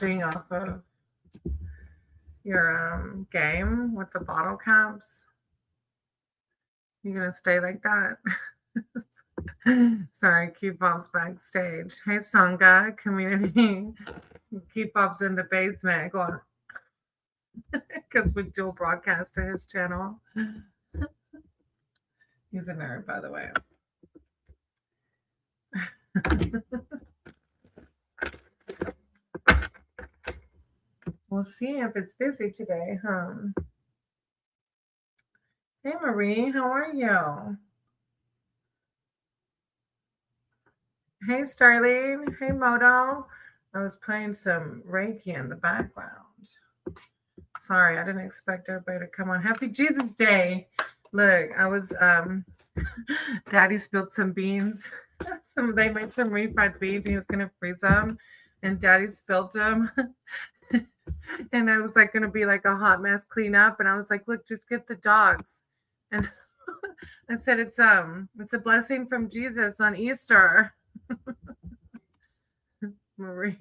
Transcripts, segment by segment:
thing off of your game with the bottle caps? You gonna stay like that? Sorry, K-pop's backstage. Hey, Sangha community. K-pop's in the basement going because we dual broadcast to his channel. He's a nerd, by the way. We'll see if it's busy today, huh? Hey, Marie, how are you? Hey, Starling. Hey, Moto. I was playing some Reiki in the background. Sorry, I didn't expect everybody to come on. Happy Jesus Day. Look, I was Daddy spilled some beans. They made some refried beans. He was gonna freeze them, and Daddy spilled them. And I was like gonna be like a hot mess cleanup. And I was like, look, just get the dogs. And I said it's a blessing from Jesus on Easter. Marie,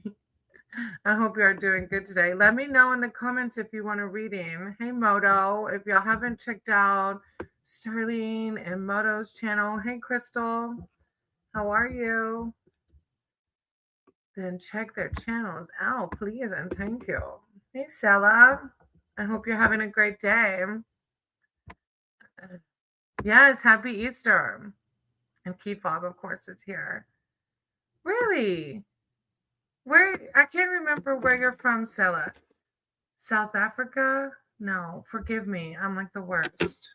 I hope you are doing good today. Let me know in the comments if you want a reading. Hey Moto, if y'all haven't checked out Sterling and Moto's channel. Hey Crystal, how are you? Then check their channels out, please, and thank you. Hey Sella, I hope you're having a great day. Yes, happy Easter. And Key-Fob, of course, is here. Really? Where? I can't remember where you're from, Sella. South Africa? No, forgive me. I'm like the worst.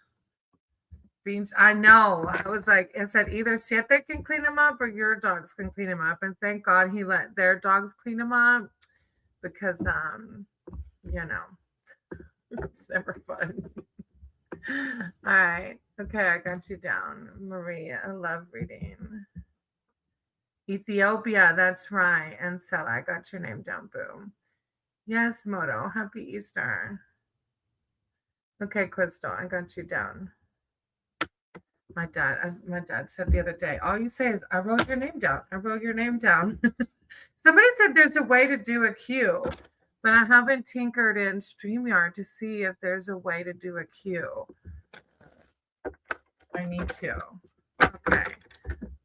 Beans. I know. I was like, it said either Siete can clean them up or your dogs can clean them up. And thank God he let their dogs clean them up because, it's never fun. All right. Okay, I got you down. Maria, I love reading. Ethiopia, that's right. And Sella, I got your name down, boo. Yes, Moto, happy Easter. Okay, Crystal, I got you down. My dad said the other day, all you say is, I wrote your name down. I wrote your name down. Somebody said there's a way to do a cue, but I haven't tinkered in StreamYard to see if there's a way to do a cue. I need to. Okay.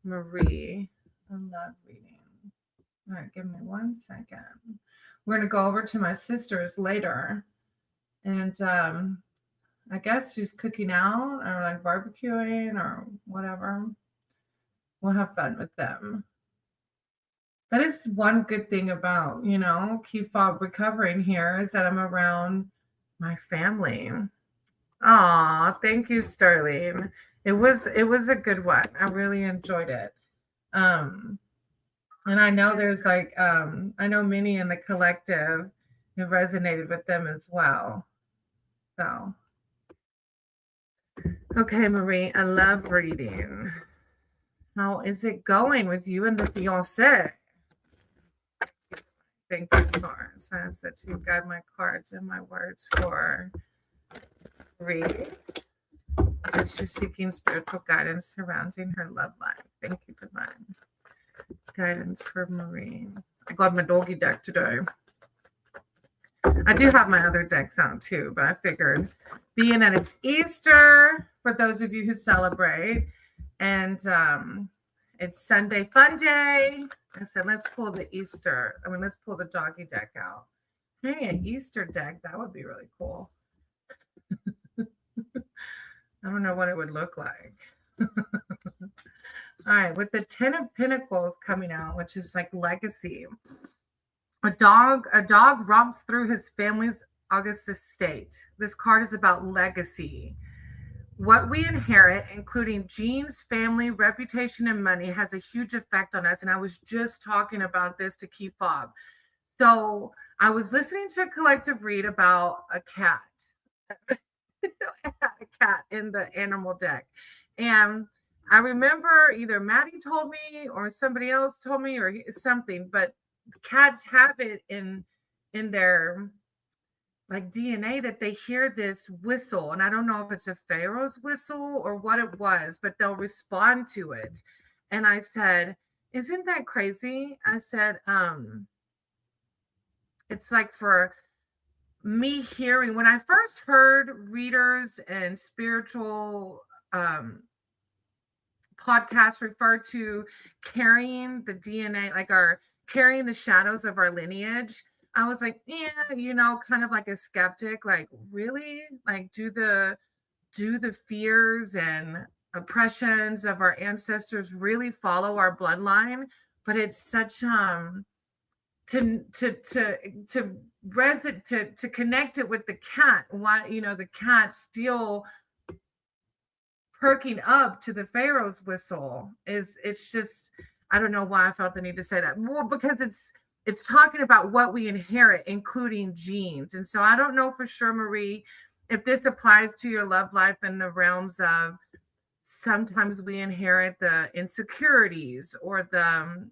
Marie, I love reading. All right, give me 1 second. We're going to go over to my sister's later. And I guess she's cooking out or like barbecuing or whatever. We'll have fun with them. That is one good thing about, keep recovering here is that I'm around my family. Aw, thank you, Sterling. It was a good one. I really enjoyed it. And I know there's like I know many in the collective who resonated with them as well. So okay, Marie, I love reading. How is it going with you and the fiance? Thank you, stars. I said you got my cards and my words for Marie. She's seeking spiritual guidance surrounding her love life. Thank you, divine guidance for Marie. I got my doggy deck today. I do have my other decks out too, but I figured being that it's Easter, for those of you who celebrate, and it's Sunday Fun Day, I said, let's pull the doggy deck out. Hey, an Easter deck, that would be really cool. I don't know what it would look like. All right, with the 10 of Pentacles coming out, which is like legacy. A dog romps through his family's august estate. This card is about legacy. What we inherit, including genes, family, reputation, and money, has a huge effect on us. And I was just talking about this to Key Fob. So I was listening to a collective read about a cat. A cat in the animal deck. And I remember either Maddie told me or somebody else told me or something, but cats have it in their like DNA that they hear this whistle, and I don't know if it's a pharaoh's whistle or what it was, but they'll respond to it. And I said, isn't that crazy? I said, It's like for me hearing, when I first heard readers and spiritual podcasts refer to carrying the DNA, like our carrying the shadows of our lineage, I was like, yeah, kind of like a skeptic, like, really? Like, do the fears and oppressions of our ancestors really follow our bloodline? But it's such to to connect it with the cat. Why, the cat still perking up to the Pharaoh's whistle. It's just, I don't know why I felt the need to say that. More because it's talking about what we inherit, including genes. And so I don't know for sure, Marie, if this applies to your love life in the realms of sometimes we inherit the insecurities or the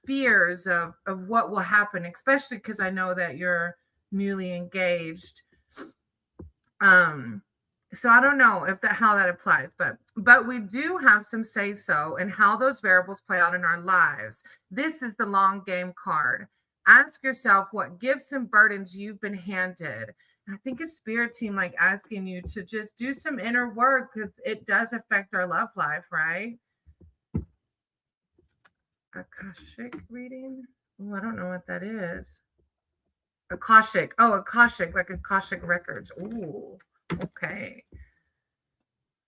fears of what will happen, especially because I know that you're newly engaged. So I don't know if that how that applies, but we do have some say so in how those variables play out in our lives. This is the long game card. Ask yourself what gifts and burdens you've been handed. I think a spirit team like asking you to just do some inner work because it does affect our love life, right? Akashic reading? Oh, I don't know what that is. Akashic. Oh, Akashic, like Akashic records. Ooh, okay.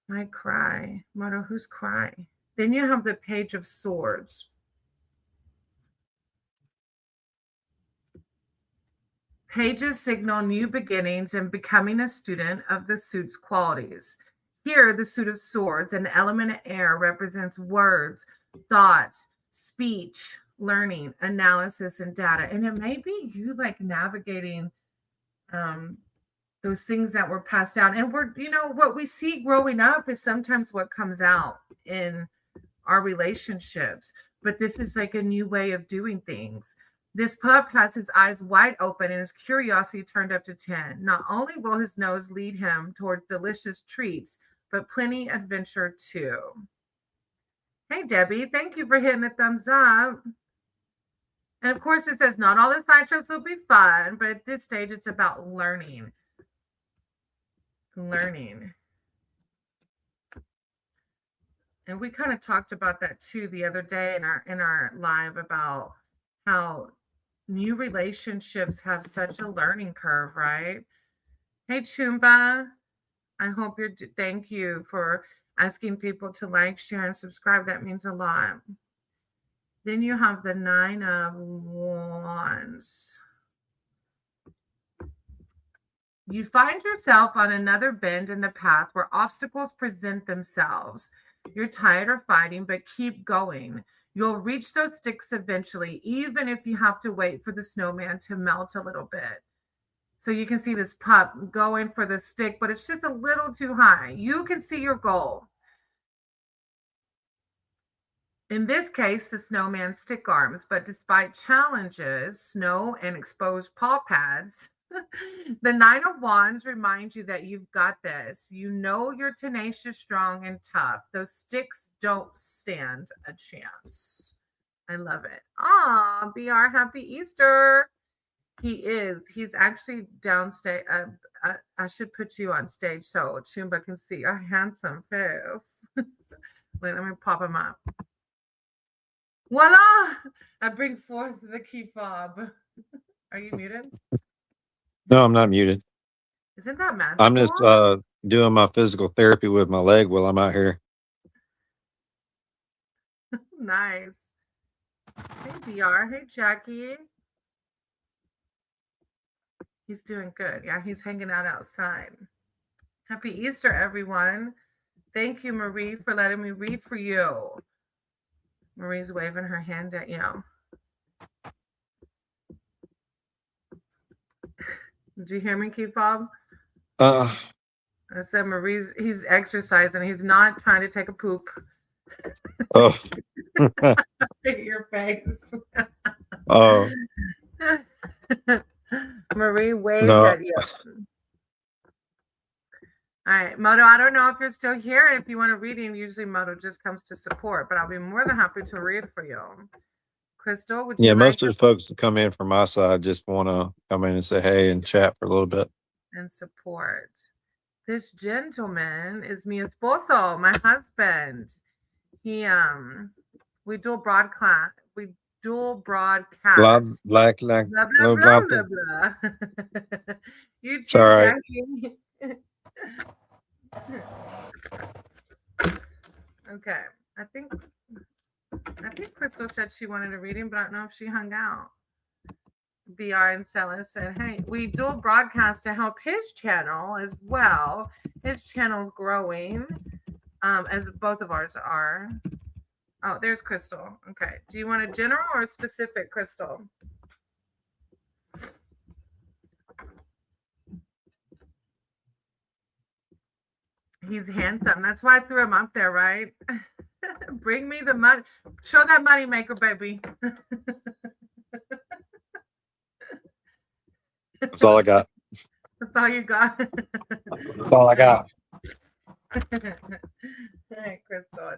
My cry. Motto, who's cry? Then you have the Page of Swords. Pages signal new beginnings and becoming a student of the suit's qualities. Here, the suit of swords, an element of air, represents words, thoughts, speech, learning, analysis, and data. And it may be you like navigating those things that were passed down. And what we see growing up is sometimes what comes out in our relationships. But this is like a new way of doing things. This pup has his eyes wide open and his curiosity turned up to 10. Not only will his nose lead him towards delicious treats, but plenty adventure too. Hey, Debbie, thank you for hitting the thumbs up. And of course, it says not all the side shows will be fun, but at this stage, it's about learning. Learning. And we kind of talked about that too the other day in our live about how new relationships have such a learning curve, right? Hey, Chumba. I hope thank you for asking people to like, share, and subscribe. That means a lot. Then you have the 9 of Wands. You find yourself on another bend in the path where obstacles present themselves. You're tired of fighting, but keep going. You'll reach those sticks eventually, even if you have to wait for the snowman to melt a little bit. So you can see this pup going for the stick, but it's just a little too high. You can see your goal. In this case, the snowman's stick arms, but despite challenges, snow, and exposed paw pads, the 9 of Wands reminds you that you've got this. You know you're tenacious, strong, and tough. Those sticks don't stand a chance. I love it. Ah, BR, happy Easter. He is. He's actually downstage. I should put you on stage so Chumba can see a handsome face. Wait, let me pop him up. Voila! I bring forth the key fob. Are you muted? No, I'm not muted. Isn't that magical? I'm just doing my physical therapy with my leg while I'm out here. Nice. Hey, BR. Hey, Jackie. He's doing good. Yeah, he's hanging out outside. Happy Easter, everyone. Thank you, Marie, for letting me read for you. Marie's waving her hand at you. Did you hear me, Key Fob? I said he's exercising. He's not trying to take a poop. Oh. Your face. Oh. Marie waved at you. All right, Moto, I don't know if you're still here. If you want a reading, usually Moto just comes to support, but I'll be more than happy to read for you. Crystal, would Yeah, you like most of the folks that come in from my side just want to come in and say hey and chat for a little bit. and support? This gentleman is mi esposo, my husband. He we dual broadcast we dual Blah, broadcast. black, like, Blah blah blah, blah, blah. blah blah blah. You It's all too, right. Jackie. Okay. I think I think Crystal said she wanted a reading, but I don't know if she hung out. BR and Sella said, hey, we dual broadcast to help his channel as well. His channel's growing, as both of ours are. Oh, there's Crystal. Okay. Do you want a general or a specific, Crystal? He's handsome. That's why I threw him up there, right? Bring me the money. Show that money maker, baby. That's all I got. That's all you got. That's all I got. Hey, Crystal.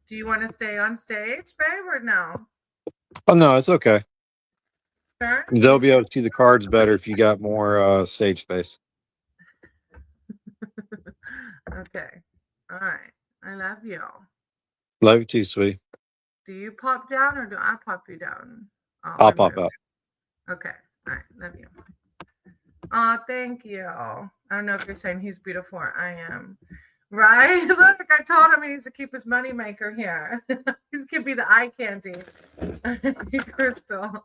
Do you want to stay on stage, babe, or no? Oh no, it's okay. Sure. They'll be able to see the cards better if you got more stage space. Okay. All right. I love you. Love you too, sweetie. Do you pop down or do I pop you down? Oh, I'll let me pop move. out. Okay. All right. Love you. Oh, thank you. I don't know if you're saying he's beautiful or I am. Right? Look, I told him he needs to keep his moneymaker here. He's could be the eye candy. Crystal.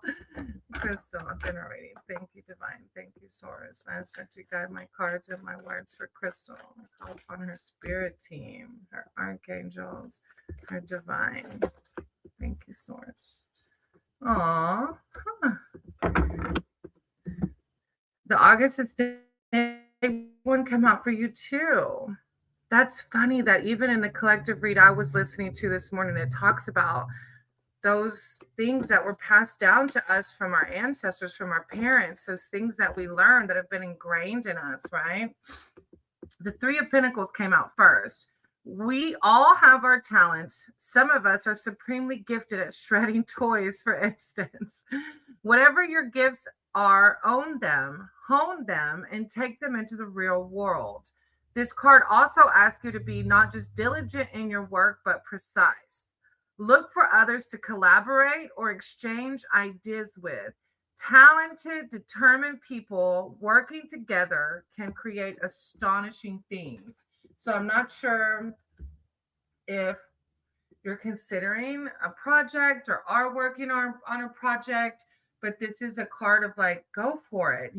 Crystal, generating. Thank you, Divine. Thank you, Source. I sent to guide my cards and my words for Crystal. I call upon her spirit team, her archangels, her divine. Thank you, Source. Aw. Huh. The August one come out for you too. That's funny that even in the collective read I was listening to this morning, it talks about those things that were passed down to us from our ancestors, from our parents, those things that we learned that have been ingrained in us, right? The Three of Pentacles came out first. We all have our talents. Some of us are supremely gifted at shredding toys, for instance. Whatever your gifts are, own them, hone them, and take them into the real world. This card also asks you to be not just diligent in your work, but precise. Look for others to collaborate or exchange ideas with. Talented, determined people working together can create astonishing things. So I'm not sure if you're considering a project or are working on a project, but this is a card of like, go for it,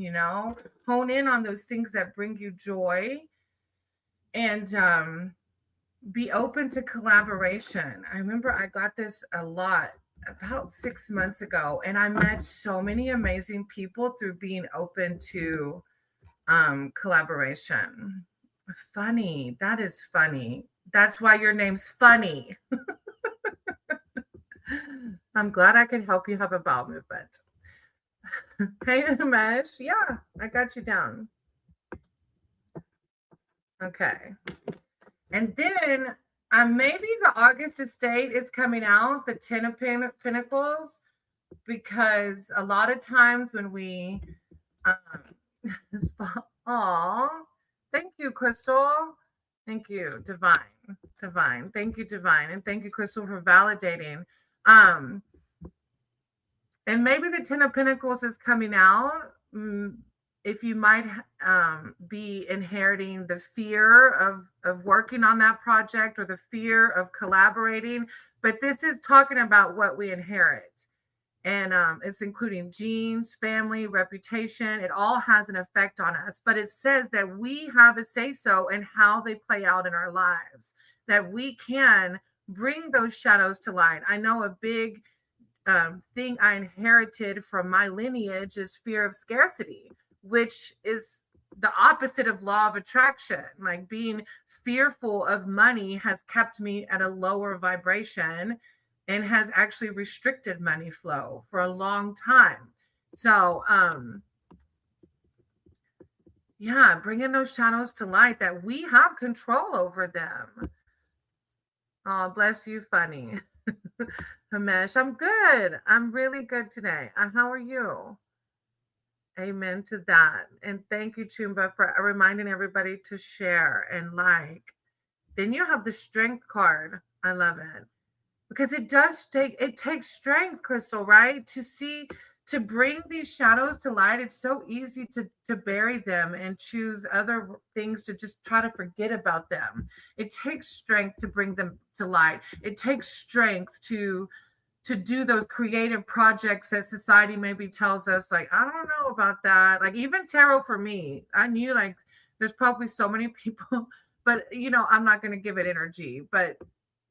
hone in on those things that bring you joy and be open to collaboration. I remember I got this a lot about 6 months ago, and I met so many amazing people through being open to collaboration. Funny. That is funny. That's why your name's Funny. I'm glad I can help you have a bowel movement. Hey, Umesh. Yeah, I got you down. Okay. And then maybe the August estate is coming out, the Ten of Pentacles, because a lot of times when we, oh, thank you, Crystal. Thank you, Divine. Divine. Thank you, Divine. And thank you, Crystal, for validating. And maybe the Ten of Pentacles is coming out. If you might be inheriting the fear of working on that project or the fear of collaborating, but this is talking about what we inherit, and it's including genes, family, reputation. It all has an effect on us, but it says that we have a say-so in how they play out in our lives, that we can bring those shadows to light. I know a big thing I inherited from my lineage is fear of scarcity, which is the opposite of law of attraction. Like being fearful of money has kept me at a lower vibration and has actually restricted money flow for a long time. So, yeah, bringing those shadows to light, that we have control over them. Oh, bless you, Funny. Hamesh, I'm good. I'm really good today. How are you? Amen to that. And thank you, Chumba, for reminding everybody to share and like. Then you have the strength card. I love it. Because it takes strength, Crystal, right? To bring these shadows to light. It's so easy to bury them and choose other things to just try to forget about them. It takes strength to bring them to light. It takes strength to do those creative projects that society maybe tells us, like, I don't know about that. Like, even tarot for me, I knew, like, there's probably so many people, but I'm not going to give it energy. But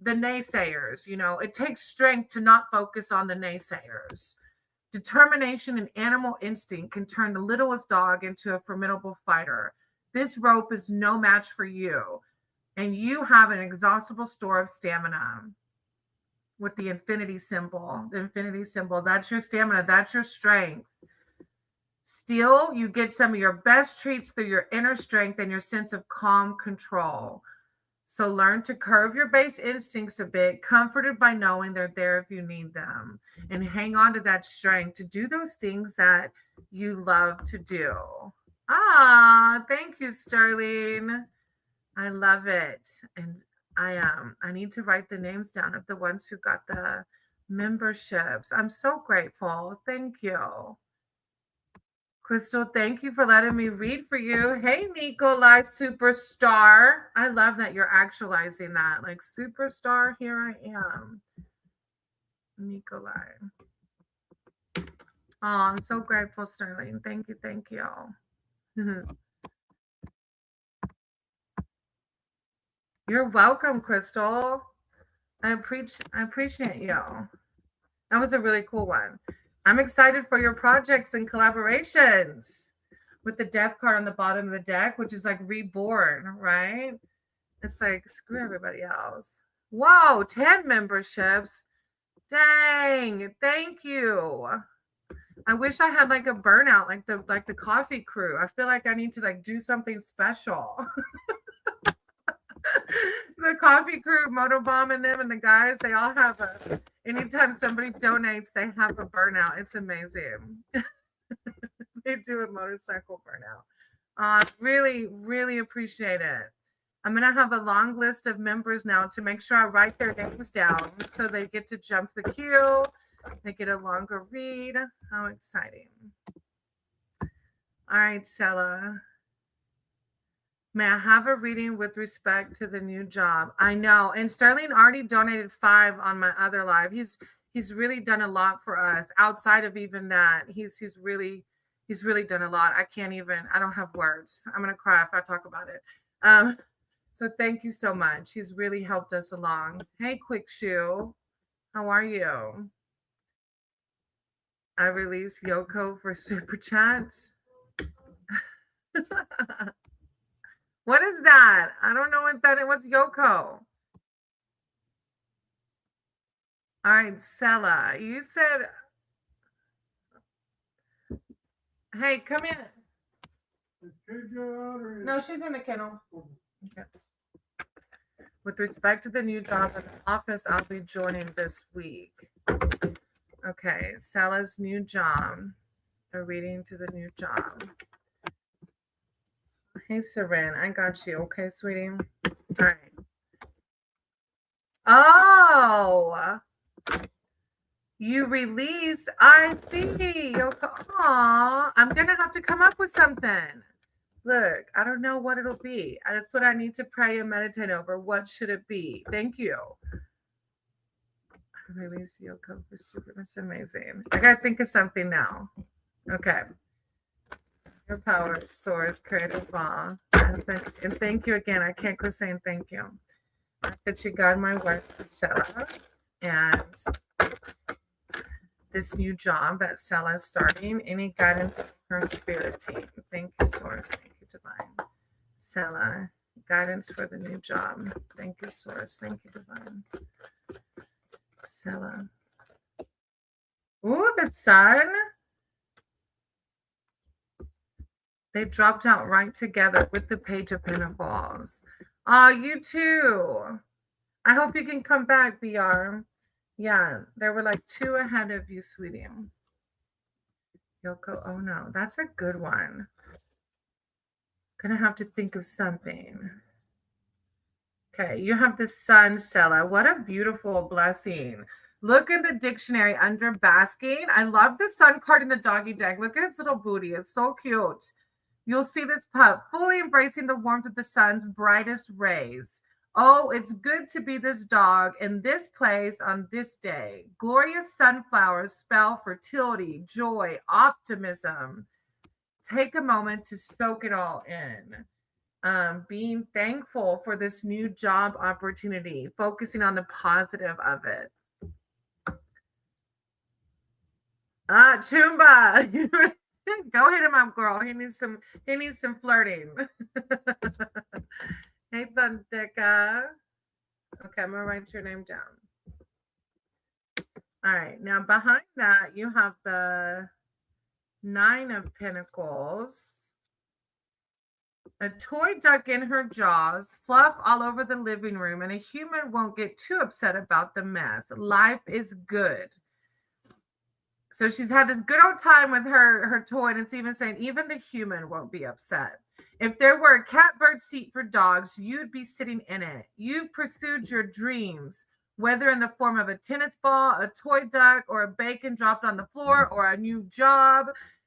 the naysayers, it takes strength to not focus on the naysayers. Determination and animal instinct can turn the littlest dog into a formidable fighter. This rope is no match for you, and you have an inexhaustible store of stamina with the infinity symbol. The infinity symbol, that's your stamina, that's your strength. Still, you get some of your best treats through your inner strength and your sense of calm control. So learn to curve your base instincts a bit, comforted by knowing they're there if you need them, and hang on to that strength to do those things that you love to do. Thank you, Sterling. I love it. And I need to write the names down of the ones who got the memberships. I'm so grateful. Thank you. Crystal, thank you for letting me read for you. Hey, Nikolai Superstar. I love that you're actualizing that. Like, superstar, here I am. Nikolai. Oh, I'm so grateful, Sterling. Thank you. Thank you. You're welcome, Crystal. I appreciate you. That was a really cool one. I'm excited for your projects and collaborations with the death card on the bottom of the deck, which is like reborn, right? It's like, screw everybody else. Whoa, 10 memberships. Dang, thank you. I wish I had like a burnout like the coffee crew. I feel like I need to like do something special. The coffee crew, Motobomb and them and the guys, they all have anytime somebody donates, they have a burnout. It's amazing. They do a motorcycle burnout. Really, really appreciate it. I'm going to have a long list of members now to make sure I write their names down so they get to jump the queue. They get a longer read. How exciting. All right, Sella. May I have a reading with respect to the new job? I know. And Sterling already donated 5 on my other live. He's really done a lot for us. Outside of even that, he's really done a lot. I don't have words. I'm gonna cry if I talk about it. So thank you so much. He's really helped us along. Hey, Quick Shoe. How are you? I release Yoko for super chats. What is that? I don't know what that is. What's Yoko? All right, Sella. You said, hey, come in. No, she's in the kennel. Okay. With respect to the new job in the office, I'll be joining this week. Okay, Sella's new job. A reading to the new job. Hey, Seren, I got you. Okay, sweetie. All right. Oh, you release. I see. Aw, I'm gonna have to come up with something. Look, I don't know what it'll be. That's what I need to pray and meditate over. What should it be? Thank you. Release Yoko for super. That's amazing. I gotta think of something now. Okay. Your power source, creative law. And thank you again. I can't quit saying thank you. I said she got my work with Sarah and this new job that Sella's starting. Any guidance for her spirit team? Thank you, Source. Thank you, Divine. Sella, guidance for the new job. Thank you, Source. Thank you, Divine. Sella. Ooh, the sun. They dropped out right together with the Page of Pentacles. Oh, you too. I hope you can come back, BR. Yeah, there were like 2 ahead of you, sweetie. Yoko Ono. That's a good one. Gonna have to think of something. Okay, you have the sun, Stella. What a beautiful blessing. Look in the dictionary under basking. I love the sun card in the doggy deck. Look at his little booty. It's so cute. You'll see this pup fully embracing the warmth of the sun's brightest rays. Oh, it's good to be this dog in this place on this day. Glorious sunflowers spell fertility, joy, optimism. Take a moment to soak it all in. Being thankful for this new job opportunity, focusing on the positive of it. Chumba, go hit him up, girl. He needs some. He needs some flirting. Hey, Thundika. Okay, I'm gonna write your name down. All right, now behind that you have the 9 of Pentacles. A toy duck in her jaws, fluff all over the living room, and a human won't get too upset about the mess. Life is good. So she's had this good old time with her toy, and it's even saying even the human won't be upset. If there were a catbird seat for dogs, you'd be sitting in it. You've pursued your dreams, whether in the form of a tennis ball, a toy duck, or a bacon dropped on the floor, or a new job.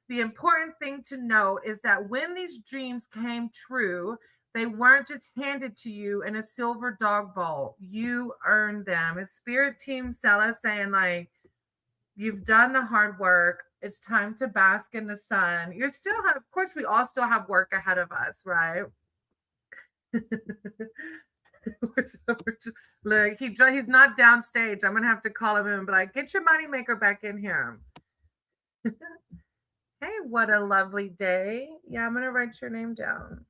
The important thing to note is that when these dreams came true, they weren't just handed to you in a silver dog bowl. You earned them. It's Spirit Team Sella saying, like, you've done the hard work. It's time to bask in the sun. You're still, of course, we all still have work ahead of us, right? Look, he's not downstage. I'm gonna have to call him in and be like, get your moneymaker back in here. Hey, what a lovely day. Yeah, I'm gonna write your name down.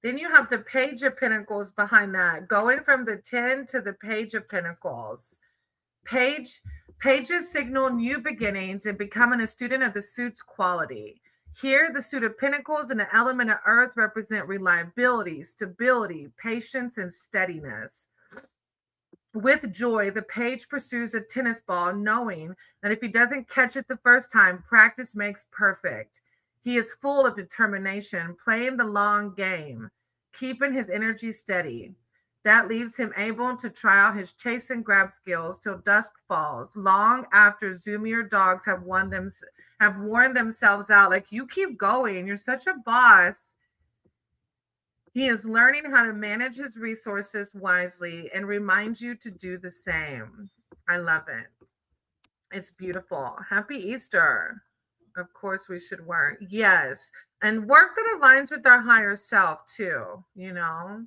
Then you have the Page of Pentacles behind that, going from the 10 to the Page of Pentacles. Pages signal new beginnings and becoming a student of the suit's quality. Here, the suit of pentacles and the element of earth represent reliability, stability, patience, and steadiness. With joy, the page pursues a tennis ball, knowing that if he doesn't catch it the first time, practice makes perfect. He is full of determination, playing the long game, keeping his energy steady. That leaves him able to try out his chase and grab skills till dusk falls, long after zoomier dogs have worn themselves out. Like, you keep going. You're such a boss. He is learning how to manage his resources wisely and reminds you to do the same. I love it. It's beautiful. Happy Easter. Of course, we should work. Yes. And work that aligns with our higher self, too. You know,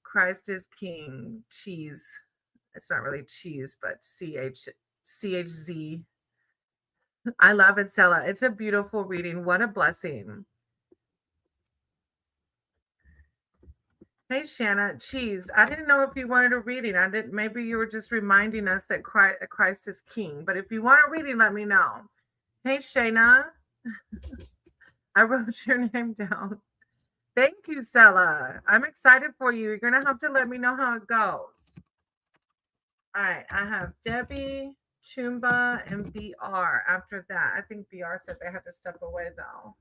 Christ is King. Cheese. It's not really cheese, but CHZ. I love it, Sella. It's a beautiful reading. What a blessing. Hey, Shanna, cheese. I didn't know if you wanted a reading. I didn't. Maybe you were just reminding us that Christ is King. But if you want a reading, let me know. Hey, Shayna. I wrote your name down. Thank you, Sella. I'm excited for you. You're gonna have to let me know how it goes. All right, I have Debbie, Chumba, and BR. After that, I think BR said they had to step away though.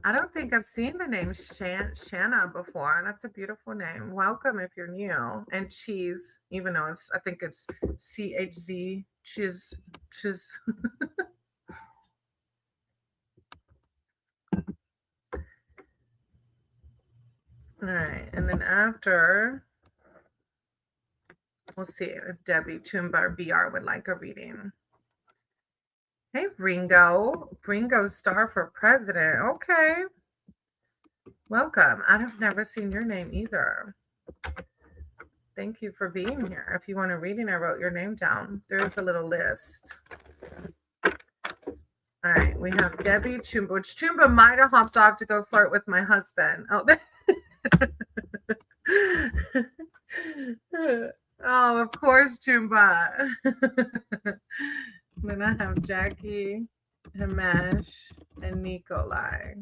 I don't think I've seen the name Shanna before. That's a beautiful name. Welcome if you're new. And cheese, even though I think it's CHZ, cheese. All right, and then after, we'll see if Debbie, Chumba, or BR would like a reading. Hey, Ringo. Ringo Star for President. Okay. Welcome. I've never seen your name either. Thank you for being here. If you want a reading, I wrote your name down. There's a little list. All right. We have Debbie, Chumba, which Chumba might have hopped off to go flirt with my husband. Oh, oh, of course, Chumba. Then I have Jackie, Himesh, and Nikolai.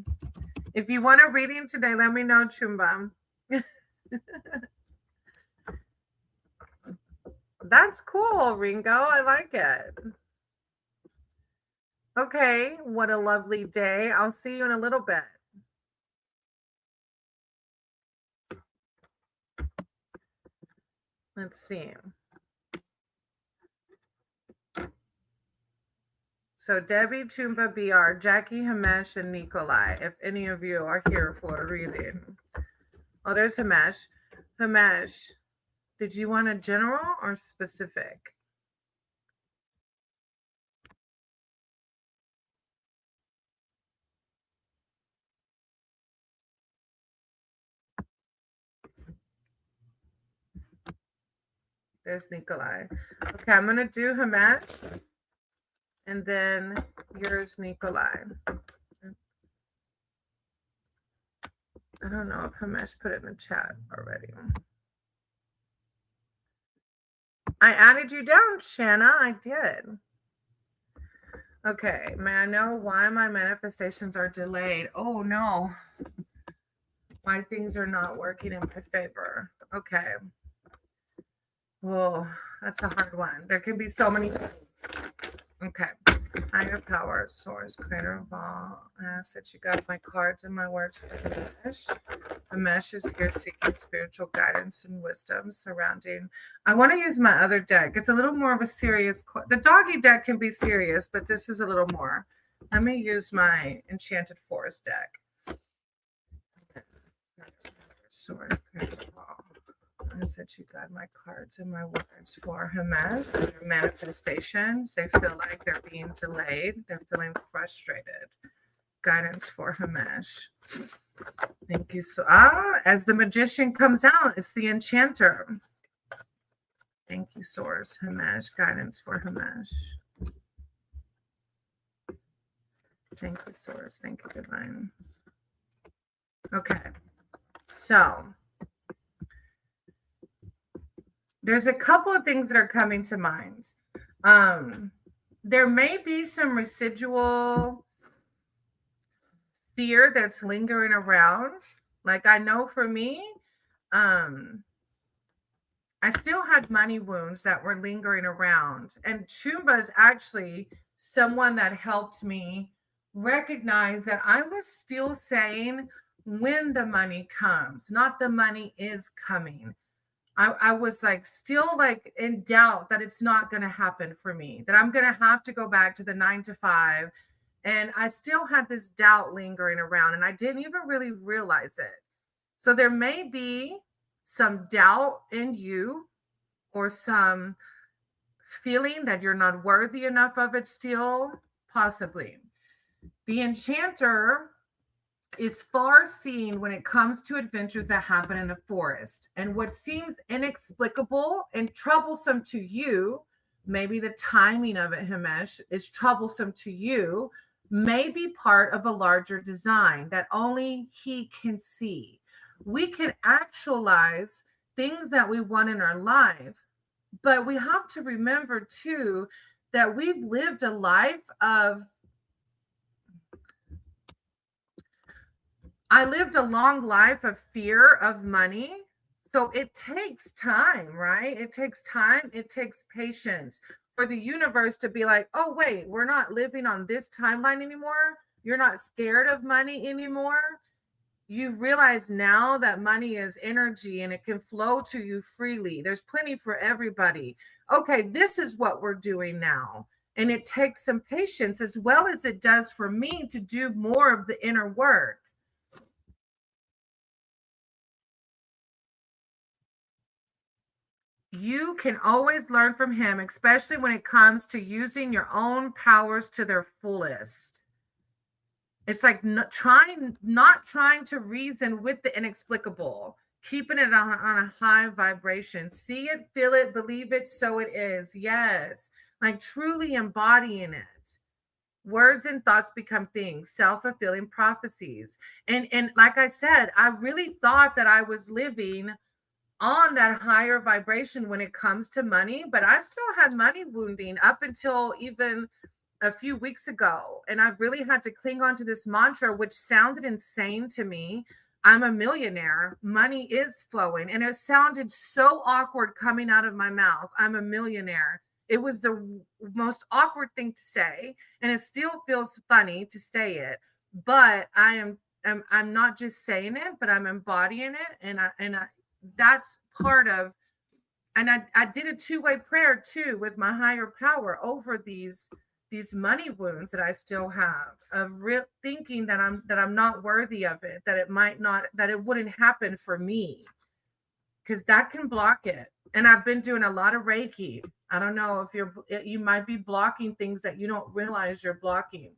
If you want a reading today, let me know, Chumba. That's cool, Ringo. I like it. Okay, what a lovely day. I'll see you in a little bit. Let's see. So Debbie, Tumba, BR, Jackie, Hamesh, and Nikolai, if any of you are here for a reading. Oh, there's Hamesh. Hamesh, did you want a general or specific? There's Nikolai. Okay, I'm going to do Hamesh and then yours, Nikolai. I don't know if Hamesh put it in the chat already. I added you down, Shanna. I did. Okay, may I know why my manifestations are delayed? Oh no. Why things are not working in my favor. Okay. Oh, that's a hard one. There can be so many things. Okay. Higher power, source, creator of all. I ask that you got my cards and my words for the mesh. The mesh is here seeking spiritual guidance and wisdom surrounding. I want to use my other deck. It's a little more of a serious. The doggy deck can be serious, but this is a little more. Let me use my Enchanted Forest deck. Source, creator of all. I said you got my cards and my words for Hamesh. Their manifestations, they feel like they're being delayed. They're feeling frustrated. Guidance for Hamesh. Thank you. So, as the magician comes out, it's the enchanter. Thank you, Source. Hamesh. Guidance for Hamesh. Thank you, Source. Thank you, Divine. Okay. So, there's a couple of things that are coming to mind. There may be some residual fear that's lingering around. Like I know for me, I still had money wounds that were lingering around. And Chumba is actually someone that helped me recognize that I was still saying when the money comes, not the money is coming. I was like still like in doubt that it's not going to happen for me, that I'm going to have to go back to the 9 to 5. And I still had this doubt lingering around and I didn't even really realize it. So there may be some doubt in you or some feeling that you're not worthy enough of it still, possibly. The enchanter is far seen when it comes to adventures that happen in the forest. And what seems inexplicable and troublesome to you, maybe the timing of it, Himesh, is troublesome to you, may be part of a larger design that only he can see. We can actualize things that we want in our life, but we have to remember too that we've lived a life of I lived a long life of fear of money. So it takes time, right? It takes time. It takes patience for the universe to be like, oh, wait, we're not living on this timeline anymore. You're not scared of money anymore. You realize now that money is energy and it can flow to you freely. There's plenty for everybody. Okay, this is what we're doing now. And it takes some patience as well as it does for me to do more of the inner work. You can always learn from him, especially when it comes to using your own powers to their fullest. It's like not trying to reason with the inexplicable, keeping it on a high vibration. See it, feel it, believe it, so it is. Yes, like truly embodying it. Words and thoughts become things, self-fulfilling prophecies. And like I said, I really thought that I was living on that higher vibration when it comes to money, but I still had money wounding up until even a few weeks ago. And I really had to cling on to this mantra, which sounded insane to me. I'm a millionaire. Money is flowing. And it sounded so awkward coming out of my mouth. I'm a millionaire. It was the most awkward thing to say. And it still feels funny to say it. But I'm not just saying it, but I'm embodying it. And that's part of, and I did a two-way prayer too with my higher power over these money wounds that I still have, of thinking that I'm not worthy of it, that it might not, that it wouldn't happen for me, because that can block it. And I've been doing a lot of Reiki. I don't know if you might be blocking things that you don't realize you're blocking.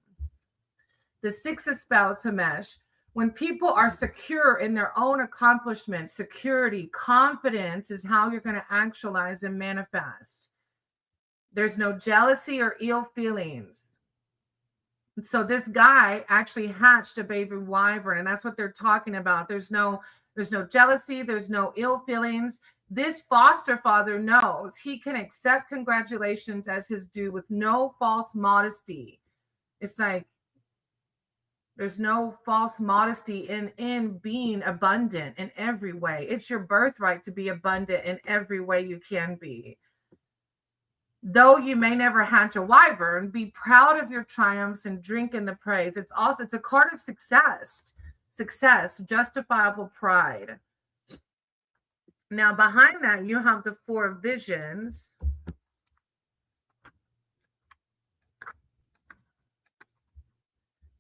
The Six of Spells, Himesh. When people are secure in their own accomplishments, security, confidence is how you're going to actualize and manifest. There's no jealousy or ill feelings. So this guy actually hatched a baby wyvern, and that's what they're talking about. There's no jealousy, there's no ill feelings. This foster father knows he can accept congratulations as his due with no false modesty. It's like there's no false modesty in being abundant in every way. It's your birthright to be abundant in every way you can be. Though you may never hatch a wyvern, be proud of your triumphs and drink in the praise. It's a card of success, justifiable pride. Now behind that, you have the Four of Visions,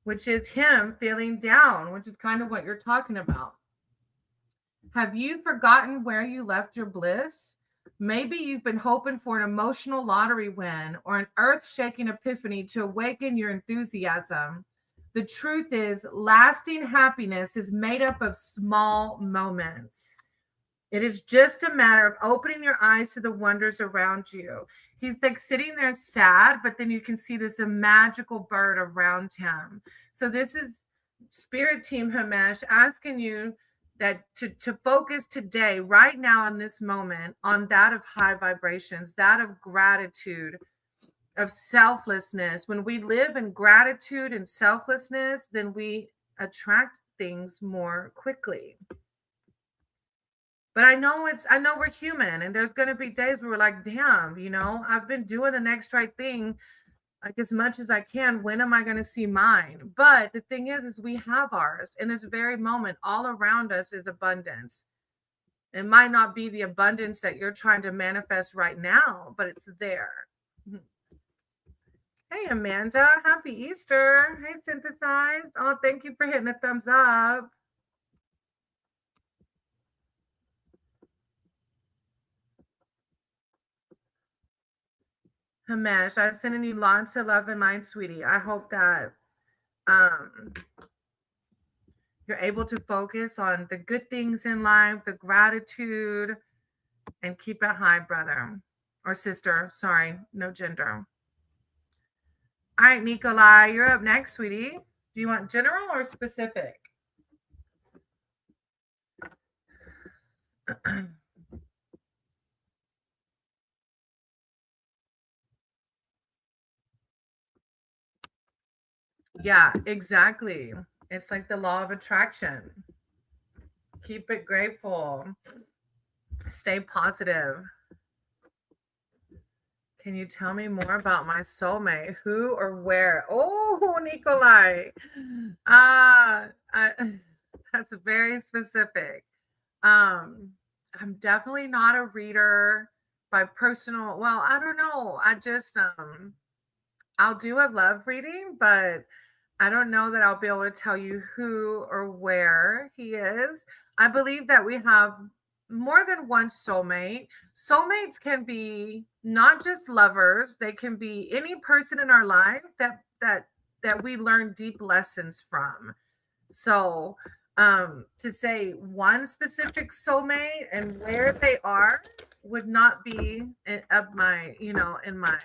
which is him feeling down, which is kind of what you're talking about. Have you forgotten where you left your bliss? Maybe you've been hoping for an emotional lottery win or an earth-shaking epiphany to awaken your enthusiasm. The truth is, lasting happiness is made up of small moments. It is just a matter of opening your eyes to the wonders around you. He's like sitting there sad, but then you can see this magical bird around him. So this is Spirit Team Himesh asking you that to focus today, right now in this moment, on that of high vibrations, that of gratitude, of selflessness. When we live in gratitude and selflessness, then we attract things more quickly. But I know we're human, and there's going to be days where we're like, damn, I've been doing the next right thing like as much as I can. When am I going to see mine? But the thing is we have ours in this very moment. All around us is abundance. It might not be the abundance that you're trying to manifest right now, but it's there. Hey, Amanda, happy Easter. Hey, Synthesized. Oh, thank you for hitting the thumbs up. Himesh, I'm sending you lots of love and light, sweetie. I hope that you're able to focus on the good things in life, the gratitude, and keep it high, brother or sister. Sorry, no gender. All right, Nikolai, you're up next, sweetie. Do you want general or specific? Yeah, exactly. It's like the law of attraction. Keep it grateful. Stay positive. Can you tell me more about my soulmate? Who or where? Oh, Nikolai. That's very specific. I'm definitely not a reader by personal. Well, I don't know. I just I'll do a love reading, but I don't know that I'll be able to tell you who or where he is. I believe that we have more than one soulmate. Soulmates can be not just lovers, they can be any person in our life that we learn deep lessons from. So, to say one specific soulmate and where they are would not be of my, in my,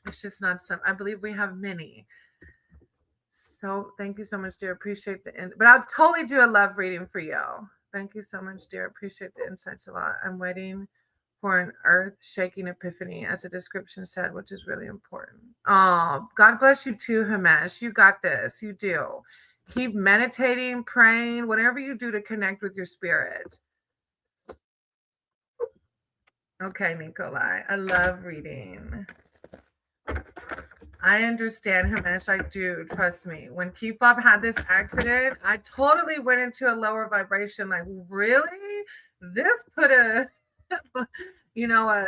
it's just not some, I believe we have many. So thank you so much, dear. Appreciate the but I'll totally do a love reading for you. Thank you so much, dear. Appreciate the insights a lot. I'm waiting for an earth-shaking epiphany, as the description said, which is really important. Oh, God bless you too, Himesh. You got this. You do. Keep meditating, praying, whatever you do to connect with your spirit. Okay, Nikolai, I love reading. I understand, Himesh. I do. Trust me. When Kefab had this accident, I totally went into a lower vibration. Like, really? This put a, you know,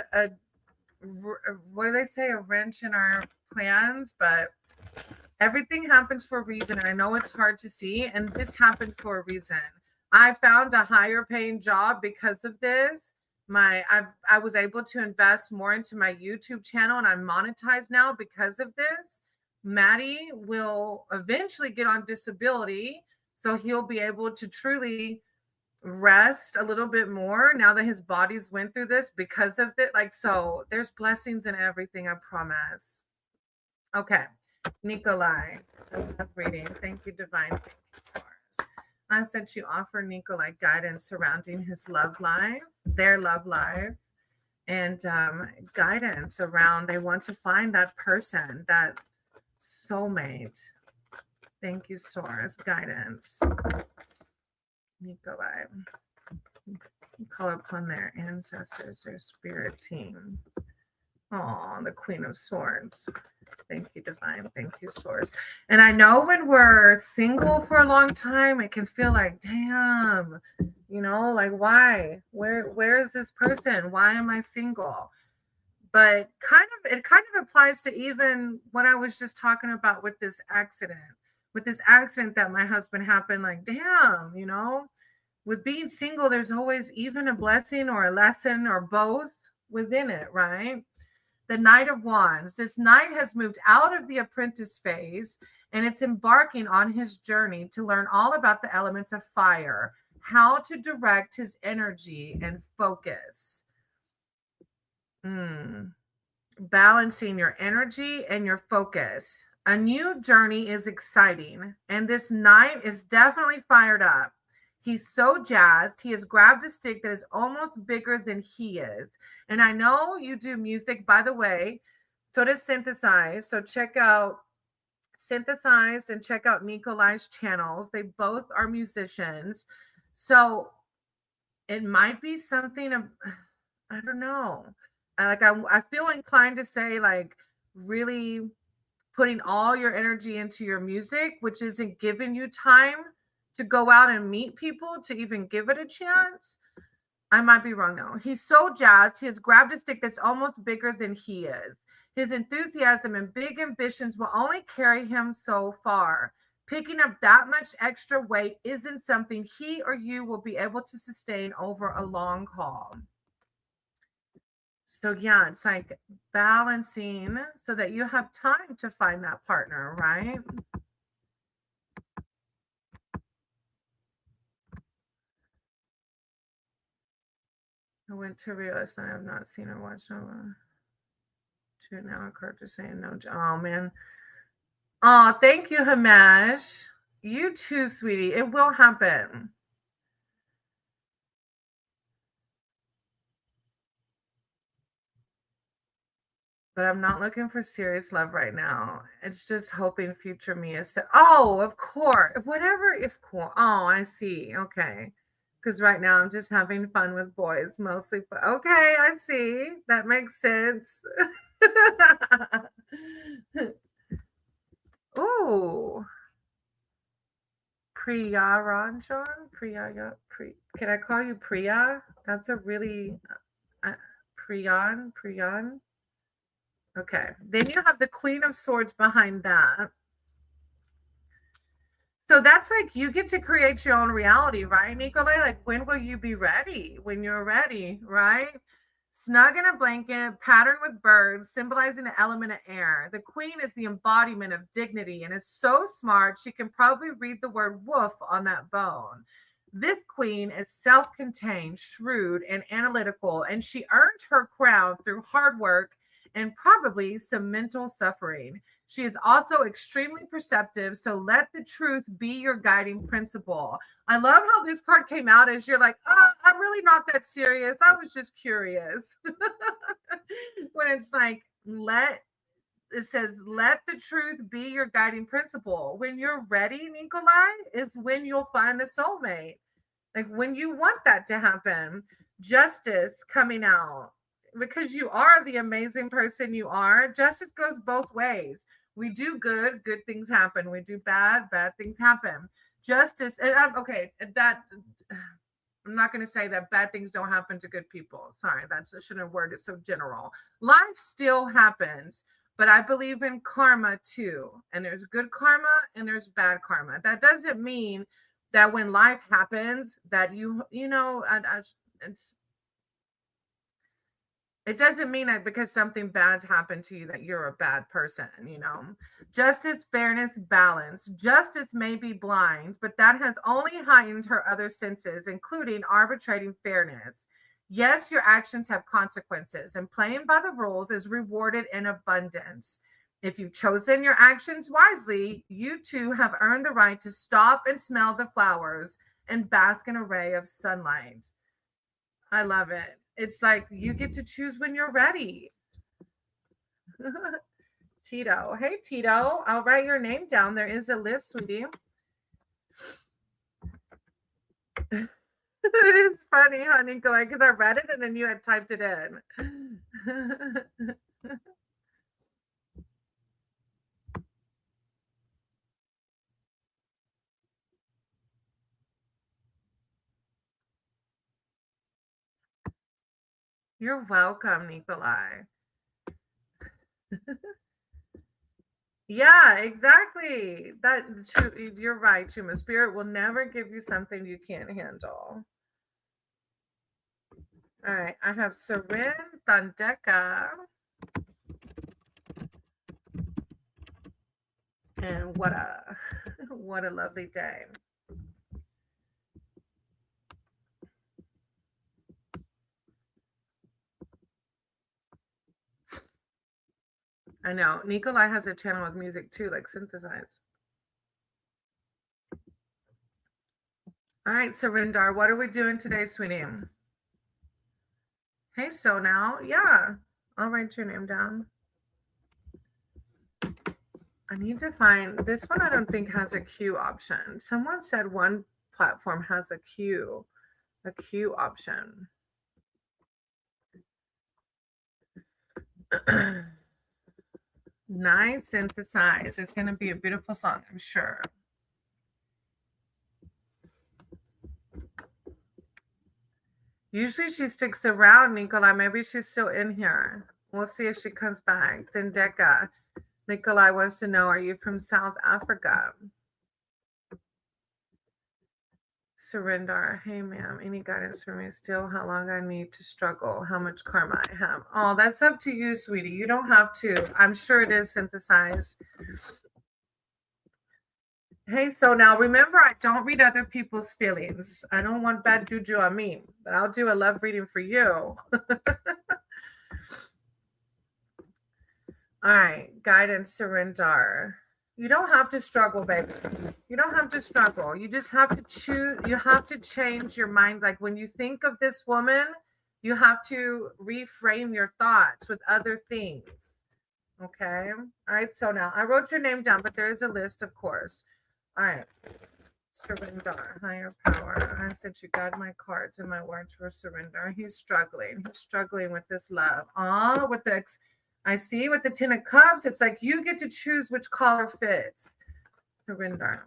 what do they say? A wrench in our plans. But everything happens for a reason. I know it's hard to see, and this happened for a reason. I found a higher paying job because of this. I was able to invest more into my YouTube channel, and I'm monetized now because of this. Maddie will eventually get on disability, so he'll be able to truly rest a little bit more now that his body's went through this because of it. Like, so there's blessings in everything, I promise. Okay. Nikolai, I love reading. Thank you, Divine. Thank you, Stars. I said you offer Nikolai guidance surrounding his love life, their love life, and guidance around they want to find that person, that soulmate. Thank you, Source. Guidance. Nikolai. Call upon their ancestors, their spirit team. Oh, the Queen of Swords. Thank you, Divine. Thank you, Source. And I know when we're single for a long time, it can feel like, damn, like why? Where is this person? Why am I single? But it kind of applies to even what I was just talking about with this accident. With this accident that my husband happened, like, damn, with being single, there's always even a blessing or a lesson or both within it, right? The Knight of Wands. This knight has moved out of the apprentice phase and it's embarking on his journey to learn all about the elements of fire, how to direct his energy and focus. Balancing your energy and your focus. A new journey is exciting, and this knight is definitely fired up. He's so jazzed. He has grabbed a stick that is almost bigger than he is. And I know you do music, by the way. So does Synthesize. So check out Synthesize and check out Nikolai's channels. They both are musicians. So it might be something of, I don't know. I feel inclined to say, like, really putting all your energy into your music, which isn't giving you time to go out and meet people to even give it a chance. I might be wrong though. He's so jazzed. He has grabbed a stick that's almost bigger than he is. His enthusiasm and big ambitions will only carry him so far. Picking up that much extra weight isn't something he or you will be able to sustain over a long haul. So yeah, it's like balancing so that you have time to find that partner, right? I went to read last night. I have not seen or watched no to now a card just saying no. Oh man. Oh, thank you, Himesh. You too, sweetie. It will happen. But I'm not looking for serious love right now. It's just hoping future me is. Oh, of course. Whatever. If cool. Oh, I see. Okay. Because right now I'm just having fun with boys mostly. Okay, I see. That makes sense. Ooh. Priya Ranjan? Can I call you Priya? That's a really Priyan. Okay. Then you have the Queen of Swords behind that. So that's like you get to create your own reality, right, Nikolai? Like, when will you be ready? When you're ready, right? Snug in a blanket, patterned with birds, symbolizing the element of air. The queen is the embodiment of dignity and is so smart she can probably read the word woof on that bone. This queen is self contained, shrewd, and analytical, and she earned her crown through hard work and probably some mental suffering. She is also extremely perceptive, so let the truth be your guiding principle. I love how this card came out as you're like, oh, I'm really not that serious. I was just curious. When it's like, let it says, let the truth be your guiding principle. When you're ready, Nikolai, is when you'll find a soulmate. Like when you want that to happen, justice coming out because you are the amazing person you are. Justice goes both ways. We do good, good things happen. We do bad, bad things happen. Justice, and okay, that I'm not going to say that bad things don't happen to good people. Sorry, that's I shouldn't have worded it so general. Life still happens, but I believe in karma too. And there's good karma and there's bad karma. That doesn't mean that when life happens that it's it doesn't mean that because something bad's happened to you that you're a bad person. Justice, fairness, balance. Justice may be blind, but that has only heightened her other senses, including arbitrating fairness. Yes, your actions have consequences, and playing by the rules is rewarded in abundance. If you've chosen your actions wisely, you too have earned the right to stop and smell the flowers and bask in a ray of sunlight. I love it. It's like you get to choose when you're ready. Tito. Hey, Tito. I'll write your name down. There is a list, sweetie. It's funny, honey, because I read it and then you had typed it in. You're welcome, Nikolai. Yeah, exactly. You're right, Chuma. Spirit will never give you something you can't handle. All right, I have Sarin Thandeka. And what a what a lovely day. I know. Nikolai has a channel with music too, like synthesized. All right, Surinder, what are we doing today, sweetie? Hey, so now, yeah, I'll write your name down. I need to find this one. I don't think has a queue option. Someone said one platform has a queue option. Nice synthesize. It's going to be a beautiful song, I'm sure. Usually she sticks around, Nikolai. Maybe she's still in here. We'll see if she comes back. Then Decca. Nikolai wants to know, are you from South Africa? Surinder, hey ma'am, any guidance for me still? How long I need to struggle? How much karma I have? Oh, that's up to you, sweetie. You don't have to. I'm sure it is synthesized. Hey, so now remember, I don't read other people's feelings. I don't want bad juju on me, but I'll do a love reading for you. All right, guidance, Surinder. You don't have to struggle, baby. You don't have to struggle. You just have to choose. You have to change your mind. Like when you think of this woman, you have to reframe your thoughts with other things. Okay. All right. So now I wrote your name down, but there is a list, of course. All right. Surrender, higher power. I sent you God my cards and my words for surrender. He's struggling. He's struggling with this love. Oh, with the I see with the 10 of cups, it's like you get to choose which color fits. Surrender.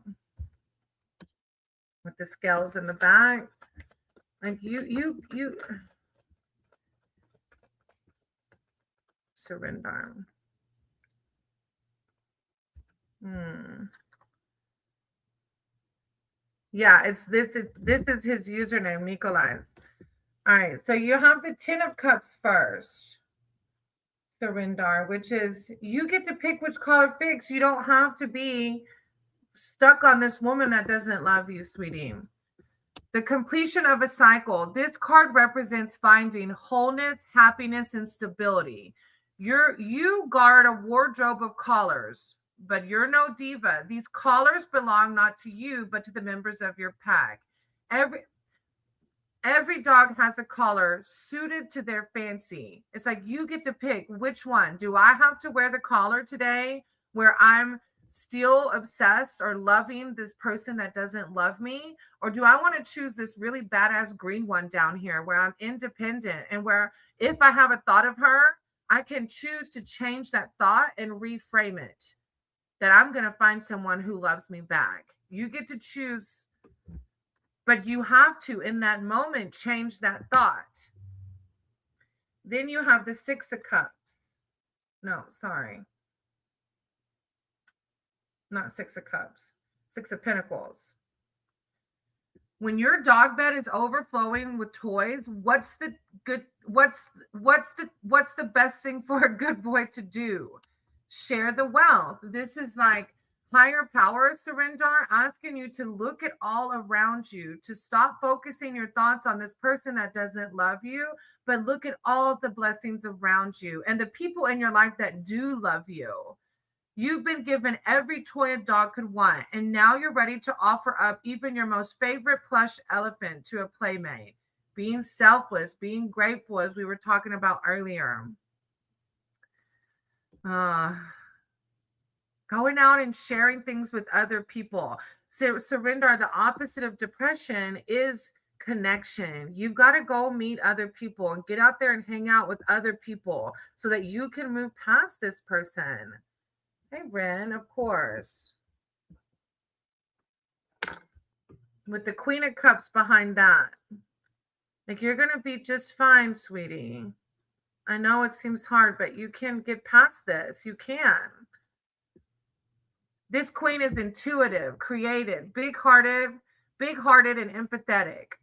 With the scales in the back. Like you surrender. Yeah, it's this is his username, Nikolai. All right, so you have the 10 of cups first. Surrender, which is you get to pick which color fits. You don't have to be stuck on this woman that doesn't love you, sweetie. The completion of a cycle. This card represents finding wholeness, happiness, and stability. You guard a wardrobe of collars, but you're no diva. These collars belong not to you, but to the members of your pack. Every dog has a collar suited to their fancy. It's like you get to pick which one. Do I have to wear the collar today where I'm still obsessed or loving this person that doesn't love me? Or do I want to choose this really badass green one down here where I'm independent and where if I have a thought of her, I can choose to change that thought and reframe it that I'm going to find someone who loves me back. You get to choose, but you have to, in that moment, change that thought. Then you have the Six of Cups. No, sorry. Not Six of Cups. Six of Pentacles. When your dog bed is overflowing with toys, what's the best thing for a good boy to do? Share the wealth. This is like higher power surrender, asking you to look at all around you, to stop focusing your thoughts on this person that doesn't love you, but look at all the blessings around you and the people in your life that do love you. You've been given every toy a dog could want, and now you're ready to offer up even your most favorite plush elephant to a playmate. Being selfless, being grateful, as we were talking about earlier. Going out and sharing things with other people. So, surrender, the opposite of depression, is connection. You've got to go meet other people and get out there and hang out with other people so that you can move past this person. Hey, Ren, of course. With the Queen of Cups behind that. Like, you're going to be just fine, sweetie. I know it seems hard, but you can get past this. You can. This queen is intuitive, creative, big-hearted, and empathetic.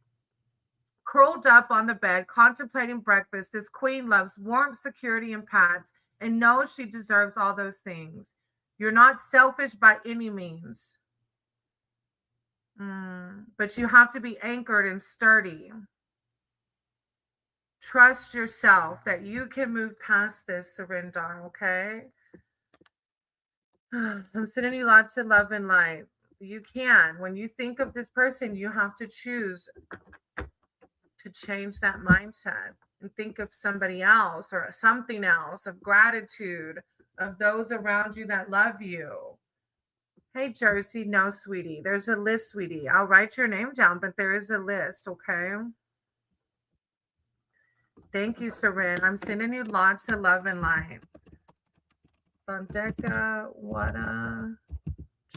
Curled up on the bed, contemplating breakfast, this queen loves warmth, security, and pats, and knows she deserves all those things. You're not selfish by any means. But you have to be anchored and sturdy. Trust yourself that you can move past this, surrender, okay? I'm sending you lots of love and light. You can. When you think of this person, you have to choose to change that mindset and think of somebody else or something else, of gratitude, of those around you that love you. Hey, Jersey, no, sweetie. There's a list, sweetie. I'll write your name down, but there is a list, okay? Thank you, Seren. I'm sending you lots of love and light. Bandeka, Wada,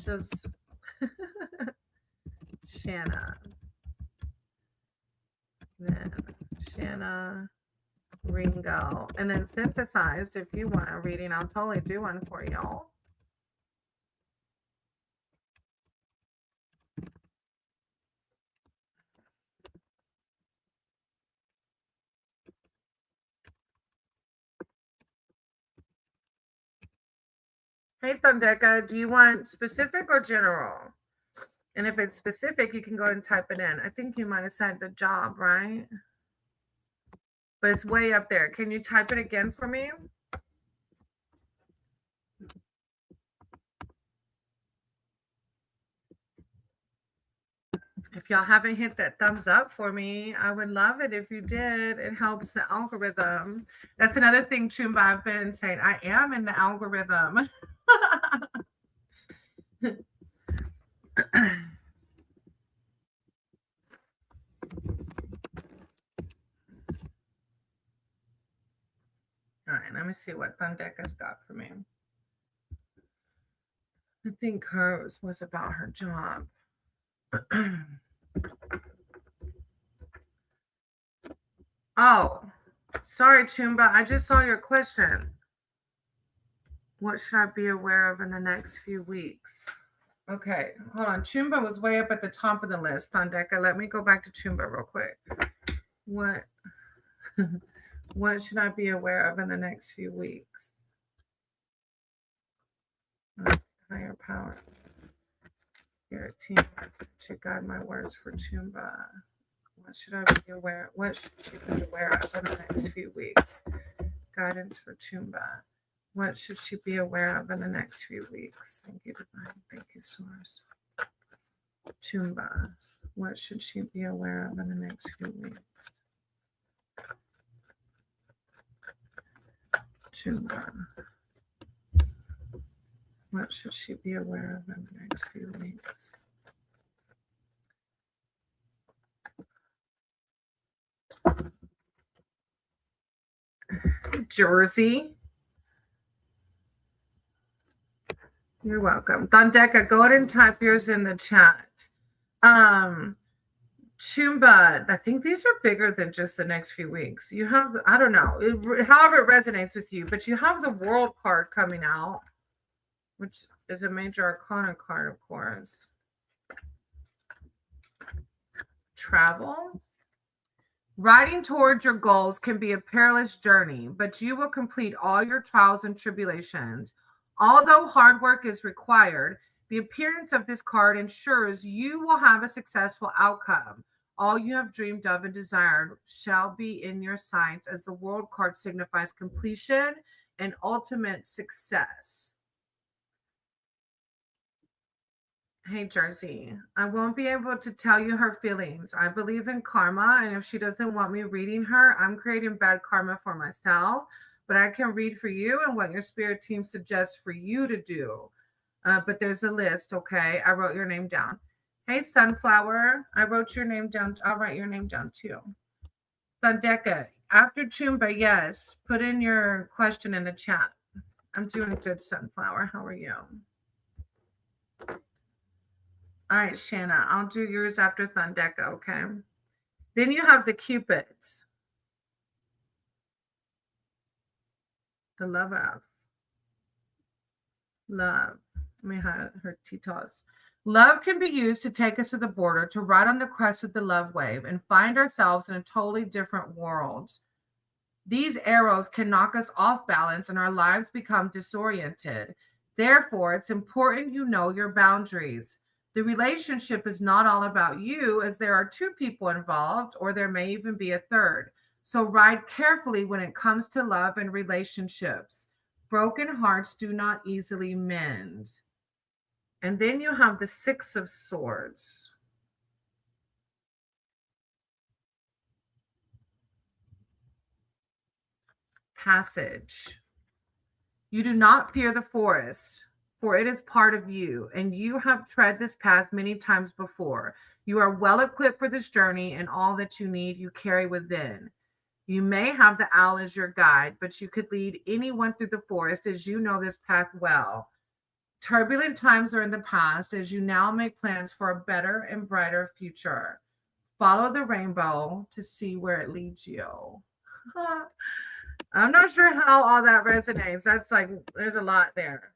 just Shanna. Then Shanna, Ringo. And then synthesized, if you want a reading, I'll totally do one for y'all. Hey, Thundeka, do you want specific or general? And if it's specific, you can go ahead and type it in. I think you might have said the job, right? But it's way up there. Can you type it again for me? If y'all haven't hit that thumbs up for me, I would love it if you did. It helps the algorithm. That's another thing, Chumba, I've been saying. I am in the algorithm. All right, let me see what Thundeka's got for me. I think hers was about her job. Oh, sorry, Chumba. I just saw your question. What should I be aware of in the next few weeks? Okay, hold on. Chumba was way up at the top of the list, Thundeka. Let me go back to Chumba real quick. What should I be aware of in the next few weeks? Higher power. Your team to guide my words for Chumba. What should I be aware? What should she be aware of in the next few weeks? Guidance for Chumba. What should she be aware of in the next few weeks? Thank you, Divine. Thank you, Source. Chumba. What should she be aware of in the next few weeks? Chumba. What should she be aware of in the next few weeks? Jersey. You're welcome. Thondeka, go ahead and type yours in the chat. Chumba, I think these are bigger than just the next few weeks. You have, I don't know, however it resonates with you, but you have the World card coming out, which is a major arcana card, of course. Travel. Riding towards your goals can be a perilous journey, but you will complete all your trials and tribulations. Although hard work is required, the appearance of this card ensures you will have a successful outcome. All you have dreamed of and desired shall be in your sight, as the World card signifies completion and ultimate success. Hey, Jersey, I won't be able to tell you her feelings. I believe in karma, and if she doesn't want me reading her, I'm creating bad karma for myself. But I can read for you and what your spirit team suggests for you to do. But there's a list, okay? I wrote your name down. Hey, Sunflower, I wrote your name down. I'll write your name down too. Thondeka, after Chumba, yes. Put in your question in the chat. I'm doing good, Sunflower. How are you? All right, Shanna, I'll do yours after Thondeka, okay? Then you have the Cupids. The Love Elf. Love. Let me have her T-toss. Love can be used to take us to the border, to ride on the crest of the love wave and find ourselves in a totally different world. These arrows can knock us off balance and our lives become disoriented. Therefore, it's important you know your boundaries. The relationship is not all about you, as there are two people involved, or there may even be a third. So ride carefully when it comes to love and relationships. Broken hearts do not easily mend. And then you have the Six of Swords. Passage. You do not fear the forest, for it is part of you, and you have tread this path many times before. You are well equipped for this journey, and all that you need you carry within. You may have the owl as your guide, but you could lead anyone through the forest, as you know this path well. Turbulent times are in the past, as you now make plans for a better and brighter future. Follow the rainbow to see where it leads you. I'm not sure how all that resonates. That's like, there's a lot there.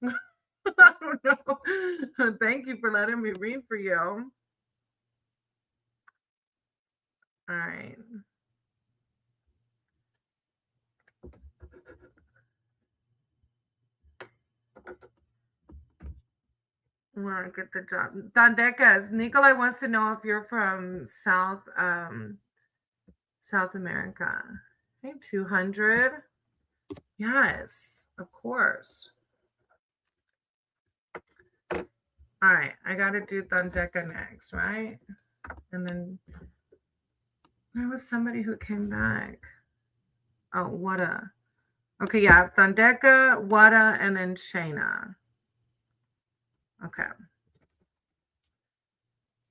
I don't know. Thank you for letting me read for you. All right. I want to get the job. Dandekas, Nikolai wants to know if you're from South America. Hey, 200. Yes, of course. All right, I got to do Dandeka next, right? And then there was somebody who came back. Oh, Wada. Okay, yeah, Dandeka, Wada, and then Shayna. Okay.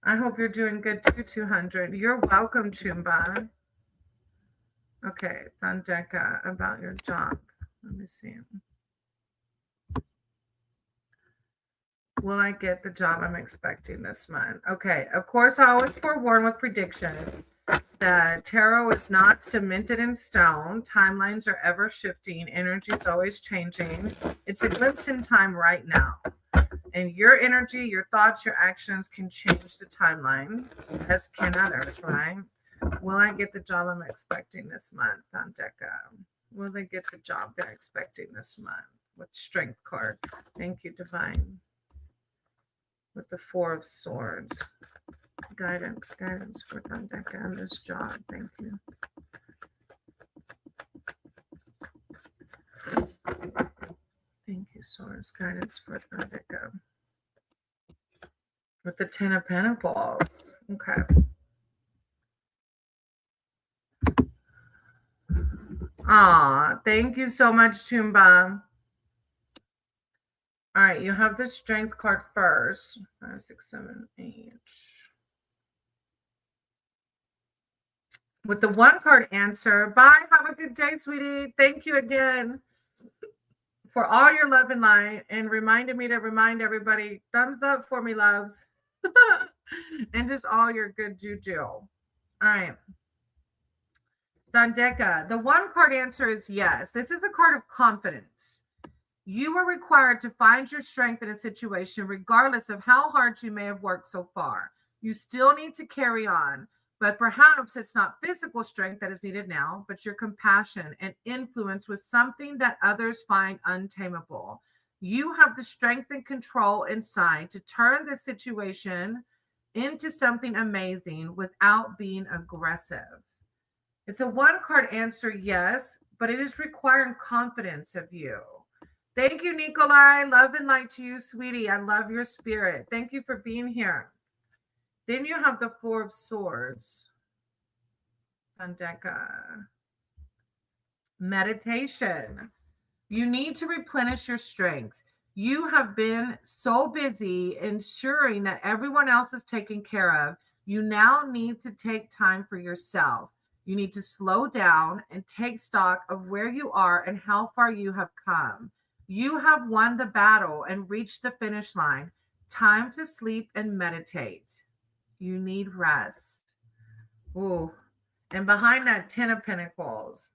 I hope you're doing good too, 200. You're welcome, Chumba. Okay, Dandeka, about your job. Let me see. Will I get the job I'm expecting this month? Okay, of course, I always forewarn with predictions that tarot is not cemented in stone. Timelines are ever shifting. Energy is always changing. It's a glimpse in time right now. And your energy, your thoughts, your actions can change the timeline, as can others, right? Will I get the job I'm expecting this month, Dandeka? Will they get the job they're expecting this month? With Strength card. Thank you, Divine. With the Four of Swords. Guidance for Dandeka on this job. Thank you. Thank you, Swords. Guidance for Dandeka. with the Ten of Pentacles. Okay. Ah, thank you so much, Tumba. All right, you have the Strength card first. 5, 6, 7, 8. With the one card answer. Bye. Have a good day, sweetie. Thank you again for all your love and light, and reminding me to remind everybody, thumbs up for me, loves. And just all your good juju. All right. Dandeka, the one card answer is yes. This is a card of confidence. You are required to find your strength in a situation, regardless of how hard you may have worked so far. You still need to carry on, but perhaps it's not physical strength that is needed now, but your compassion and influence with something that others find untamable. You have the strength and control inside to turn this situation into something amazing without being aggressive. It's a one card answer, yes, but it is requiring confidence of you. Thank you, Nikolai. Love and light to you, sweetie. I love your spirit. Thank you for being here. Then you have the Four of Swords. Andeka. Meditation. You need to replenish your strength. You have been so busy ensuring that everyone else is taken care of. You now need to take time for yourself. You need to slow down and take stock of where you are and how far you have come. You have won the battle and reached the finish line. Time to sleep and meditate. You need rest. Ooh. And behind that, Ten of Pentacles.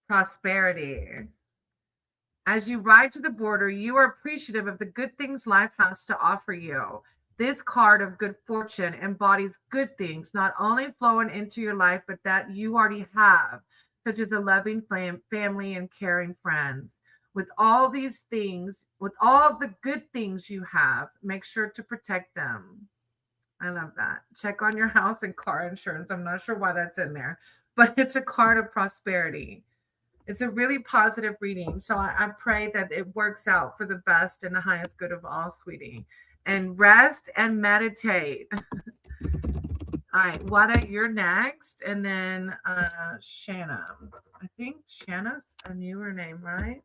Prosperity. As you ride to the border, you are appreciative of the good things life has to offer you. This card of good fortune embodies good things, not only flowing into your life, but that you already have, such as a loving family and caring friends. With all these things, with all the good things you have, make sure to protect them. I love that. Check on your house and car insurance. I'm not sure why that's in there, but it's a card of prosperity. It's a really positive reading. So I pray that it works out for the best and the highest good of all, sweetie. And rest and meditate. All right, Wada, you're next. And then Shanna. I think Shanna's a newer name, right?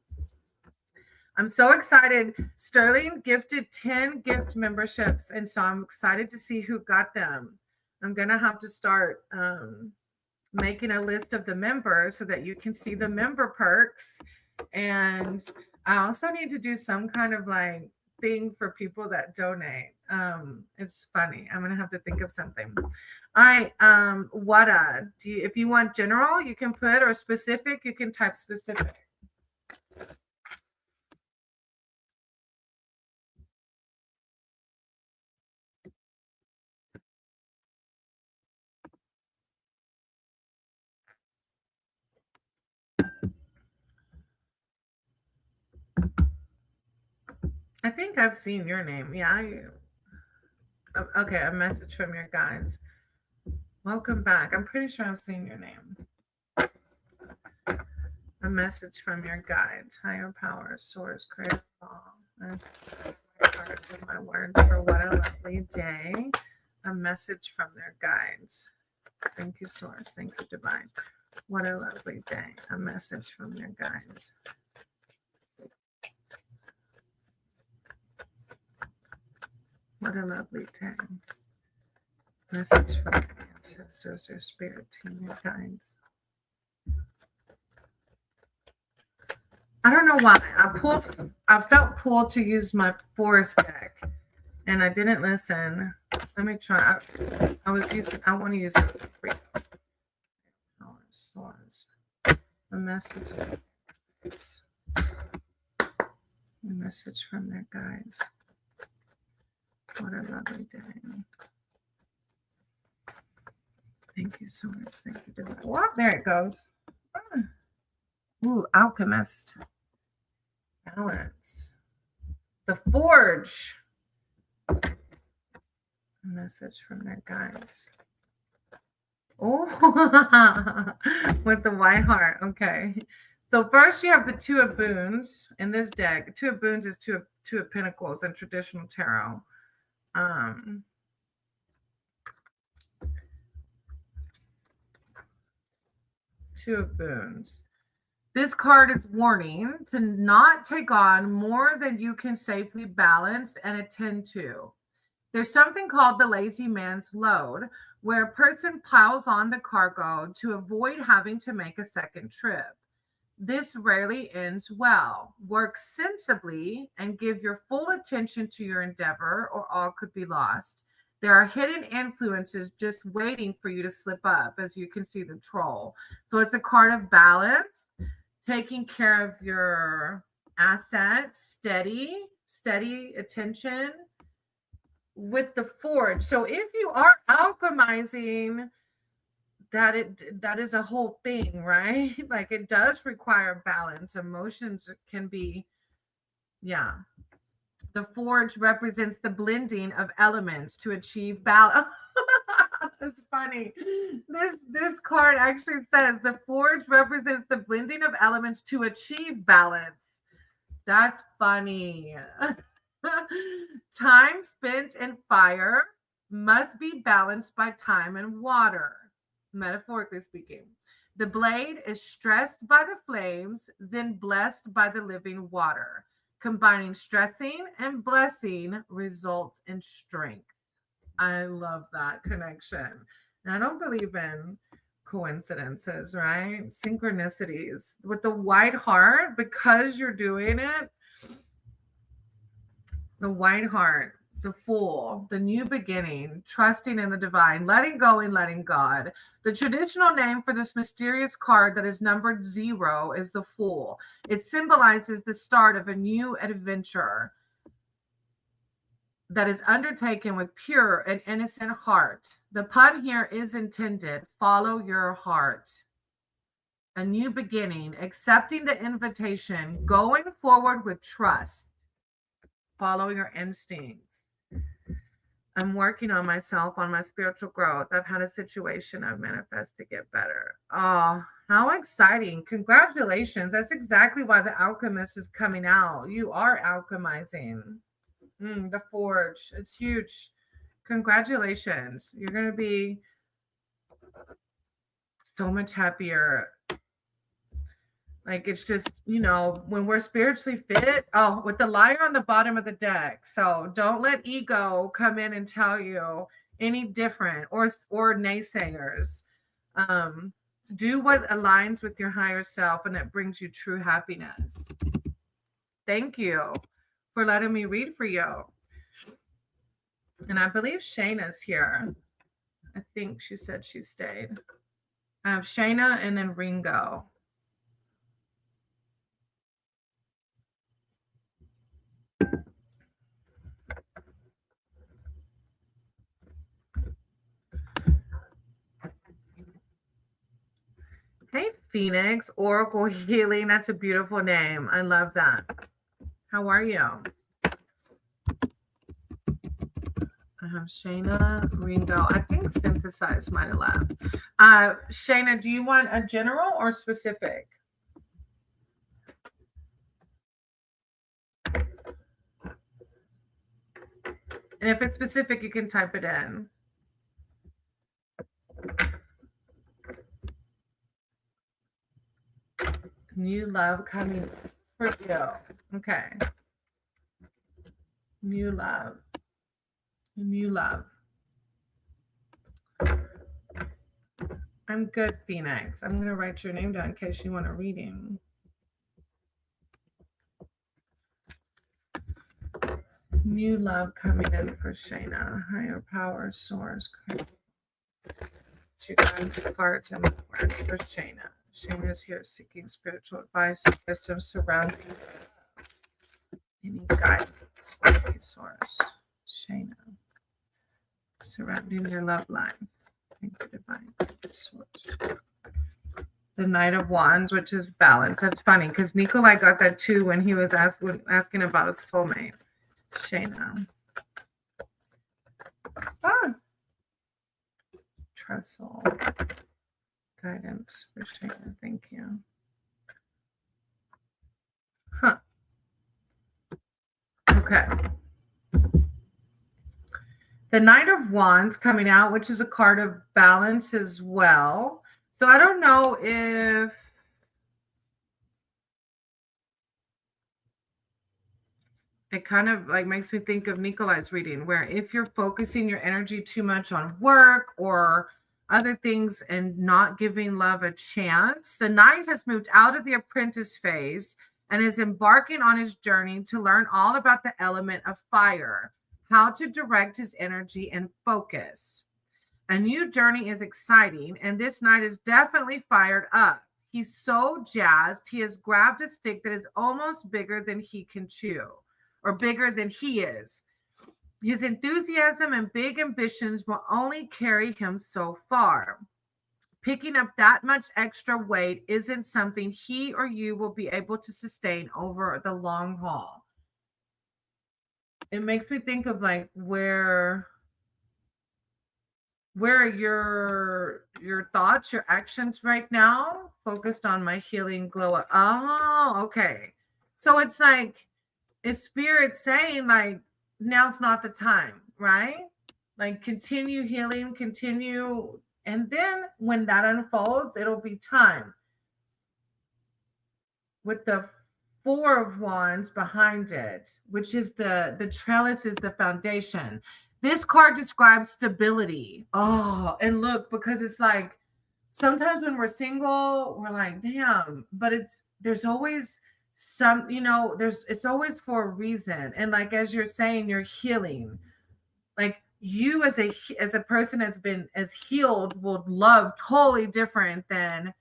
I'm so excited. Sterling gifted 10 gift memberships. And so I'm excited to see who got them. I'm going to have to start making a list of the members so that you can see the member perks. And I also need to do some kind of like thing for people that donate. It's funny. I'm gonna have to think of something. All right. Wada, if you want general, you can put, or specific, you can type specific. I think I've seen your name. Yeah. Okay, a message from your guides. Welcome back. I'm pretty sure I've seen your name. A message from your guides. Higher power, source, creator, all. Cards of my words for what a lovely day. A message from their guides. Thank you, source. Thank you, divine. What a lovely day. A message from their guides. What a lovely day. Message from their ancestors, their spirit team, their guides. I don't know why. I felt pulled to use my forest deck, and I didn't listen. Let me try. I want to use this for you. Source. A message. A message from their guides. What a lovely day. Thank you so much. Thank you, divine. Well, there it goes. Ooh, alchemist. Balance. The forge. A message from their guides. Oh, with the white heart. Okay. So first you have the Two of Boons in this deck. Two of Boons is two of Pentacles in traditional tarot. Two of Boons. This card is warning to not take on more than you can safely balance and attend to. There's something called the lazy man's load, where a person piles on the cargo to avoid having to make a second trip. This rarely ends well. Work sensibly and give your full attention to your endeavor, or all could be lost. There are hidden influences just waiting for you to slip up, as you can see the troll. So it's a card of balance, taking care of your assets, steady attention with the forge. So if you are alchemizing, that is a whole thing, right? Like it does require balance. Emotions can be, yeah. The forge represents the blending of elements to achieve balance. It's funny. This card actually says the forge represents the blending of elements to achieve balance. That's funny. Time spent in fire must be balanced by time and water, metaphorically speaking. The blade is stressed by the flames, then blessed by the living water. Combining stressing and blessing results in strength. I love that connection. And I don't believe in coincidences, right? Synchronicities. With the white heart, because you're doing it, the white heart, the fool, the new beginning, trusting in the divine, letting go and letting God. The traditional name for this mysterious card that is numbered 0 is the fool. It symbolizes the start of a new adventure that is undertaken with pure and innocent heart. The pun here is intended. Follow your heart. A new beginning, accepting the invitation, going forward with trust. Follow your instincts. I'm working on myself, on my spiritual growth. I've had a situation I've manifested to get better. Oh, how exciting. Congratulations. That's exactly why the alchemist is coming out. You are alchemizing. The forge. It's huge. Congratulations. You're going to be so much happier. Like it's just, when we're spiritually fit, with the liar on the bottom of the deck. So don't let ego come in and tell you any different or naysayers. Do what aligns with your higher self and that brings you true happiness. Thank you for letting me read for you. And I believe Shayna's here. I think she said she stayed. I have Shayna and then Ringo. Hey, Phoenix, Oracle Healing. That's a beautiful name. I love that. How are you? I have Shayna, Ringo. I think Synthesize might have left. Shayna, do you want a general or specific? And if it's specific, you can type it in. New love coming for you. Okay. New love. New love. I'm good, Phoenix. I'm going to write your name down in case you want a reading. New love coming in for Shayna. Higher power source. To guide hearts and words for Shayna. Shayna is here seeking spiritual advice and wisdom surrounding any guidance. Thank you, source. Shayna. Surrounding your love line. Thank you, divine source. The Knight of Wands, which is balance. That's funny because Nikolai got that too when he was asking about a soulmate. Shayna. Trestle. Guidance for Shayna. Thank you. Okay. The Knight of Wands coming out, which is a card of balance as well. So I don't know if it kind of like makes me think of Nikolai's reading, where if you're focusing your energy too much on work or other things and not giving love a chance, the Knight has moved out of the apprentice phase and is embarking on his journey to learn all about the element of fire, how to direct his energy and focus. A new journey is exciting, and this Knight is definitely fired up. He's so jazzed, he has grabbed a stick that is almost bigger than he can chew, or bigger than he is. His enthusiasm and big ambitions will only carry him so far. Picking up that much extra weight isn't something he or you will be able to sustain over the long haul. It makes me think of like where are your thoughts, your actions right now focused on my healing glow up. Oh, okay. So it's like it's spirit saying like now's not the time, right? Like continue healing, continue, and then when that unfolds, it'll be time. With the four of wands behind it, which is the trellis is the foundation. This card describes stability. Oh, and look, because it's like sometimes when we're single, we're like, damn, but there's always some, there's it's always for a reason. And like as you're saying, you're healing. Like you as a person that's been as healed will love totally different than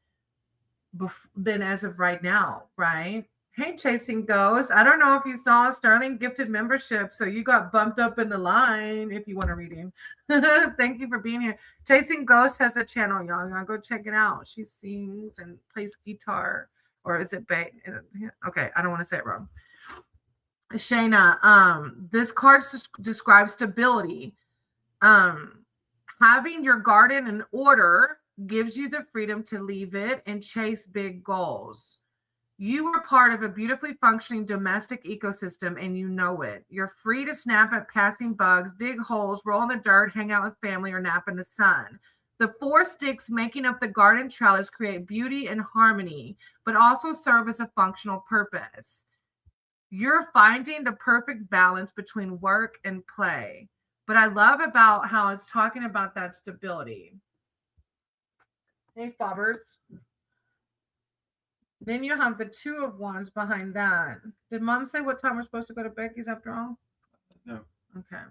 as of right now, right? Hey, Chasing Ghosts. I don't know if you saw Sterling gifted membership, so you got bumped up in the line if you want a reading. Thank you for being here. Chasing Ghosts has a channel, y'all. Y'all go check it out. She sings and plays guitar, or is it Okay, I don't want to say it wrong. Shayna, this card describes stability. Having your garden in order gives you the freedom to leave it and chase big goals. You are part of a beautifully functioning domestic ecosystem and you know it. You're free to snap at passing bugs, dig holes, roll in the dirt, hang out with family, or nap in the sun. The four sticks making up the garden trellis create beauty and harmony, but also serve as a functional purpose. You're finding the perfect balance between work and play. But I love about how it's talking about that stability. Hey, Fobbers. Then you have the two of wands behind that. Did mom say what time we're supposed to go to Becky's after all? No. Okay.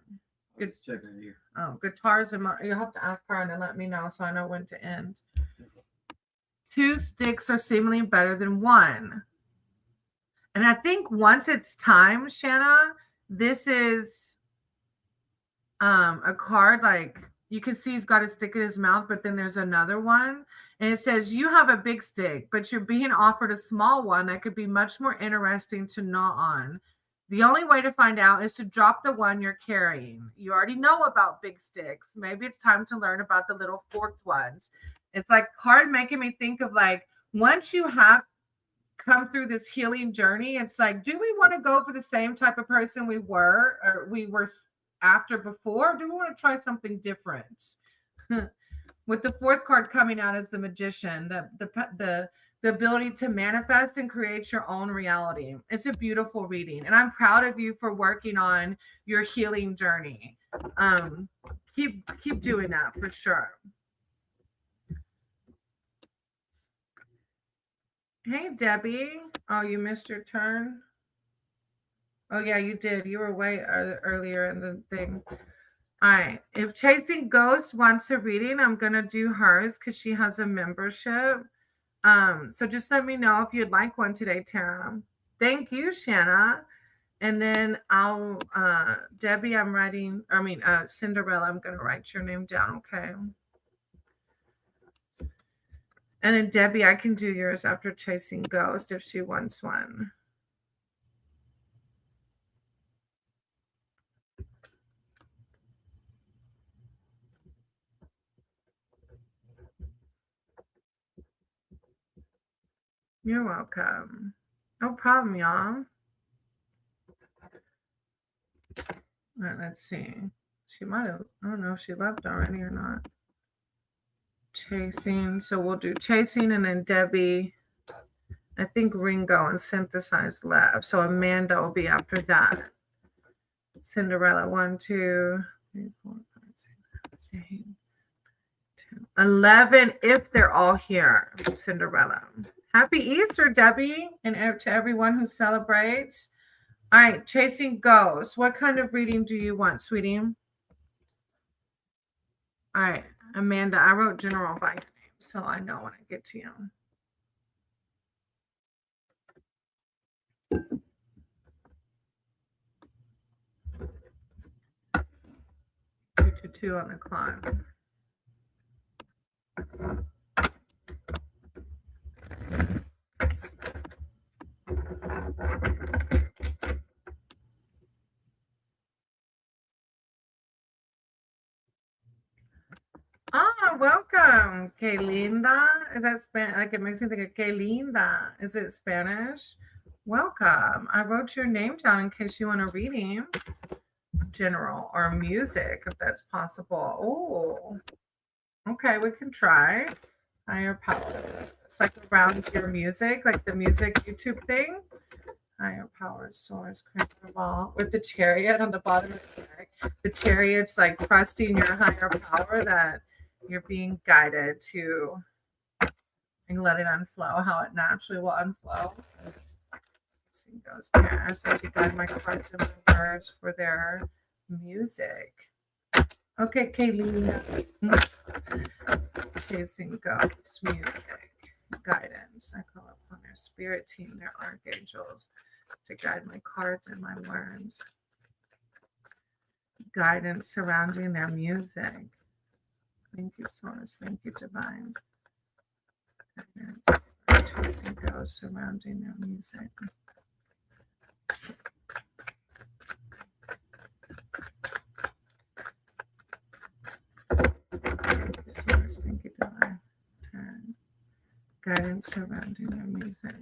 Good checking here. Oh, guitars and you'll have to ask her and then let me know so I know when to end. Two sticks are seemingly better than one. And I think once it's time, Shanna, this is a card like you can see he's got a stick in his mouth, but then there's another one. And it says, you have a big stick, but you're being offered a small one that could be much more interesting to gnaw on. The only way to find out is to drop the one you're carrying. You already know about big sticks. Maybe it's time to learn about the little forked ones. It's like card making me think of like, once you have come through this healing journey, it's like, do we want to go for the same type of person we were after before? Or do we want to try something different? With the fourth card coming out as the magician, the ability to manifest and create your own reality. It's a beautiful reading, and I'm proud of you for working on your healing journey. Keep doing that for sure. Hey, Debbie. Oh, you missed your turn. Oh yeah, you did. You were way earlier in the thing. All right. If Chasing Ghosts wants a reading, I'm gonna do hers because she has a membership. So just let me know if you'd like one today, Tara. Thank you, Shanna. And then I'll Debbie, Cinderella, I'm gonna write your name down, okay? And then Debbie, I can do yours after Chasing Ghost if she wants one. You're welcome. No problem, y'all. All right, let's see. She might have, I don't know if she left already or not. Chasing. So we'll do chasing and then Debbie. I think Ringo and Synthesized Lab. So Amanda will be after that. Cinderella, 1, 2, 3, 4, 5, 6, 7, 8, 10, 11, if they're all here. Cinderella. Happy Easter, Debbie, and to everyone who celebrates. All right, Chasing Ghosts. What kind of reading do you want, sweetie? All right, Amanda, I wrote general by your name, so I know when I get to you. 2 on the clock. Ah, welcome, que linda. Is that Spanish? Like it makes me think of que linda. Is it Spanish? Welcome. I wrote your name down in case you want a reading, general or music, if that's possible. Oh, okay, we can try. Higher power. It's like around your music, like the music YouTube thing. Higher power source, all with the chariot on the bottom of the deck. The chariot's like trusting your higher power that you're being guided to and let it unflow how it naturally will unflow. Goes there as I guide my cards and my words for their music. Okay, Kaylee. Chasing ghosts, music, guidance. I call upon their spirit team, their archangels, to guide my cards and my words. Guidance surrounding their music. Thank you, Source. Thank you, Divine. Guidance. Chasing ghosts surrounding their music. Thank you, Divine. Guidance surrounding their music.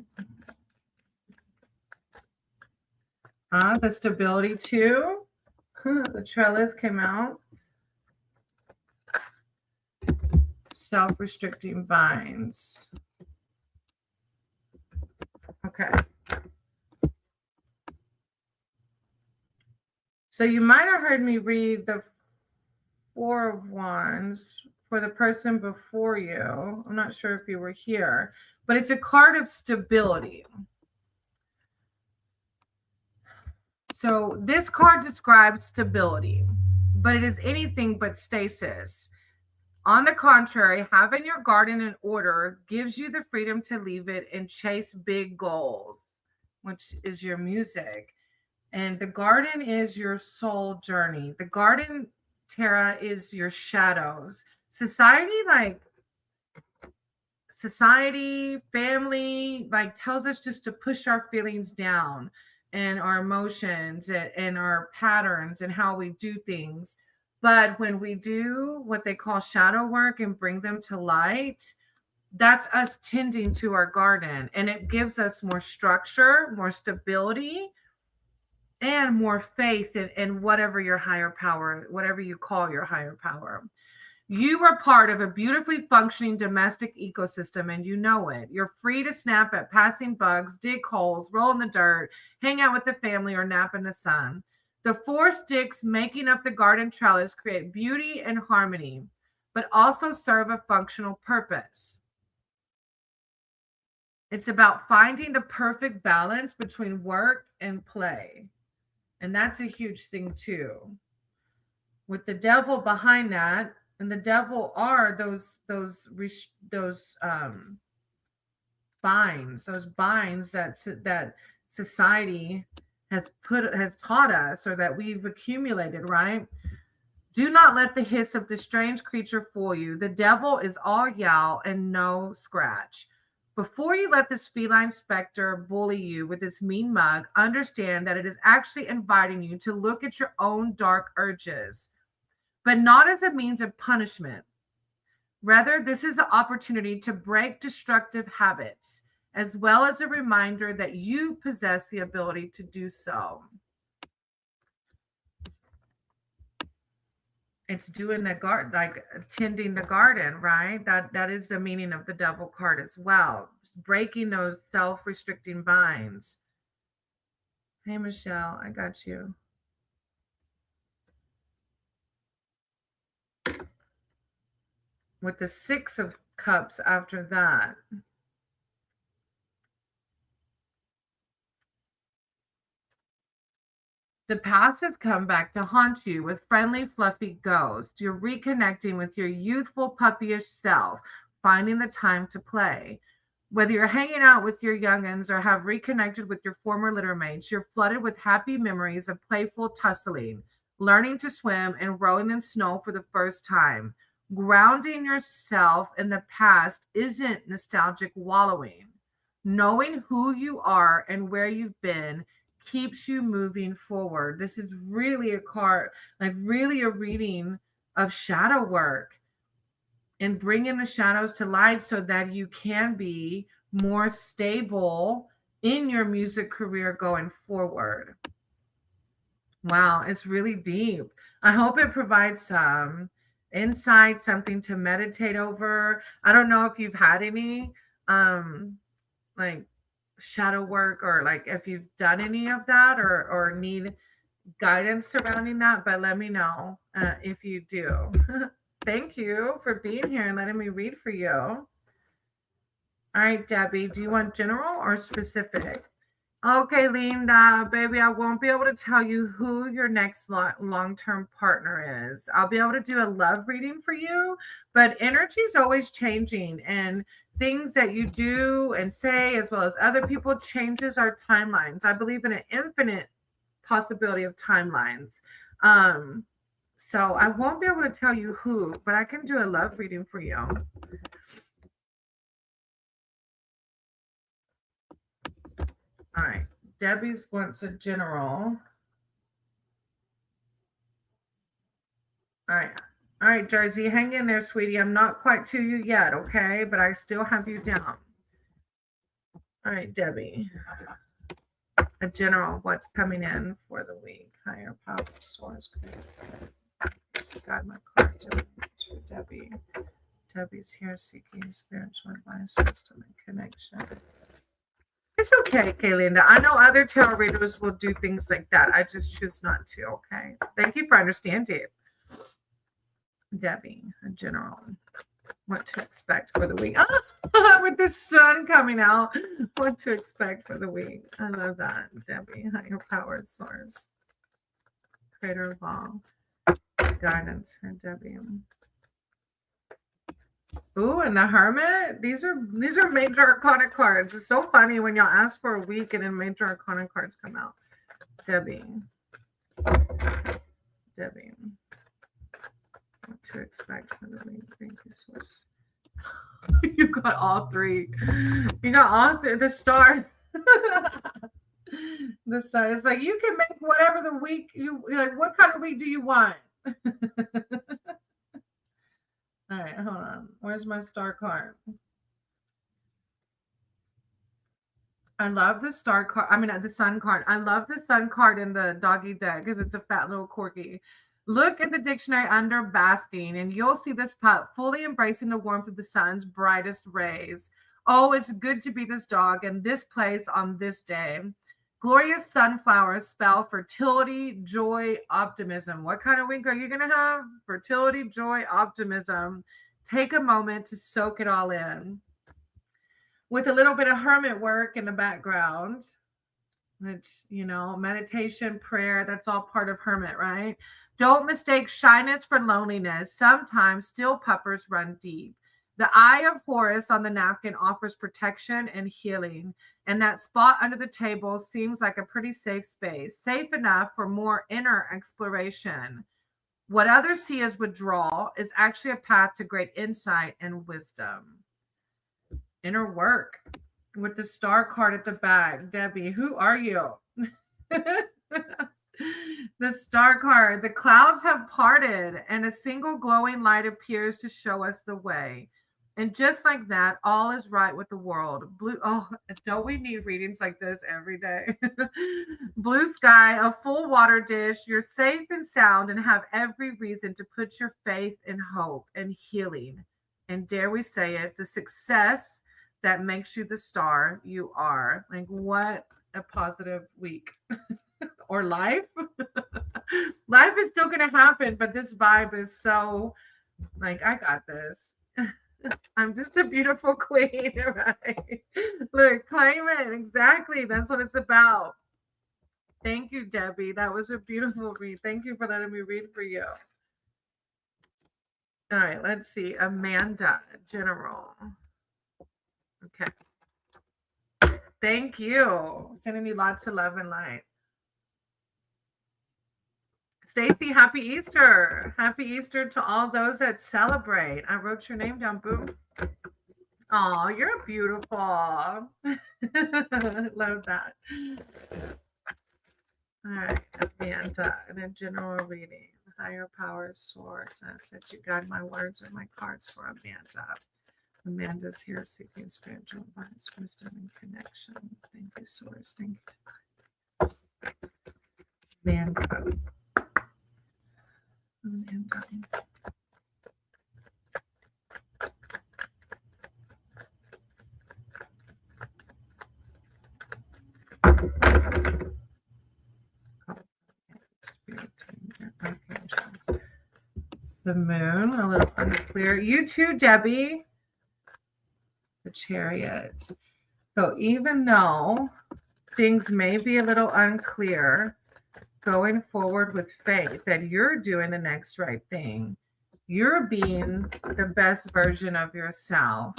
The stability too. The trellis came out. Self-restricting vines. Okay. So you might have heard me read the 4 of Wands for the person before you. I'm not sure if you were here, but it's a card of stability. So this card describes stability, but it is anything but stasis. On the contrary, having your garden in order gives you the freedom to leave it and chase big goals, which is your music. And the garden is your soul journey. The garden, Tara, is your shadows. Society, family, tells us just to push our feelings down and our emotions and our patterns and how we do things. But when we do what they call shadow work and bring them to light, that's us tending to our garden. And it gives us more structure, more stability, and more faith in whatever your higher power, whatever you call your higher power. You are part of a beautifully functioning domestic ecosystem and you know it. You're free to snap at passing bugs, dig holes, roll in the dirt, hang out with the family, or nap in the sun. The 4 sticks making up the garden trellis create beauty and harmony, but also serve a functional purpose. It's about finding the perfect balance between work and play. And that's a huge thing too. With the devil behind that, and the devil are those binds, those binds that society has taught us or that we've accumulated, right? Do not let the hiss of the strange creature fool you. The devil is all yowl and no scratch. Before you let this feline specter bully you with its mean mug, understand that it is actually inviting you to look at your own dark urges, but not as a means of punishment. Rather, this is an opportunity to break destructive habits, as well as a reminder that you possess the ability to do so. It's doing the garden, like tending the garden, right? That is the meaning of the devil card as well. Breaking those self-restricting binds. Hey Michelle, I got you. With the 6 of Cups after that. The past has come back to haunt you with friendly, fluffy ghosts. You're reconnecting with your youthful, puppyish self, finding the time to play. Whether you're hanging out with your youngins or have reconnected with your former littermates, you're flooded with happy memories of playful tussling, learning to swim, and rolling in snow for the first time. Grounding yourself in the past isn't nostalgic wallowing. Knowing who you are and where you've been keeps you moving forward. This is really a card, like really a reading of shadow work and bringing the shadows to light so that you can be more stable in your music career going forward. Wow, it's really deep. I hope it provides some insight, something to meditate over. I don't know if you've had any like shadow work, or like if you've done any of that, or need guidance surrounding that, but let me know if you do. Thank you for being here and letting me read for you. All right, Debbie, do you want general or specific? Okay, Linda, baby, I won't be able to tell you who your next long term partner is. I'll be able to do a love reading for you, but energy is always changing, and things that you do and say, as well as other people, changes our timelines. I believe in an infinite possibility of timelines. Um, so I won't be able to tell you who, but I can do a love reading for you. All right. Debbie's wants a general. All right. All right, Jersey, hang in there, sweetie. I'm not quite to you yet, okay? But I still have you down. All right, Debbie. A general, what's coming in for the week? Higher power source. Got my card to Debbie. Debbie's here seeking spiritual advice, wisdom, and connection. It's okay, Kaylinda. I know other tarot readers will do things like that. I just choose not to, okay? Thank you for understanding. Debbie, a general. What to expect for the week. With the sun coming out, what to expect for the week. I love that, Debbie. Higher power source. Creator of all. Guidance for Debbie. Ooh, and the Hermit. These are major arcana cards. It's so funny when y'all ask for a week and then major arcana cards come out. Debbie. Debbie. What to expect for the week. Thank you, source. You got all three. You got all three. The star. The star. It's like you can make whatever the week you're like. What kind of week do you want? All right, hold on. Where's my star card? I love the star card. I mean, the sun card. I love the sun card in the doggy deck because it's a fat little corgi. Look at the dictionary under basking, and you'll see this pup fully embracing the warmth of the sun's brightest rays. Oh, it's good to be this dog in this place on this day. Glorious sunflowers spell fertility, joy, optimism. What kind of week are you going to have? Fertility, joy, optimism. Take a moment to soak it all in. With a little bit of hermit work in the background, which, meditation, prayer, that's all part of hermit, right? Don't mistake shyness for loneliness. Sometimes still puppers run deep. The eye of Horus on the napkin offers protection and healing, and that spot under the table seems like a pretty safe space, safe enough for more inner exploration. What others see as withdrawal is actually a path to great insight and wisdom. Inner work with the star card at the back. Debbie, who are you? The star card. The clouds have parted and a single glowing light appears to show us the way. And just like that, all is right with the world. Blue, oh, don't we need readings like this every day? Blue sky, a full water dish. You're safe and sound and have every reason to put your faith and hope and healing. And dare we say it, the success that makes you the star you are. Like, what a positive week or life. Life is still going to happen, but this vibe is so like, I got this. I'm just a beautiful queen, right? Look, claim it. Exactly. That's what it's about. Thank you, Debbie. That was a beautiful read. Thank you for letting me read for you. All right, let's see. Amanda, General. Okay. Thank you. Sending you lots of love and light. Stacy, happy Easter. Happy Easter to all those that celebrate. I wrote your name down. Boom. Oh, you're beautiful. Love that. All right, Amanda, in a general reading, higher power source. I said you guide my words and my cards for Amanda. Amanda's here seeking spiritual advice, wisdom, and connection. Thank you, source. Thank you. Amanda. The moon, a little unclear. You too, Debbie. The chariot. So even though things may be a little unclear, going forward with faith that you're doing the next right thing, you're being the best version of yourself,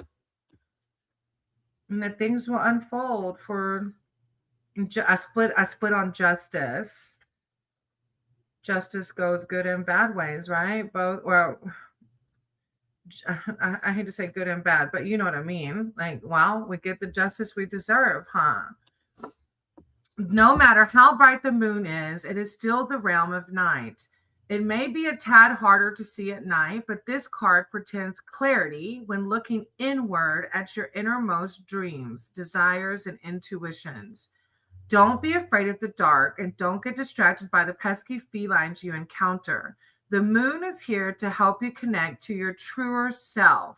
and that things will unfold for I split on justice. Justice goes good and bad ways, right? Both, well, I hate to say good and bad, but you know what I mean. Like, well, we get the justice we deserve, huh? No matter how bright the moon is, it is still the realm of night. It may be a tad harder to see at night, but this card pretends clarity when looking inward at your innermost dreams, desires, and intuitions. Don't be afraid of the dark and don't get distracted by the pesky felines you encounter. The moon is here to help you connect to your truer self.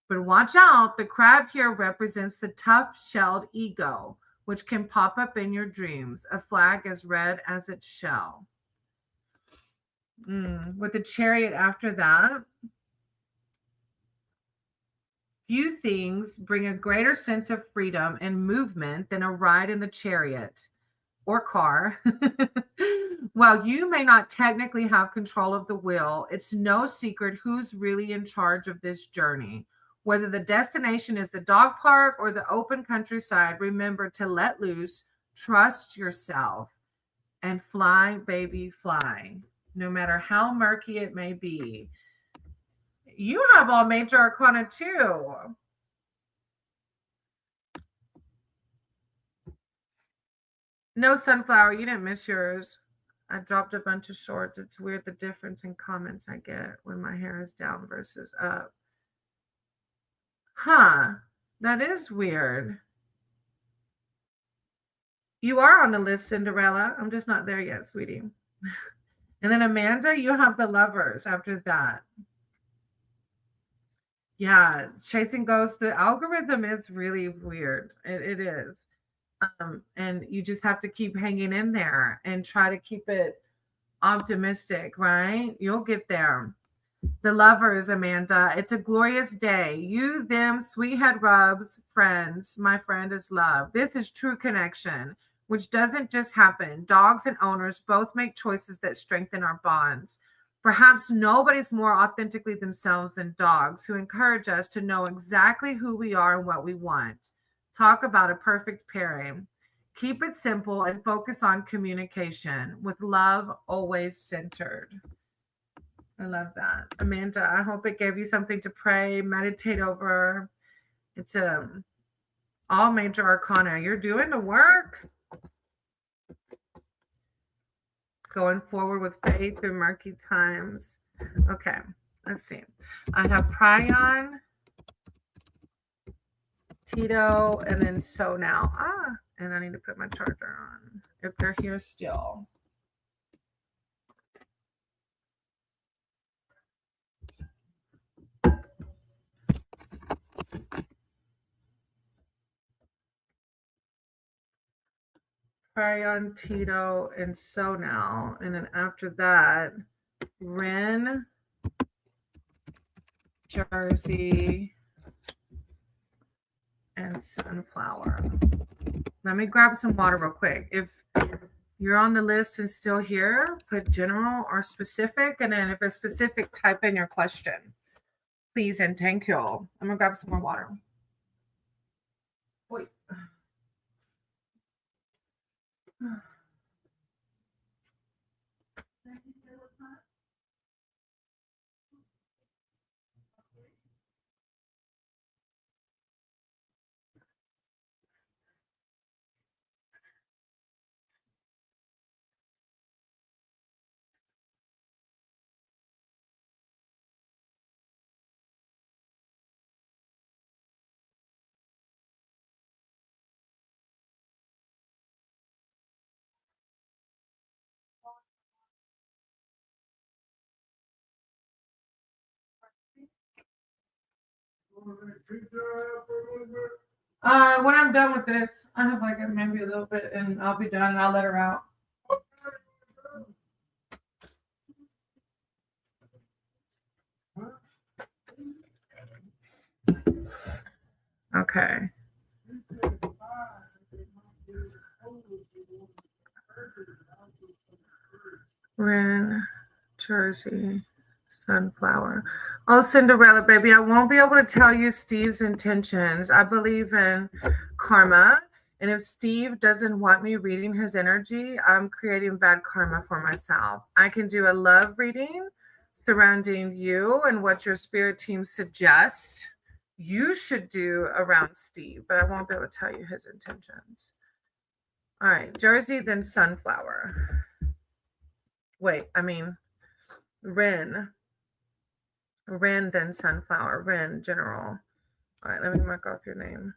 But watch out, the crab here represents the tough-shelled ego, which can pop up in your dreams, a flag as red as its shell. With the chariot after that, few things bring a greater sense of freedom and movement than a ride in the chariot or car. While you may not technically have control of the wheel, it's no secret who's really in charge of this journey. Whether the destination is the dog park or the open countryside, remember to let loose, trust yourself, and fly, baby, fly. No matter how murky it may be. You have all major arcana too. No, Sunflower, you didn't miss yours. I dropped a bunch of shorts. It's weird the difference in comments I get when my hair is down versus up. Huh. That is weird. You are on the list, Cinderella. I'm just not there yet, sweetie. And then Amanda, you have the lovers after that. Yeah, chasing ghosts. The algorithm is really weird. It is. And you just have to keep hanging in there and try to keep it optimistic, right? You'll get there. The lovers, Amanda. It's a glorious day. You, them, sweethead rubs, friends. My friend is love. This is true connection, which doesn't just happen. Dogs and owners both make choices that strengthen our bonds. Perhaps nobody's more authentically themselves than dogs, who encourage us to know exactly who we are and what we want. Talk about a perfect pairing. Keep it simple and focus on communication with love always centered. I love that. Amanda, I hope it gave you something to pray, meditate over. It's all major arcana. You're doing the work. Going forward with faith through murky times. Okay, let's see. I have Prion, Tito, and then so now. And I need to put my charger on if they're here still. Cryon, Tito, and so now. And then after that, Ren, Jersey, and Sunflower. Let me grab some water real quick. If you're on the list and still here, put general or specific. And then if it's specific, type in your question. Please and thank you. I'm going to grab some more water. Wait. When I'm done with this, I have like maybe a little bit, and I'll be done. I'll let her out. Okay. Ren, Jersey, Sunflower. Oh, Cinderella, baby, I won't be able to tell you Steve's intentions. I believe in karma. And if Steve doesn't want me reading his energy, I'm creating bad karma for myself. I can do a love reading surrounding you and what your spirit team suggests you should do around Steve, but I won't be able to tell you his intentions. All right, Jersey, then Sunflower. Wait, I mean, Ren. Ren, then Sunflower. Ren, General. All right, let me mark off your name.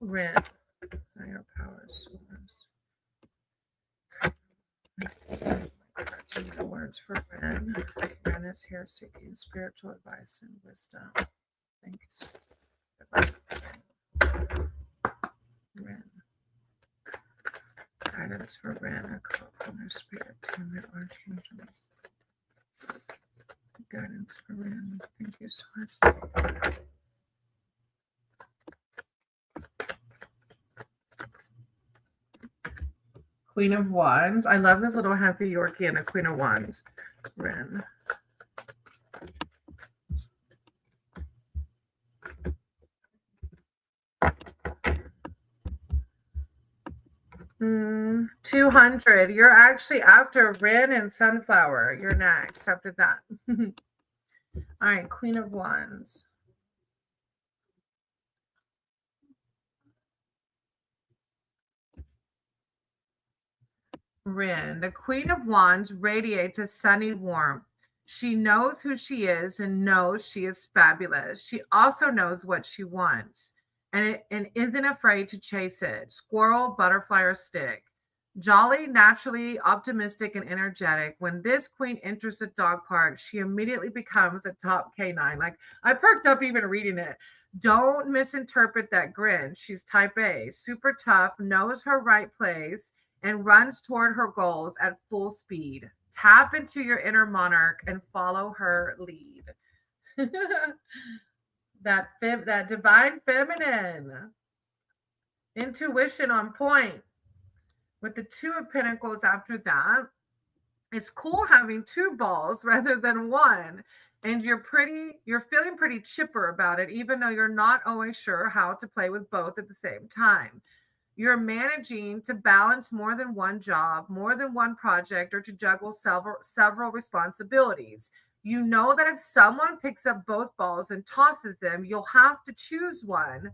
Ren. Higher power source. The words for Ren. Ren is here seeking spiritual advice and wisdom. Thank you so much. Ren. Guidance for Ren. A call from her spirit team at Archangels. Guidance for Ren. Thank you so much. Queen of Wands. I love this little happy Yorkie and a Queen of Wands. Ren. Mm, 200. You're actually after Ren and Sunflower. You're next after that. All right, Queen of Wands. Rin. The Queen of Wands radiates a sunny warmth. She knows who she is and knows she is fabulous. She also knows what she wants and isn't afraid to chase it. Squirrel, butterfly, or stick. Jolly, naturally optimistic, and energetic. When this queen enters the dog park, she immediately becomes a top canine. Like, I perked up even reading it. Don't misinterpret that grin. She's type A, super tough, knows her right place, and runs toward her goals at full speed. Tap into your inner monarch and follow her lead. that divine feminine intuition on point. With the Two of Pentacles after that, it's cool having two balls rather than one. And you're feeling pretty chipper about it, even though you're not always sure how to play with both at the same time. You're managing to balance more than one job, more than one project, or to juggle several responsibilities. You know that if someone picks up both balls and tosses them, you'll have to choose one.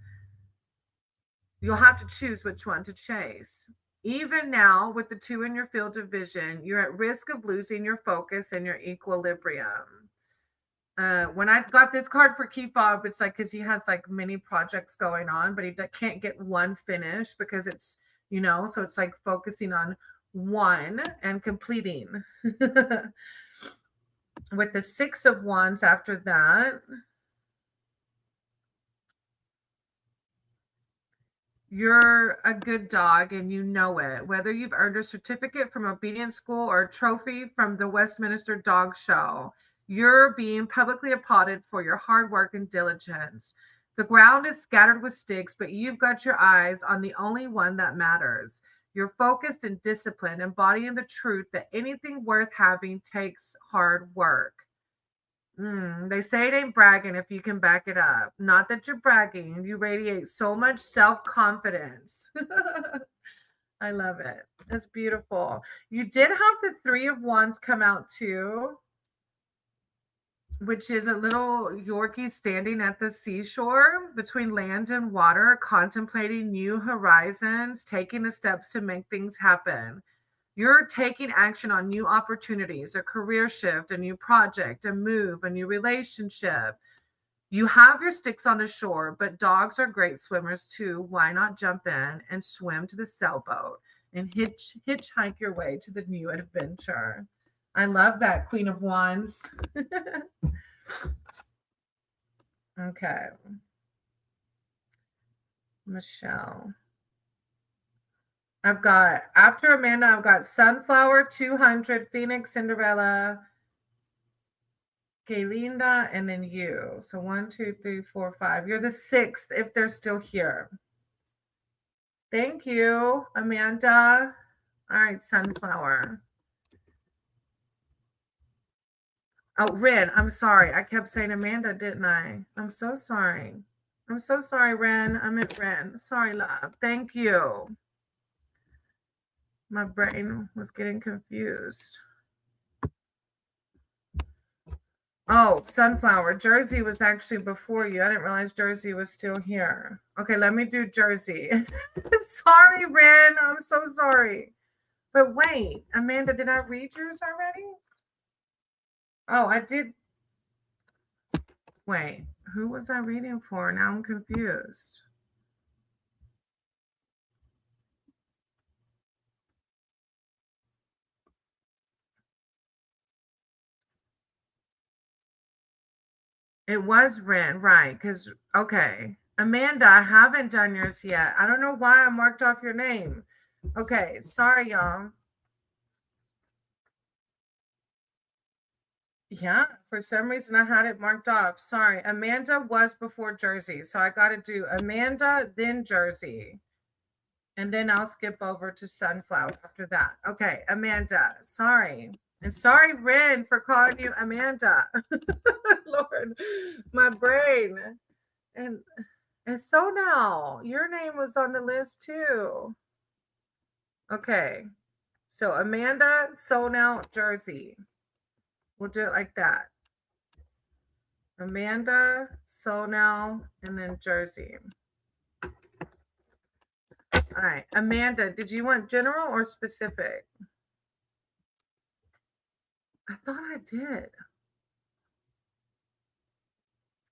You'll have to choose which one to chase. Even now, with the two in your field of vision, you're at risk of losing your focus and your equilibrium. When I got this card for key fob, it's like because he has like many projects going on, but he can't get one finished because it's so it's like focusing on one and completing. With the Six of Wands after that, you're a good dog and you know it. Whether you've earned a certificate from obedience school or a trophy from the Westminster Dog Show, you're being publicly applauded for your hard work and diligence. The ground is scattered with sticks, but you've got your eyes on the only one that matters. You're focused and disciplined, embodying the truth that anything worth having takes hard work. They say it ain't bragging if you can back it up. Not that you're bragging. You radiate so much self confidence. I love it. It's beautiful. You did have the Three of Wands come out too, which is a little Yorkie standing at the seashore between land and water, contemplating new horizons, taking the steps to make things happen. You're taking action on new opportunities, a career shift, a new project, a move, a new relationship. You have your sticks on the shore, but dogs are great swimmers too. Why not jump in and swim to the sailboat and hitchhike your way to the new adventure? I love that, Queen of Wands. Okay. Michelle. I've got, after Amanda, I've got Sunflower, 200, Phoenix, Cinderella, Galinda, and then you. So 1, 2, 3, 4, 5. You're the sixth if they're still here. Thank you, Amanda. All right, Sunflower. Oh, Ren, I'm sorry. I kept saying Amanda, didn't I? I'm so sorry. I'm so sorry, Ren. I meant Ren. Sorry, love. Thank you. My brain was getting confused. Oh, Sunflower. Jersey was actually before you. I didn't realize Jersey was still here. Okay, let me do Jersey. Sorry, Ren. I'm so sorry. But wait, Amanda, did I read yours already? Oh, I did. Wait, who was I reading for? Now I'm confused. It was Ren, right? Because, okay. Amanda, I haven't done yours yet. I don't know why I marked off your name. Okay, sorry, y'all. Yeah, for some reason I had it marked off. Sorry. Amanda was before Jersey. So I got to do Amanda, then Jersey. And then I'll skip over to Sunflower after that. Okay, Amanda. Sorry. And sorry, Ren, for calling you Amanda. Lord, my brain. And so now your name was on the list too. Okay. So Amanda, so now Jersey. We'll do it like that. Amanda, so now, and then Jersey. All right. Amanda, did you want general or specific? I thought I did.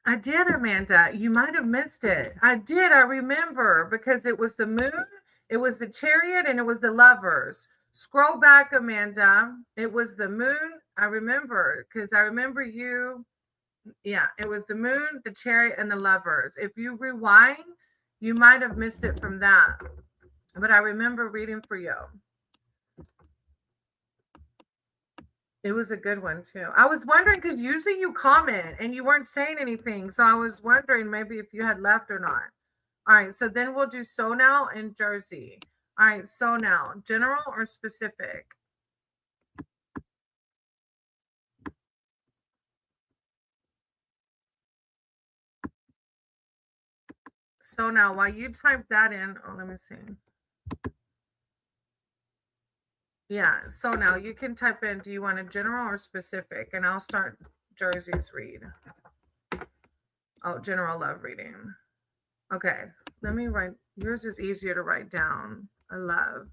I did, Amanda. You might have missed it. I did. I remember because it was the moon, it was the chariot, and it was the lovers. Scroll back, Amanda. It was the moon. I remember because I remember you. Yeah, it was the moon, the chariot, and the lovers. If you rewind, you might have missed it from that. But I remember reading for you. It was a good one too. I was wondering because usually you comment and you weren't saying anything. So I was wondering maybe if you had left or not. All right, so then we'll do so now and Jersey. All right, so now, general or specific? So now, while you type that in, oh, let me see. Yeah, so now you can type in, do you want a general or specific? And I'll start Jersey's read. Oh, general love reading. Okay, let me write, yours is easier to write down. I love.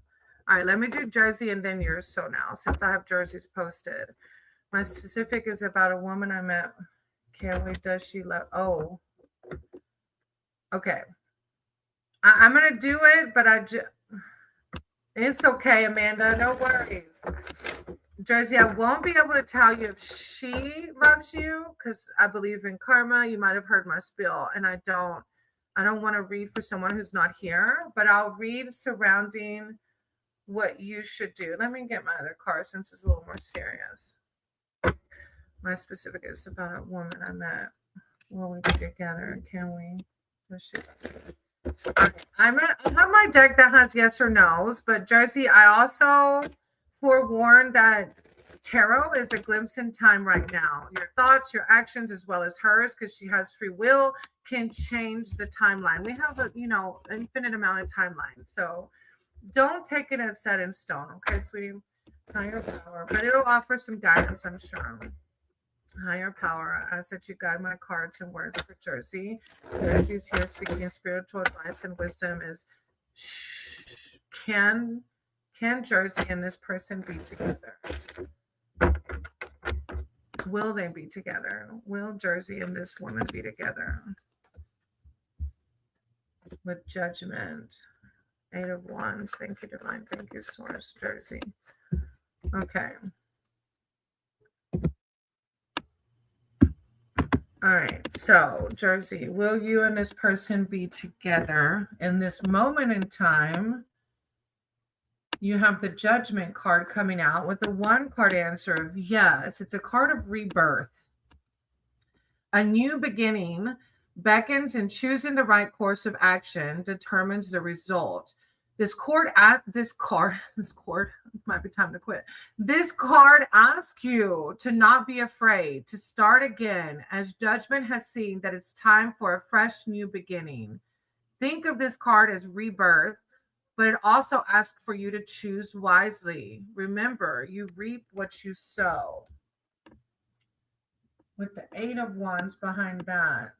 All right, let me do Jersey and then yours. So now, since I have Jersey's posted, my specific is about a woman I met Can't wait. Does she love? Oh, okay. I'm going to do it, but it's okay, Amanda. No worries. Jersey, I won't be able to tell you if she loves you because I believe in karma. You might have heard my spiel, and I don't want to read for someone who's not here, but I'll read surrounding what you should do. Let me get my other card since it's a little more serious. My specific is about a woman I met. Will we be together? Can we? Okay. I have my deck that has yes or no's, but Jersey, I also forewarn that tarot is a glimpse in time right now. Your thoughts, your actions, as well as hers, because she has free will, can change the timeline. We have a infinite amount of timeline, so don't take it as set in stone, okay, sweetie? Higher power, but it'll offer some guidance, I'm sure. Higher power, I ask that you guide my cards and words for Jersey. Jersey's here seeking spiritual advice and wisdom. Can Jersey and this person be together? Will they be together? Will Jersey and this woman be together? With Judgment. 8 of Wands. Thank you, Divine. Thank you, Source. Jersey. Okay. All right. So, Jersey, will you and this person be together in this moment in time? You have the Judgment card coming out with a 1 card answer of yes. It's a card of rebirth. A new beginning beckons, and choosing the right course of action determines the result. This card might be time to quit. This card asks you to not be afraid, to start again, as Judgment has seen that it's time for a fresh new beginning. Think of this card as rebirth, but it also asks for you to choose wisely. Remember, you reap what you sow. With the 8 of Wands behind that.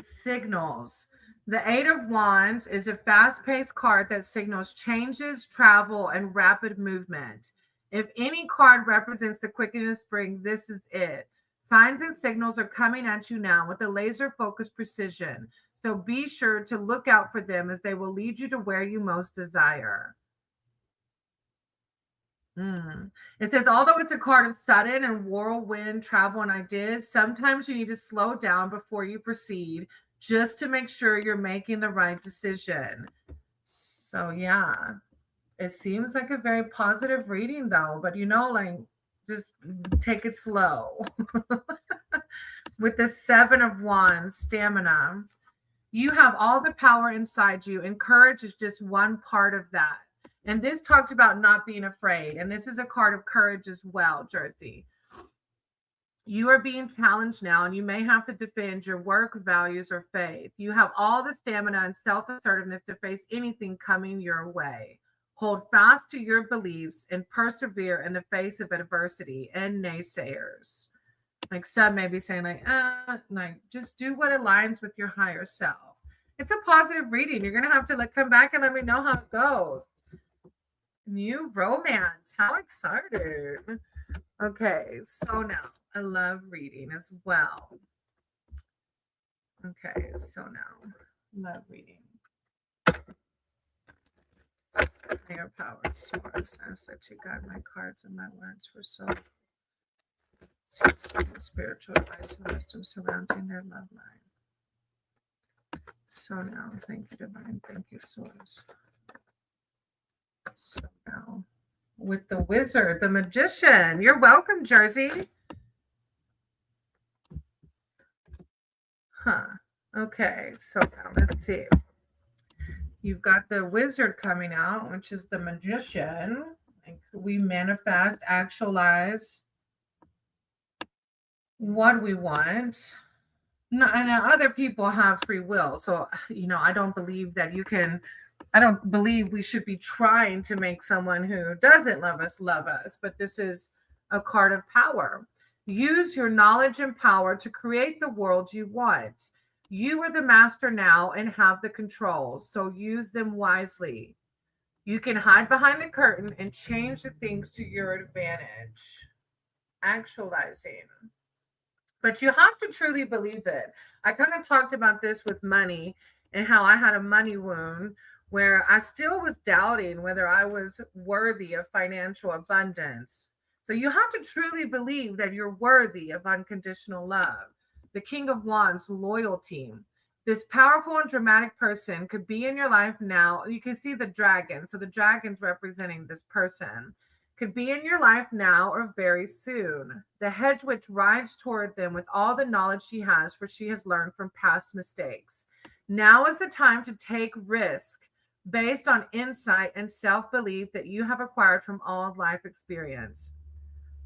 Signals. The 8 of Wands is a fast-paced card that signals changes, travel, and rapid movement. If any card represents the quickening of spring, this is it. Signs and signals are coming at you now with a laser-focused precision. So be sure to look out for them, as they will lead you to where you most desire. It says, although it's a card of sudden and whirlwind travel and ideas, sometimes you need to slow down before you proceed, just to make sure you're making the right decision. So yeah, it seems like a very positive reading though, but just take it slow. With the 7 of Wands, stamina. You have all the power inside you, and courage is just one part of that. And this talks about not being afraid. And this is a card of courage as well, Jersey. You are being challenged now, and you may have to defend your work, values, or faith. You have all the stamina and self-assertiveness to face anything coming your way. Hold fast to your beliefs and persevere in the face of adversity and naysayers. Like some may be saying, just do what aligns with your higher self. It's a positive reading. You're going to have to come back and let me know how it goes. New romance. How excited. Okay, so now I love reading as well. Okay, so now love reading. Higher power source. I said you got my cards and my words for so spiritual advice and wisdom surrounding their love line. So now, thank you, Divine. Thank you, Source. So now, with the Wizard, the Magician. You're welcome, Jersey. Okay, so now let's see. You've got the Wizard coming out, which is the Magician. We manifest, actualize what we want. No, and other people have free will. So, I don't believe that I don't believe we should be trying to make someone who doesn't love us, but this is a card of power. Use your knowledge and power to create the world you want. You are the master now and have the controls, so use them wisely. You can hide behind the curtain and change the things to your advantage. Actualizing. But you have to truly believe it. I kind of talked about this with money and how I had a money wound where I still was doubting whether I was worthy of financial abundance. So you have to truly believe that you're worthy of unconditional love. The King of Wands, loyalty. This powerful and dramatic person could be in your life now. You can see the dragon. So the dragon's representing this person could be in your life now or very soon. The hedge witch rides toward them with all the knowledge she has, for she has learned from past mistakes. Now is the time to take risk based on insight and self belief that you have acquired from all life experience.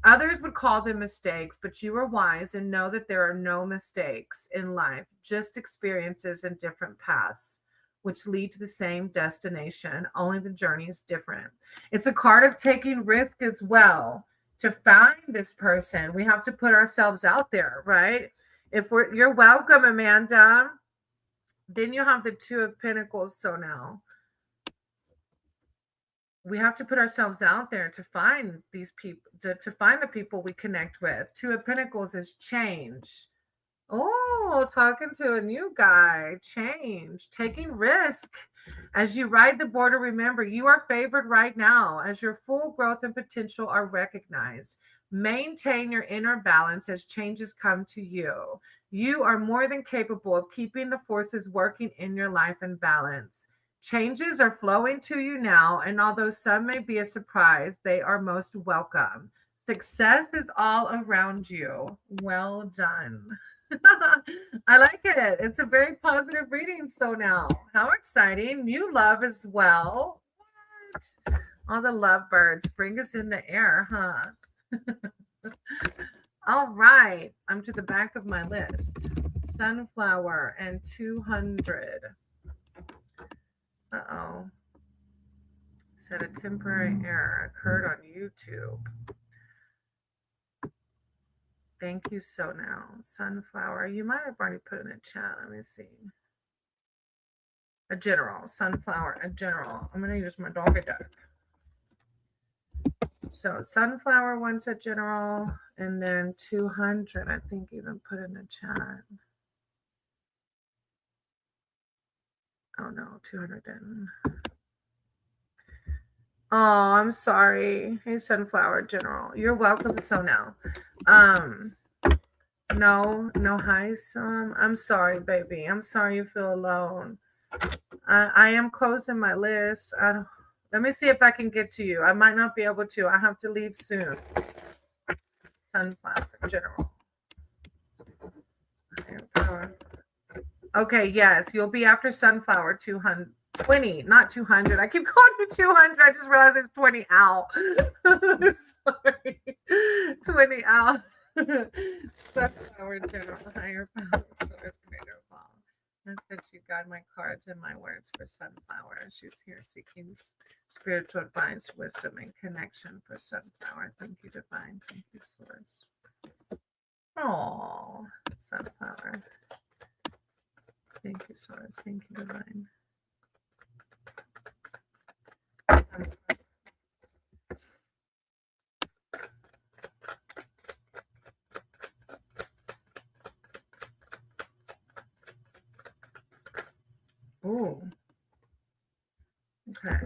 Others would call them mistakes, but you are wise and know that there are no mistakes in life, just experiences and different paths, which lead to the same destination. Only the journey is different. It's a card of taking risk as well. To find this person, we have to put ourselves out there, right? You're welcome, Amanda. Then you have the Two of Pentacles. So now we have to put ourselves out there to find these people, to find the people we connect with. Two of Pentacles is change. Oh, talking to a new guy, change, taking risk. As you ride the border, remember you are favored right now as your full growth and potential are recognized. Maintain your inner balance as changes come to you. You are more than capable of keeping the forces working in your life in balance. Changes are flowing to you now, and although some may be a surprise, they are most welcome. Success is all around you. Well done. I like it. It's a very positive reading. So now, how exciting. New love as well. What? All the lovebirds bring us in the air, huh? All right. I'm to the back of my list. Sunflower and 200. Uh-oh. Said a temporary error occurred on YouTube. Thank you, so now. Sunflower. You might have already put in a chat. Let me see. A general. Sunflower. A general. I'm going to use my doggy deck. So Sunflower wants a general. And then 200, I think, even put in the chat. Oh, no. 200 didn't. Oh, I'm sorry. Hey, Sunflower General. You're welcome. So now. No hi, I'm sorry, baby. I'm sorry you feel alone. I am closing my list. Let me see if I can get to you. I might not be able to. I have to leave soon. Sunflower General. Okay, yes, you'll be after Sunflower 220, not 200. I keep calling you 200. I just realized it's 20 out. Sorry. 20 out. Sunflower General, higher power, source, greater fall. That's that you guide my cards and my words for Sunflower. She's here seeking spiritual advice, wisdom, and connection for Sunflower. Thank you, Divine. Thank you, Source. Oh, Sunflower. Thank you, Source. Thank you, Divine. Oh, okay.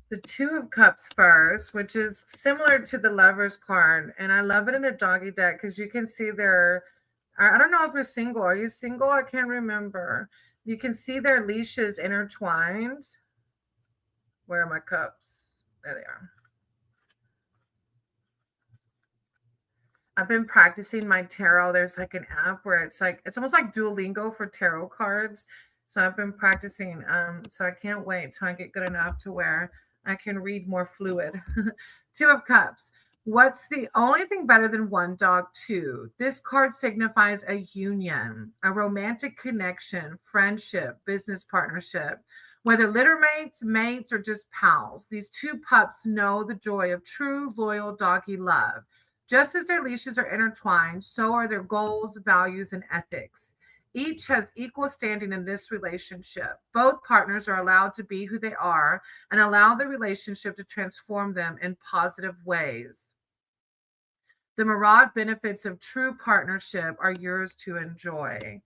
The Two of Cups first, which is similar to the Lover's card. And I love it in the doggy deck because you can see their, I don't know if you're single. Are you single? I can't remember. You can see their leashes intertwined. Where are my cups? There they are. I've been practicing my tarot. There's like an app where it's almost like Duolingo for tarot cards. So I've been practicing. So I can't wait till I get good enough to where I can read more fluid. Two of Cups. What's the only thing better than one dog? Two. This card signifies a union, a romantic connection, friendship, business partnership. Whether littermates, mates, or just pals, these two pups know the joy of true, loyal doggy love. Just as their leashes are intertwined, so are their goals, values, and ethics. Each has equal standing in this relationship. Both partners are allowed to be who they are and allow the relationship to transform them in positive ways. The Murad benefits of true partnership are yours to enjoy.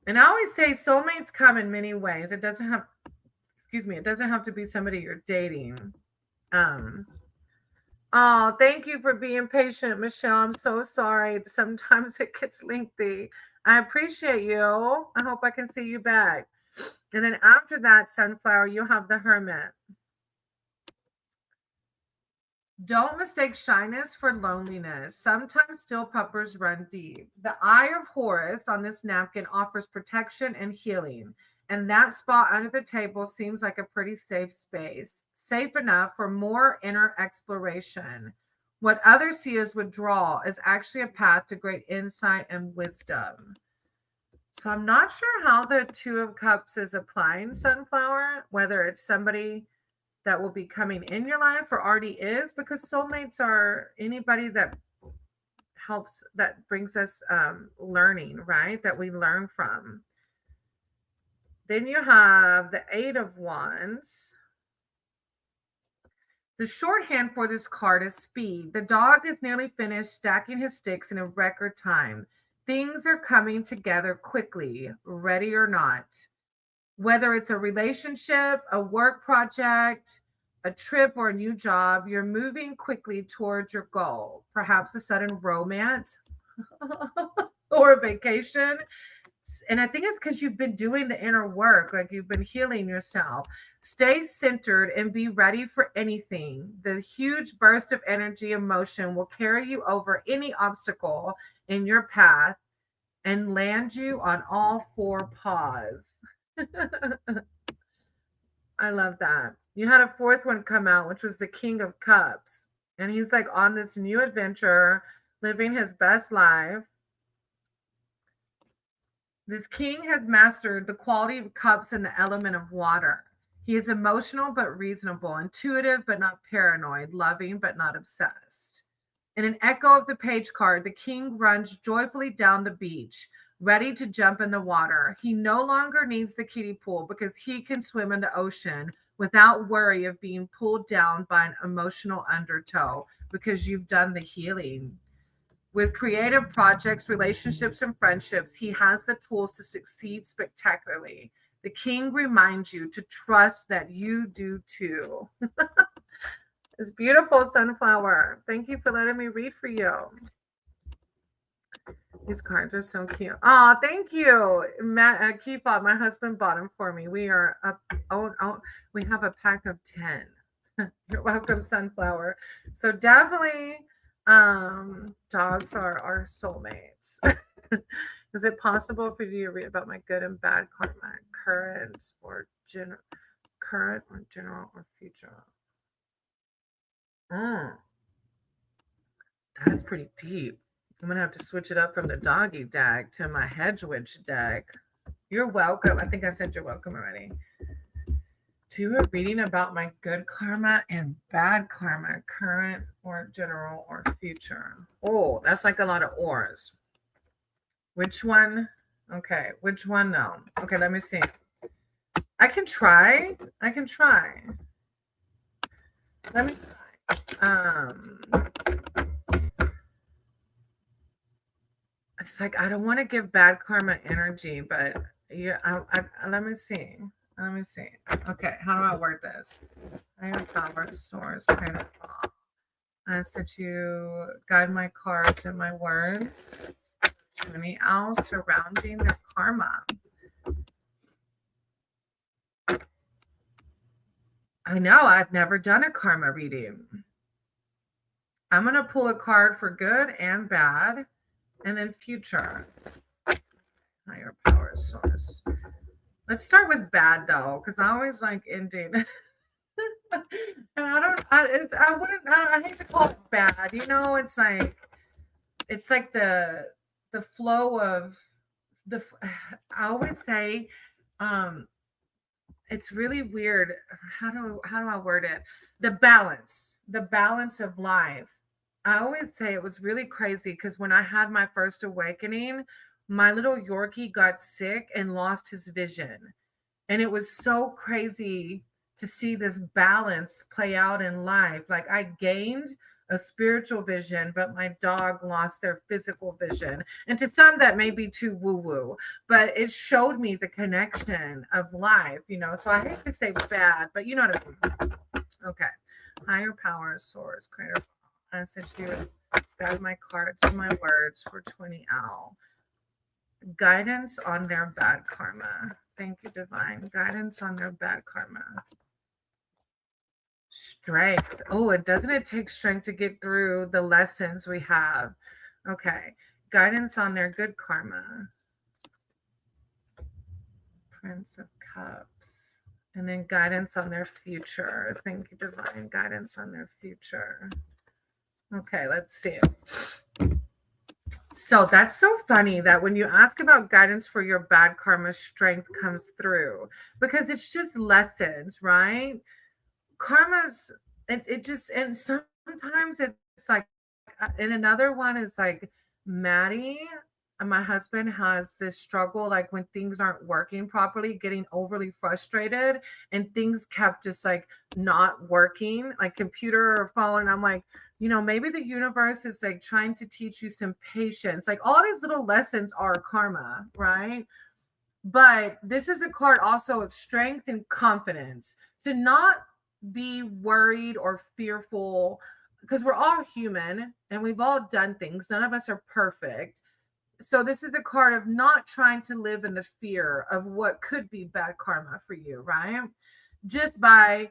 And I always say soulmates come in many ways. It doesn't have, excuse me, it doesn't have to be somebody you're dating. Um, oh, thank you for being patient, Michelle. I'm so sorry. Sometimes it gets lengthy. I appreciate you. I hope I can see you back. And then after that, Sunflower, you have the Hermit. Don't mistake shyness for loneliness. Sometimes still puppers run deep. The Eye of Horus on this napkin offers protection and healing, and that spot under the table seems like a pretty safe space, safe enough for more inner exploration. What others see as withdrawal is actually a path to great insight and wisdom. So I'm not sure how the Two of Cups is applying, Sunflower, whether it's somebody that will be coming in your life or already is, because soulmates are anybody that helps, that brings us learning, right, that we learn from. Then you have the Eight of Wands. The shorthand for this card is speed. The dog is nearly finished stacking his sticks in a record time. Things are coming together quickly, ready or not. Whether it's a relationship, a work project, a trip, or a new job, you're moving quickly towards your goal. Perhaps a sudden romance or a vacation. And I think it's because you've been doing the inner work, like you've been healing yourself. Stay centered and be ready for anything. The huge burst of energy emotion will carry you over any obstacle in your path and land you on all four paws. I love that. You had a fourth one come out, which was the King of Cups. And he's like on this new adventure, living his best life. This king has mastered the quality of cups and the element of water. He is emotional but reasonable, intuitive but not paranoid, loving but not obsessed. In an echo of the page card, the king runs joyfully down the beach, ready to jump in the water. He no longer needs the kiddie pool because he can swim in the ocean without worry of being pulled down by an emotional undertow because you've done the healing. With creative projects, relationships, and friendships, he has the tools to succeed spectacularly. The king reminds you to trust that you do too. It's beautiful, Sunflower. Thank you for letting me read for you. These cards are so cute. Oh, thank you, Matt. Keepop, my husband bought them for me. We are up. Oh, we have a pack of 10. You're welcome, Sunflower. So definitely, dogs are our soulmates. Is it possible for you to read about my good and bad karma, current or general or future? Mm, that's pretty deep. I'm gonna have to switch it up from the doggy deck to my hedge witch deck. You're welcome. I think I said you're welcome already. Do a reading about my good karma and bad karma, current or general or future. Oh, that's like a lot of ors. Which one? Okay, which one? No. Okay, let me see. I can try. Let me try. It's like I don't want to give bad karma energy, but yeah, let me see. Let me see. Okay, how do I word this? Higher power, source, creative law. I said to guide my cards and my words to any else surrounding their karma. I know I've never done a karma reading. I'm going to pull a card for good and bad, and then future. Higher power source. Let's start with bad though, because I always like ending. And I hate to call it bad. You know, it's like the flow of the. I always say, it's really weird. How do I word it? The balance of life. I always say it was really crazy because when I had my first awakening, my little Yorkie got sick and lost his vision. And it was so crazy to see this balance play out in life. Like I gained a spiritual vision, but my dog lost their physical vision. And to some, that may be too woo woo, but it showed me the connection of life, you know. So I hate to say bad, but you know what I mean. Okay. Higher power, source, creator. I sent you guide my cards and my words for 20 owl. Guidance on their bad karma. Thank you, divine. Guidance on their bad karma. Strength. Oh, and doesn't it take strength to get through the lessons we have? Okay. Guidance on their good karma. Prince of Cups. And then guidance on their future. Thank you, divine. Guidance on their future. Okay, let's see. So that's so funny that when you ask about guidance for your bad karma, strength comes through because it's just lessons, right? Karma's it just, and sometimes it's like, and another one is like Maddie, my husband has this struggle like when things aren't working properly, getting overly frustrated, and things kept just like not working, like computer or phone. And I'm like, you know, maybe the universe is like trying to teach you some patience. Like all these little lessons are karma, right? But this is a card also of strength and confidence to not be worried or fearful because we're all human and we've all done things. None of us are perfect. So this is a card of not trying to live in the fear of what could be bad karma for you, right? Just by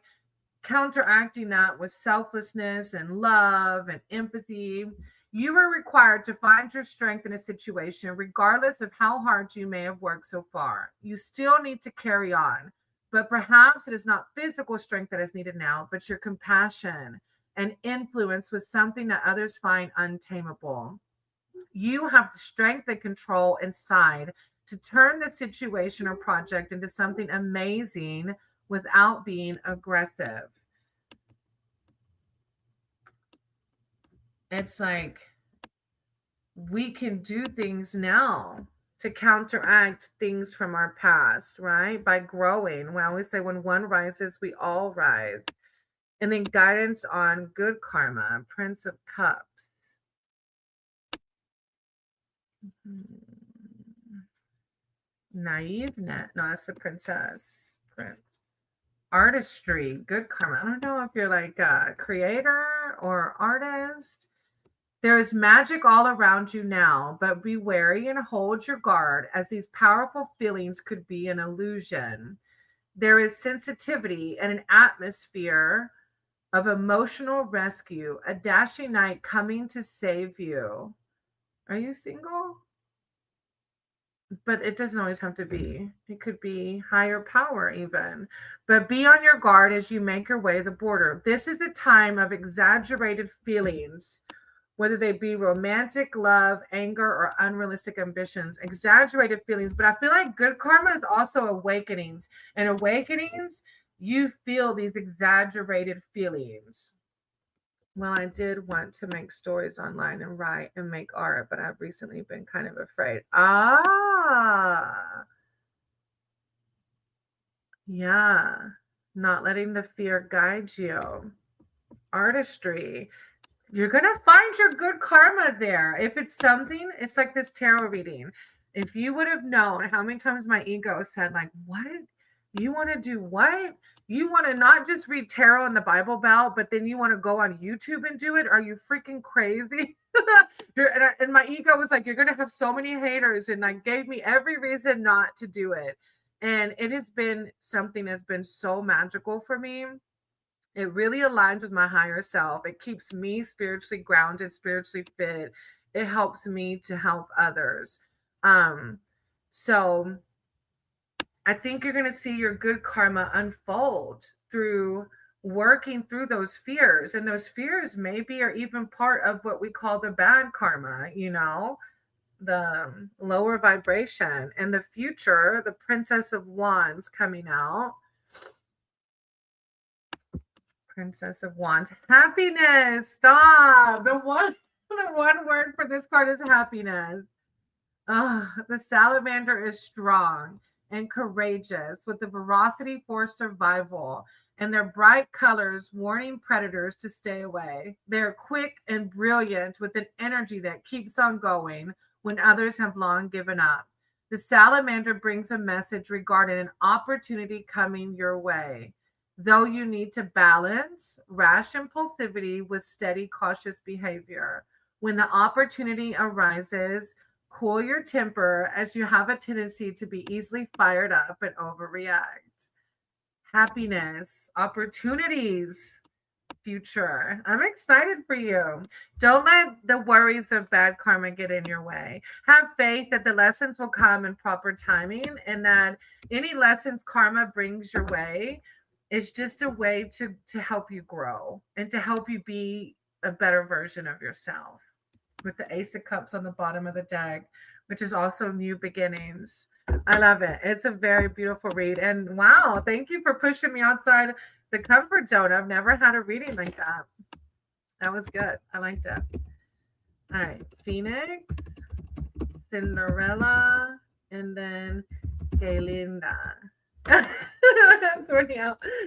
counteracting that with selflessness and love and empathy. You are required to find your strength in a situation, regardless of how hard you may have worked so far. You still need to carry on, but perhaps it is not physical strength that is needed now, but your compassion and influence with something that others find untamable. You have the strength and control inside to turn the situation or project into something amazing without being aggressive. It's like we can do things now to counteract things from our past, right? By growing. We always say when one rises, we all rise. And then guidance on good karma, Prince of Cups. Naive net. No, that's the princess. Prince. Artistry, good karma. I don't know if you're like a creator or artist. There is magic all around you now, but be wary and hold your guard as these powerful feelings could be an illusion. There is sensitivity and an atmosphere of emotional rescue, a dashing knight coming to save you. Are you single? But it doesn't always have to be. It could be higher power, even. But be on your guard as you make your way to the border. This is the time of exaggerated feelings, whether they be romantic, love, anger, or unrealistic ambitions, exaggerated feelings. But I feel like good karma is also awakenings. And awakenings, you feel these exaggerated feelings. Well, I did want to make stories online and write and make art, but I've recently been kind of afraid. Ah, yeah. Not letting the fear guide you. Artistry. You're going to find your good karma there. If it's something, it's like this tarot reading. If you would have known how many times my ego said, like, what? You want to do what? You want to not just read tarot in the Bible Belt, but then you want to go on YouTube and do it? Are you freaking crazy? And my ego was like, you're going to have so many haters, and like gave me every reason not to do it. And it has been something that's been so magical for me. It really aligns with my higher self. It keeps me spiritually grounded, spiritually fit. It helps me to help others. Um, so I think you're going to see your good karma unfold through working through those fears. And those fears maybe are even part of what we call the bad karma, you know, the lower vibration. And the future, the Princess of Wands coming out. Princess of Wands. Happiness. Stop. The one word for this card is happiness. The salamander is strong and courageous with the veracity for survival and their bright colors warning predators to stay away. They're quick and brilliant with an energy that keeps on going when others have long given up. The salamander brings a message regarding an opportunity coming your way. Though you need to balance rash impulsivity with steady, cautious behavior. When the opportunity arises, cool your temper as you have a tendency to be easily fired up and overreact. Happiness, opportunities, future. I'm excited for you. Don't let the worries of bad karma get in your way. Have faith that the lessons will come in proper timing and that any lessons karma brings your way is just a way to help you grow and to help you be a better version of yourself with the Ace of Cups on the bottom of the deck, which is also new beginnings. I love it. It's a very beautiful read. And wow, thank you for pushing me outside the comfort zone. I've never had a reading like that. That was good. I liked it. All right. Phoenix, Cinderella, and then Galinda.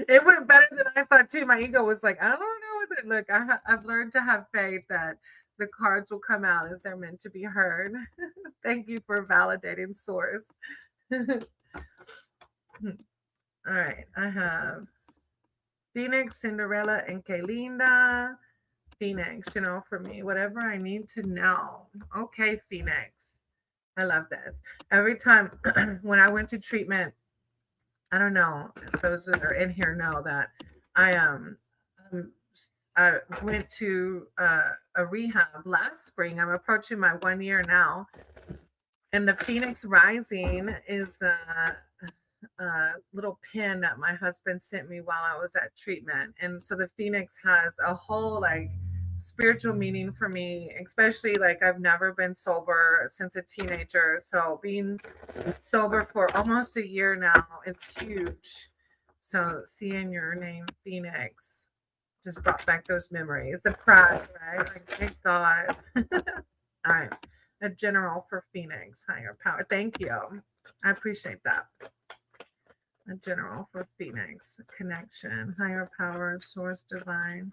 It went better than I thought too. My ego was like, I don't know what it. Look, I've learned to have faith that the cards will come out as they're meant to be heard. Thank you for validating source. All right, I have Phoenix, Cinderella, and Kalinda. Phoenix, for me, whatever I need to know. Okay, Phoenix. I love this. Every time when I went to treatment, I don't know if those that are in here know that I um I went to a rehab last spring. I'm approaching my 1 year now, and the Phoenix Rising is a little pin that my husband sent me while I was at treatment, and so the Phoenix has a whole like spiritual meaning for me, especially like I've never been sober since a teenager, so being sober for almost a year now is huge. So seeing your name Phoenix just brought back those memories. The pride, right? Like, thank God. All right. A general for Phoenix, higher power. Thank you. I appreciate that. A general for Phoenix, connection, higher power, source divine.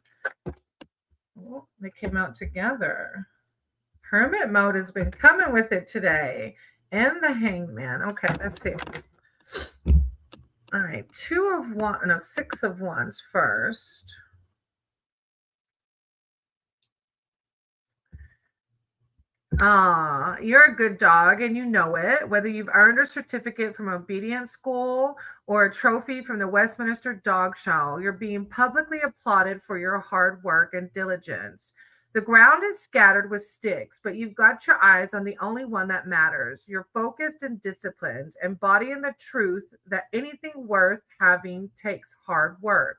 Oh, they came out together. Hermit mode has been coming with it today. And the hangman. Okay, let's see. All right, six of wands first. You're a good dog and you know it. Whether you've earned a certificate from obedience school or a trophy from the Westminster Dog Show, you're being publicly applauded for your hard work and diligence. The ground is scattered with sticks, but you've got your eyes on the only one that matters. You're focused and disciplined, embodying the truth that anything worth having takes hard work.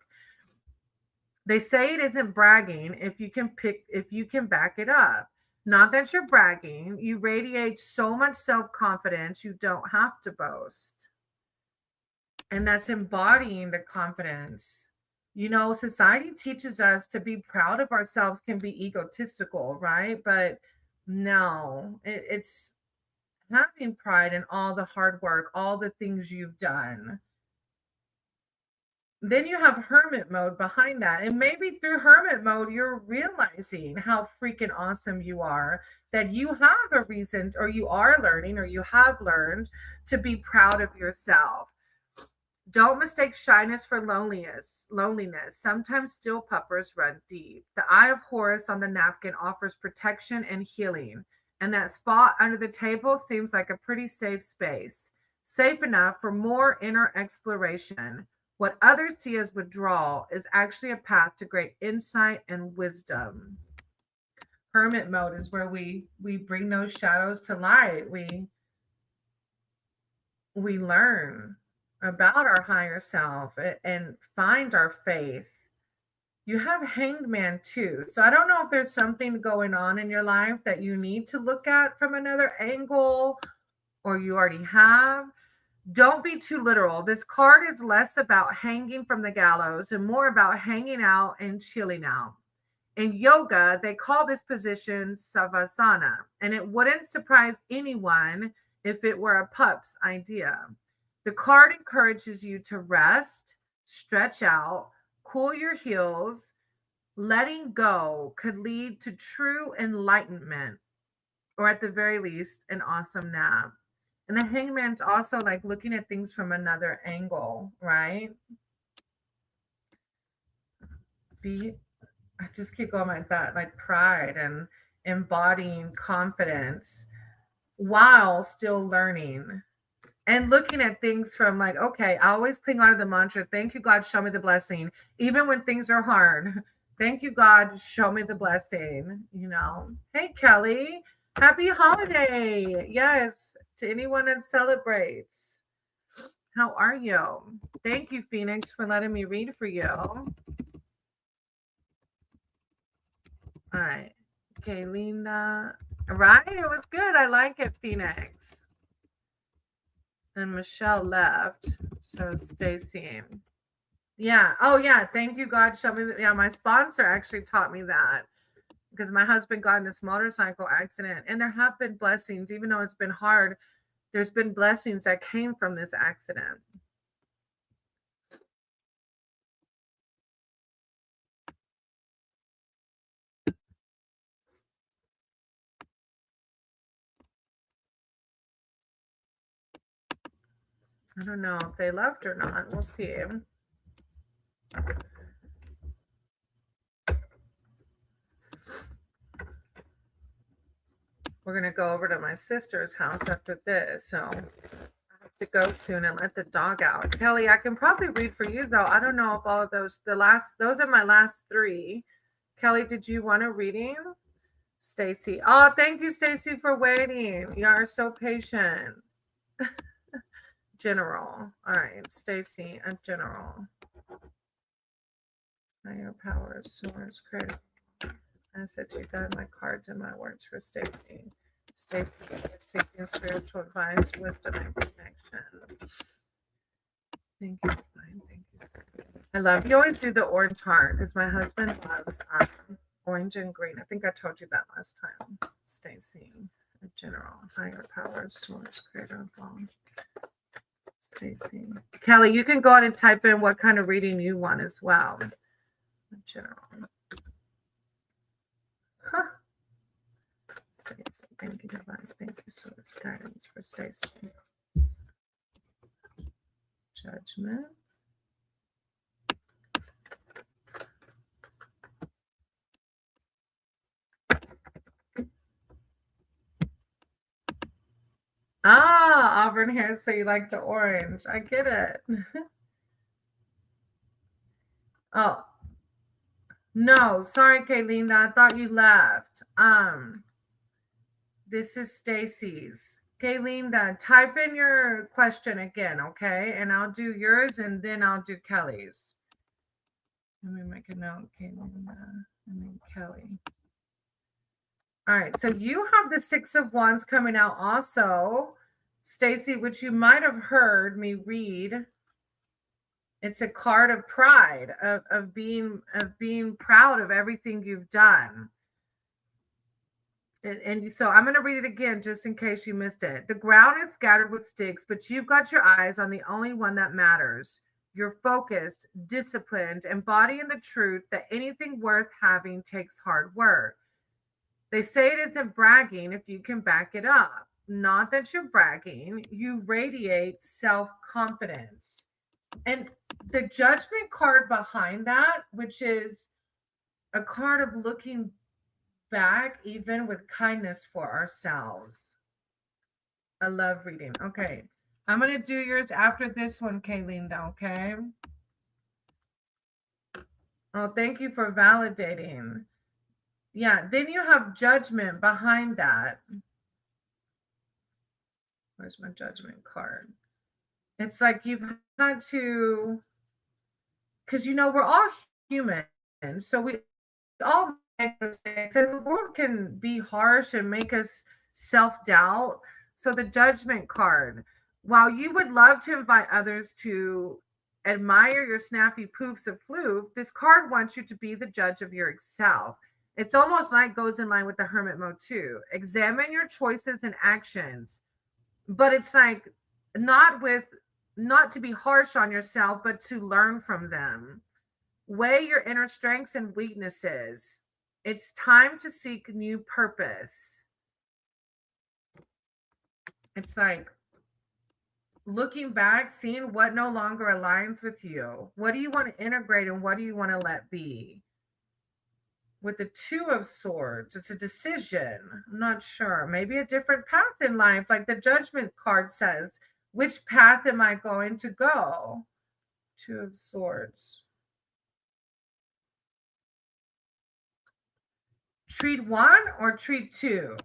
They say it isn't bragging if you can back it up. Not that you're bragging, you radiate so much self-confidence you don't have to boast. And that's embodying the confidence. Society teaches us to be proud of ourselves can be egotistical, right? But no, it's having pride in all the hard work, all the things you've done. Then you have hermit mode behind that. And maybe through hermit mode, you're realizing how freaking awesome you are, that you have a reason, or you are learning, or you have learned to be proud of yourself. Don't mistake shyness for loneliness. Sometimes steel puppers run deep. The eye of Horus on the napkin offers protection and healing. And that spot under the table seems like a pretty safe space. Safe enough for more inner exploration. What others see as withdrawal is actually a path to great insight and wisdom. Hermit mode is where we bring those shadows to light. We learn about our higher self and find our faith. You have hanged man too. So I don't know if there's something going on in your life that you need to look at from another angle, or you already have. Don't be too literal. This card is less about hanging from the gallows and more about hanging out and chilling out. In yoga, they call this position savasana, and it wouldn't surprise anyone if it were a pup's idea. The card encourages you to rest, stretch out, cool your heels. Letting go could lead to true enlightenment, or at the very least, an awesome nap. And the hangman's also like looking at things from another angle, right? Be I just keep going like that, like pride and embodying confidence while still learning and looking at things from like, okay, I always cling on to the mantra, thank you, God, show me the blessing, even when things are hard. Thank you, God, show me the blessing, you know. Hey, Kelly, happy holiday. Yes, to anyone that celebrates. How are you? Thank you, Phoenix, for letting me read for you. All right. Okay, Linda. Right? It was good. I like it, Phoenix. And Michelle left. So Stacy. Yeah. Oh, yeah. Thank you, God. Show me. Yeah, my sponsor actually taught me that because my husband got in this motorcycle accident, and there have been blessings, even though it's been hard. There's been blessings that came from this accident. I don't know if they left or not. We'll see. We're going to go over to my sister's house after this. So I have to go soon and let the dog out. Kelly, I can probably read for you, though. I don't know if all of those, those are my last three. Kelly, did you want a reading? Stacy. Oh, thank you, Stacy, for waiting. You are so patient. General. All right, Stacy, a general. Higher power, source, creative. I said you got my cards and my words for Stacy. Stacy seeking spiritual advice, wisdom, and connection. Thank you. Thank you. I love you. Always do the orange heart because my husband loves orange and green. I think I told you that last time. Stacy, a general, higher power, source, creator, bond. Stacy. Kelly, you can go ahead and type in what kind of reading you want as well. General. Huh. Stacy, thank you, divine. Thank you, source, guidance for Stacy. Judgment. Ah, auburn hair, so you like the orange. I get it. Oh, no, sorry, Kaylina. I thought you left. This is Stacy's. Kaylina, type in your question again, okay? And I'll do yours and then I'll do Kelly's. Let me make a note, Kaylina, and then Kelly. All right, so you have the Six of Wands coming out also, Stacy, which you might have heard me read. It's a card of pride, of being proud of everything you've done. And so I'm going to read it again just in case you missed it. The ground is scattered with sticks, but you've got your eyes on the only one that matters. You're focused, disciplined, embodying the truth that anything worth having takes hard work. They say it isn't bragging if you can back it up. Not that you're bragging, you radiate self-confidence. And the judgment card behind that, which is a card of looking back, even with kindness for ourselves. I love reading. Okay. I'm going to do yours after this one, Kaylinda, okay? Oh, thank you for validating. Yeah, then you have judgment behind that. Where's my judgment card? It's like you've had to, because we're all human, so we all make mistakes, and the world can be harsh and make us self-doubt. So the judgment card, while you would love to invite others to admire your snappy poofs of floof, this card wants you to be the judge of yourself. It's almost like goes in line with the hermit mode too. Examine your choices and actions, but it's like not with not to be harsh on yourself, but to learn from them. Weigh your inner strengths and weaknesses. It's time to seek new purpose. It's like looking back, seeing what no longer aligns with you. What do you want to integrate and what do you want to let be? With the Two of Swords, it's a decision. I'm not sure. Maybe a different path in life. Like the Judgment card says, which path am I going to go? Two of Swords. Treat one or treat two?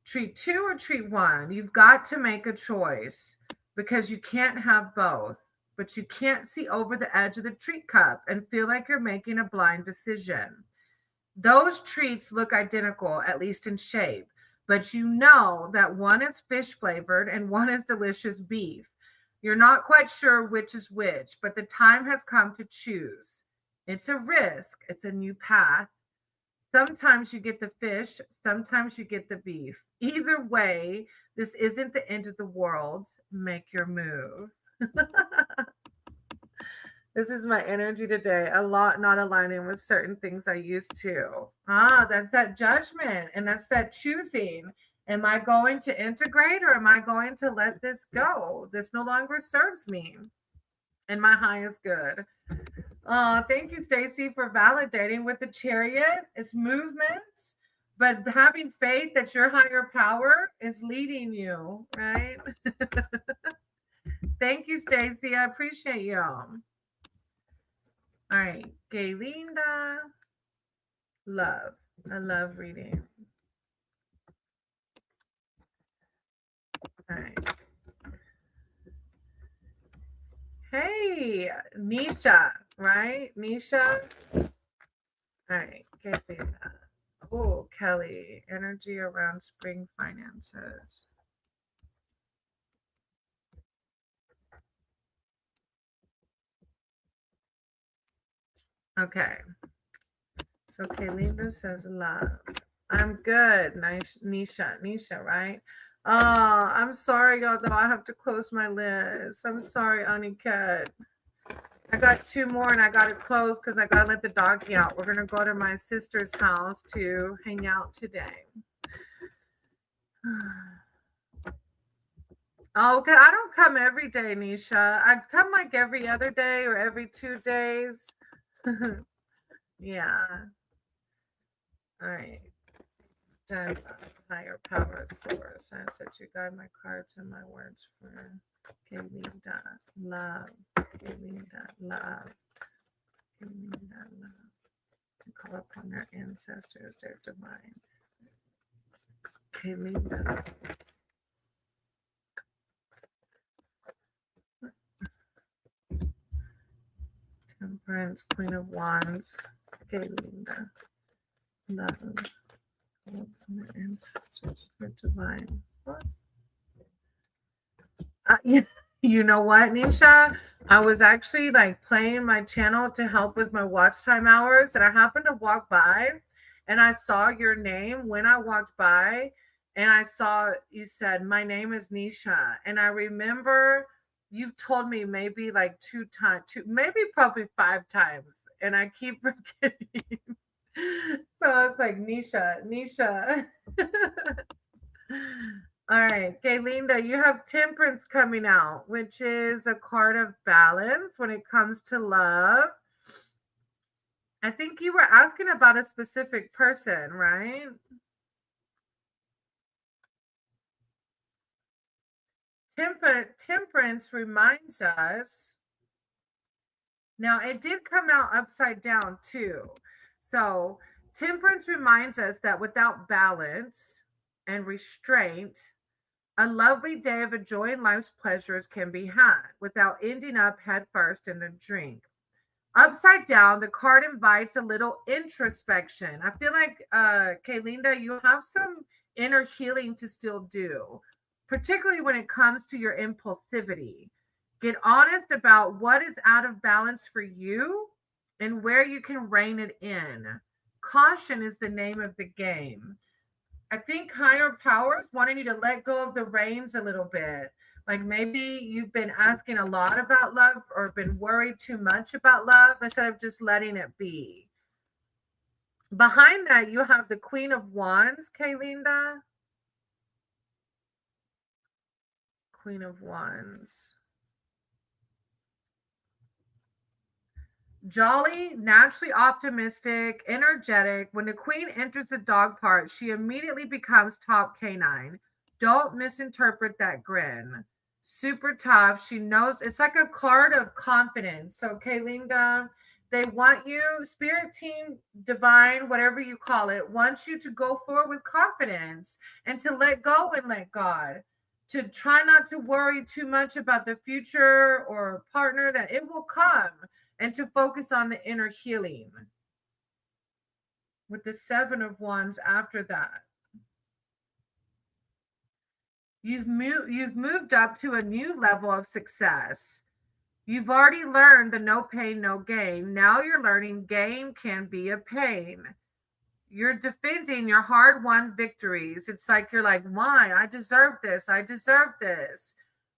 Treat two or treat one? You've got to make a choice because you can't have both. But you can't see over the edge of the treat cup and feel like you're making a blind decision. Those treats look identical, at least in shape, but you know that one is fish flavored and one is delicious beef. You're not quite sure which is which, but the time has come to choose. It's a risk, it's a new path. Sometimes you get the fish, sometimes you get the beef. Either way, this isn't the end of the world. Make your move. This is my energy today. A lot not aligning with certain things I used to. That's that judgment and that's that choosing. Am I going to integrate or am I going to let this go? This no longer serves me. And my high is good. Thank you, Stacy, for validating with the chariot. It's movement, but having faith that your higher power is leading you, right? Thank you, Stacy. I appreciate you. All right, Gaylinda. Love. I love reading. All right. Hey, Nisha, right? Nisha. All right, Gaylinda. Oh, Kelly. Energy around spring finances. Okay. So Kaylinda says love. I'm good. Nice, Nisha, right? I'm sorry, y'all, though I have to close my list. I'm sorry, Aniket. I got two more and I got to close because I got to let the doggy out. We're going to go to my sister's house to hang out today. Oh, okay. I don't come every day, Nisha. I'd come like every other day or every 2 days. Yeah. All right. Done. Higher power source. I said you guide my cards and my words for Kelinda. Love. Kelinda. Love. Kelinda. Love. And call upon their ancestors, their divine. Kelinda. Temperance, Queen of Wands. Kelinda. Love. Ancestors are divine. What? You know what, Nisha? I was actually like playing my channel to help with my watch time hours, and I happened to walk by and I saw your name when I walked by, and I saw you said, "My name is Nisha." And I remember you've told me maybe like maybe probably 5 times, and I keep forgetting. So I was like, Nisha. All right, Gaylinda, you have Temperance coming out, which is a card of balance when it comes to love. I think you were asking about a specific person, right? Temperance reminds us. Now, it did come out upside down too. So, Temperance reminds us that without balance and restraint, a lovely day of enjoying life's pleasures can be had without ending up headfirst in the drink. Upside down, the card invites a little introspection. I feel like, Kaylinda, you have some inner healing to still do, particularly when it comes to your impulsivity. Get honest about what is out of balance for you and where you can rein it in. Caution is the name of the game. I think higher powers wanting you to let go of the reins a little bit. Like maybe you've been asking a lot about love or been worried too much about love instead of just letting it be. Behind that, you have the Queen of Wands, Kaylinda. Queen of Wands. Jolly, naturally optimistic, energetic. When the queen enters the dog part, she immediately becomes top canine. Don't misinterpret that grin. Super tough. She knows it's like a card of confidence. So, Kaylinda, they want you, spirit team, divine, whatever you call it, wants you to go forward with confidence and to let go and let God. To try not to worry too much about the future or partner, that it will come, and to focus on the inner healing with the Seven of Wands after that. You've moved up to a new level of success. You've already learned the no pain, no gain. Now you're learning gain can be a pain. You're defending your hard-won victories. It's like you're like, why? I deserve this. I deserve this.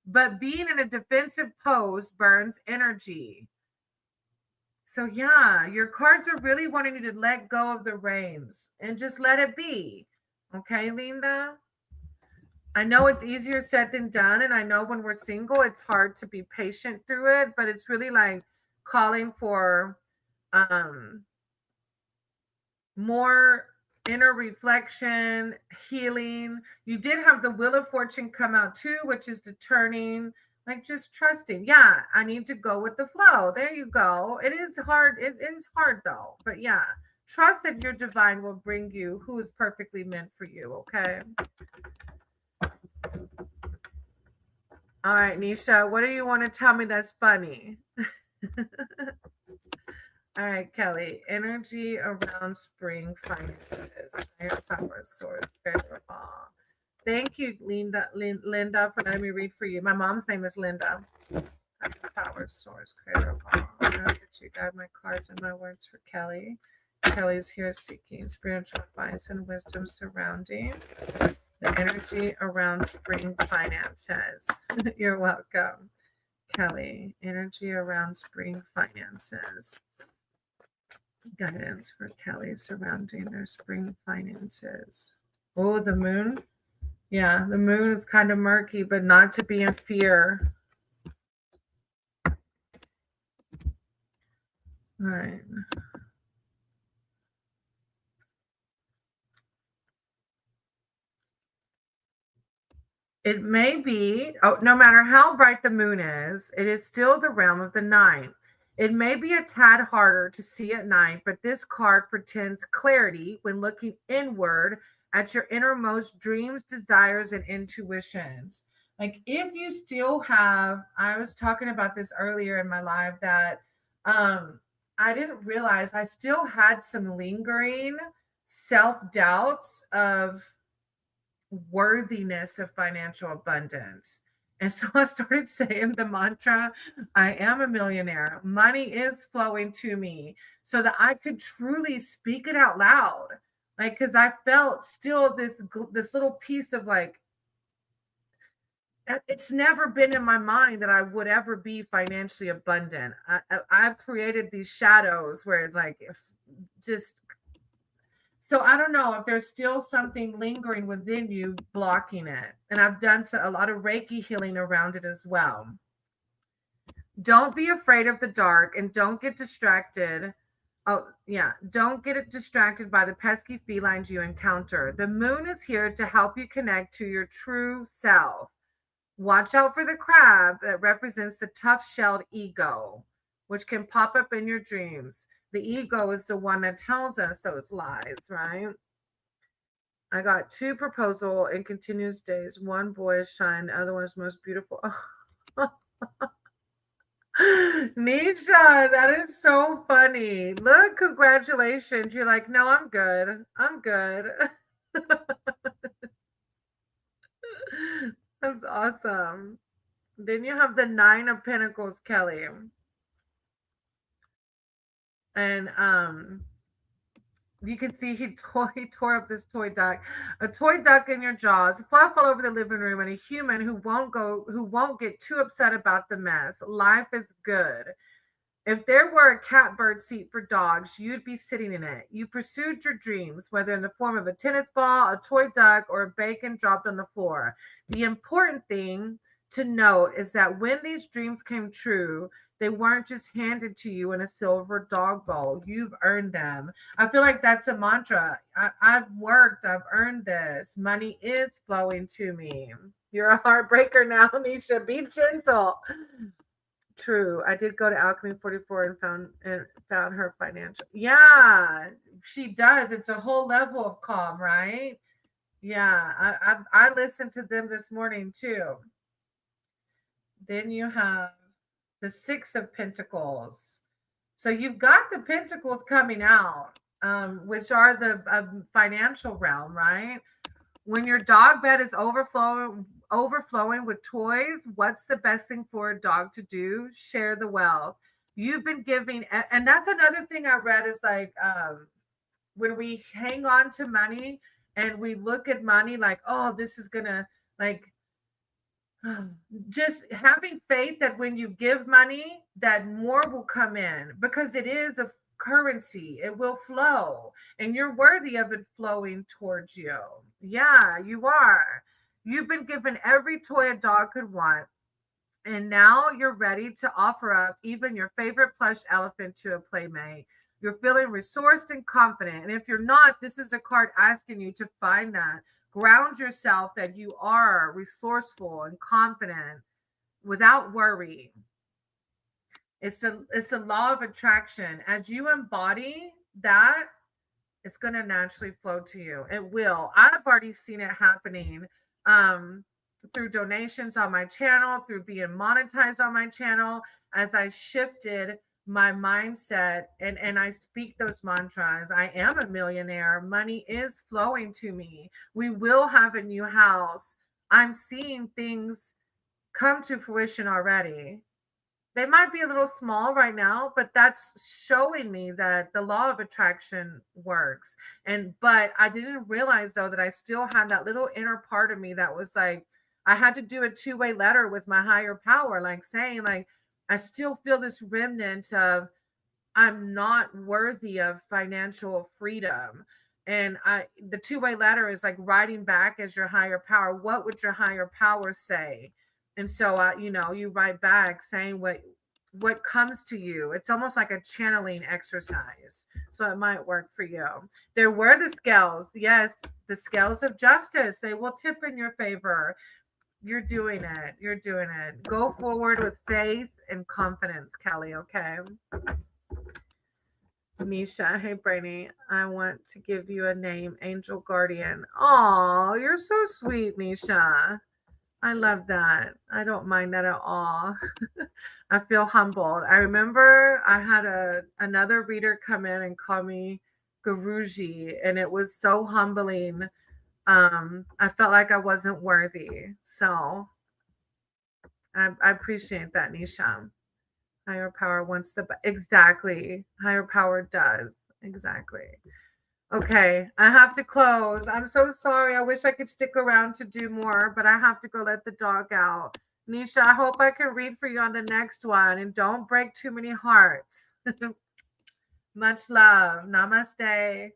But being in a defensive pose burns energy. So yeah, your cards are really wanting you to let go of the reins and just let it be. Okay, Linda? I know it's easier said than done, and I know when we're single, it's hard to be patient through it, but it's really like calling for um more inner reflection, healing. You did have the Wheel of Fortune come out too, which is the turning, like just trusting. Yeah, I need to go with the flow. There you go. It is hard. It is hard though. But yeah, trust that your divine will bring you who is perfectly meant for you. Okay. All right, Nisha, what do you want to tell me that's funny? All right, Kelly. Energy around spring finances. Higher power source. Thank you, Linda, for letting me read for you. My mom's name is Linda. Higher power source. Creator of all. Master to guide my cards and my words for Kelly. Kelly's here seeking spiritual advice and wisdom surrounding the energy around spring finances. You're welcome, Kelly. Energy around spring finances. Guidance for Kelly surrounding their spring finances. Oh, the moon. Yeah, the moon is kind of murky, but not to be in fear. All right. It may be, oh, no matter how bright the moon is, it is still the realm of the night. It may be a tad harder to see at night, but this card pretends clarity when looking inward at your innermost dreams, desires, and intuitions. Like if you still have, I was talking about this earlier in my live that I didn't realize I still had some lingering self doubts of worthiness of financial abundance. And so I started saying the mantra, I am a millionaire. Money is flowing to me so that I could truly speak it out loud. Like, cause I felt still this little piece of like, it's never been in my mind that I would ever be financially abundant. I've created these shadows where it's like, if just so I don't know if there's still something lingering within you blocking it. And I've done a lot of Reiki healing around it as well. Don't be afraid of the dark and don't get distracted. Oh, yeah. Don't get it distracted by the pesky felines you encounter. The moon is here to help you connect to your true self. Watch out for the crab that represents the tough shelled ego, which can pop up in your dreams. The ego is the one that tells us those lies, right? I got two proposal in continuous days. One boyish shine, the other one is most beautiful. Nisha, that is so funny. Look, congratulations. You're like, no, I'm good. I'm good. That's awesome. Then you have the Nine of Pentacles, Kelly. And you can see he tore up this toy duck. A toy duck in your jaws, fluff all over the living room, and a human who won't get too upset about the mess. Life is good. If there were a catbird seat for dogs, you'd be sitting in it. You pursued your dreams, whether in the form of a tennis ball, a toy duck, or a bacon dropped on the floor. The important thing to note is that when these dreams came true, they weren't just handed to you in a silver dog bowl. You've earned them. I feel like that's a mantra. I've worked, I've earned this. Money is flowing to me. You're a heartbreaker now, Nisha. Be gentle. True. I did go to Alchemy 44 and found her financial. Yeah, she does. It's a whole level of calm, right? Yeah, I listened to them this morning too. Then you have the Six of Pentacles. So you've got the Pentacles coming out, which are the financial realm, right? When your dog bed is overflowing with toys, what's the best thing for a dog to do? Share the wealth. You've been giving, and that's another thing I read is like when we hang on to money and we look at money like, oh, this is gonna like just having faith that when you give money that more will come in because it is a currency, it will flow and you're worthy of it flowing towards you. Yeah, you are. You've been given every toy a dog could want, and now you're ready to offer up even your favorite plush elephant to a playmate. You're feeling resourced and confident. And if you're not, this is a card asking you to find that. Ground yourself that you are resourceful and confident without worry. It's the law of attraction. As you embody that, it's going to naturally flow to you. It will. I've already seen it happening um, through donations on my channel, through being monetized on my channel, as I shifted my mindset and I speak those mantras. I am a millionaire. Money is flowing to me. We will have a new house. I'm seeing things come to fruition already. They might be a little small right now, but that's showing me that the law of attraction works. And but I didn't realize though that I still had that little inner part of me that was like I had to do a two-way letter with my higher power, like saying like I still feel this remnant of I'm not worthy of financial freedom. And the two-way letter is like writing back as your higher power. What would your higher power say? And so you write back saying what comes to you. It's almost like a channeling exercise. So it might work for you. There were the scales. Yes, the scales of justice. They will tip in your favor. You're doing it. You're doing it. Go forward with faith and confidence, Kelly, okay? Nisha, hey Brainy, I want to give you a name, Angel Guardian. Oh, you're so sweet, Nisha. I love that. I don't mind that at all. I feel humbled. I remember I had another reader come in and call me Guruji, and it was so humbling. I felt like I wasn't worthy. So I appreciate that, Nisha. Higher power wants exactly. Higher power does. Exactly. Okay, I have to close. I'm so sorry. I wish I could stick around to do more, but I have to go let the dog out. Nisha, I hope I can read for you on the next one, and don't break too many hearts. Much love. Namaste.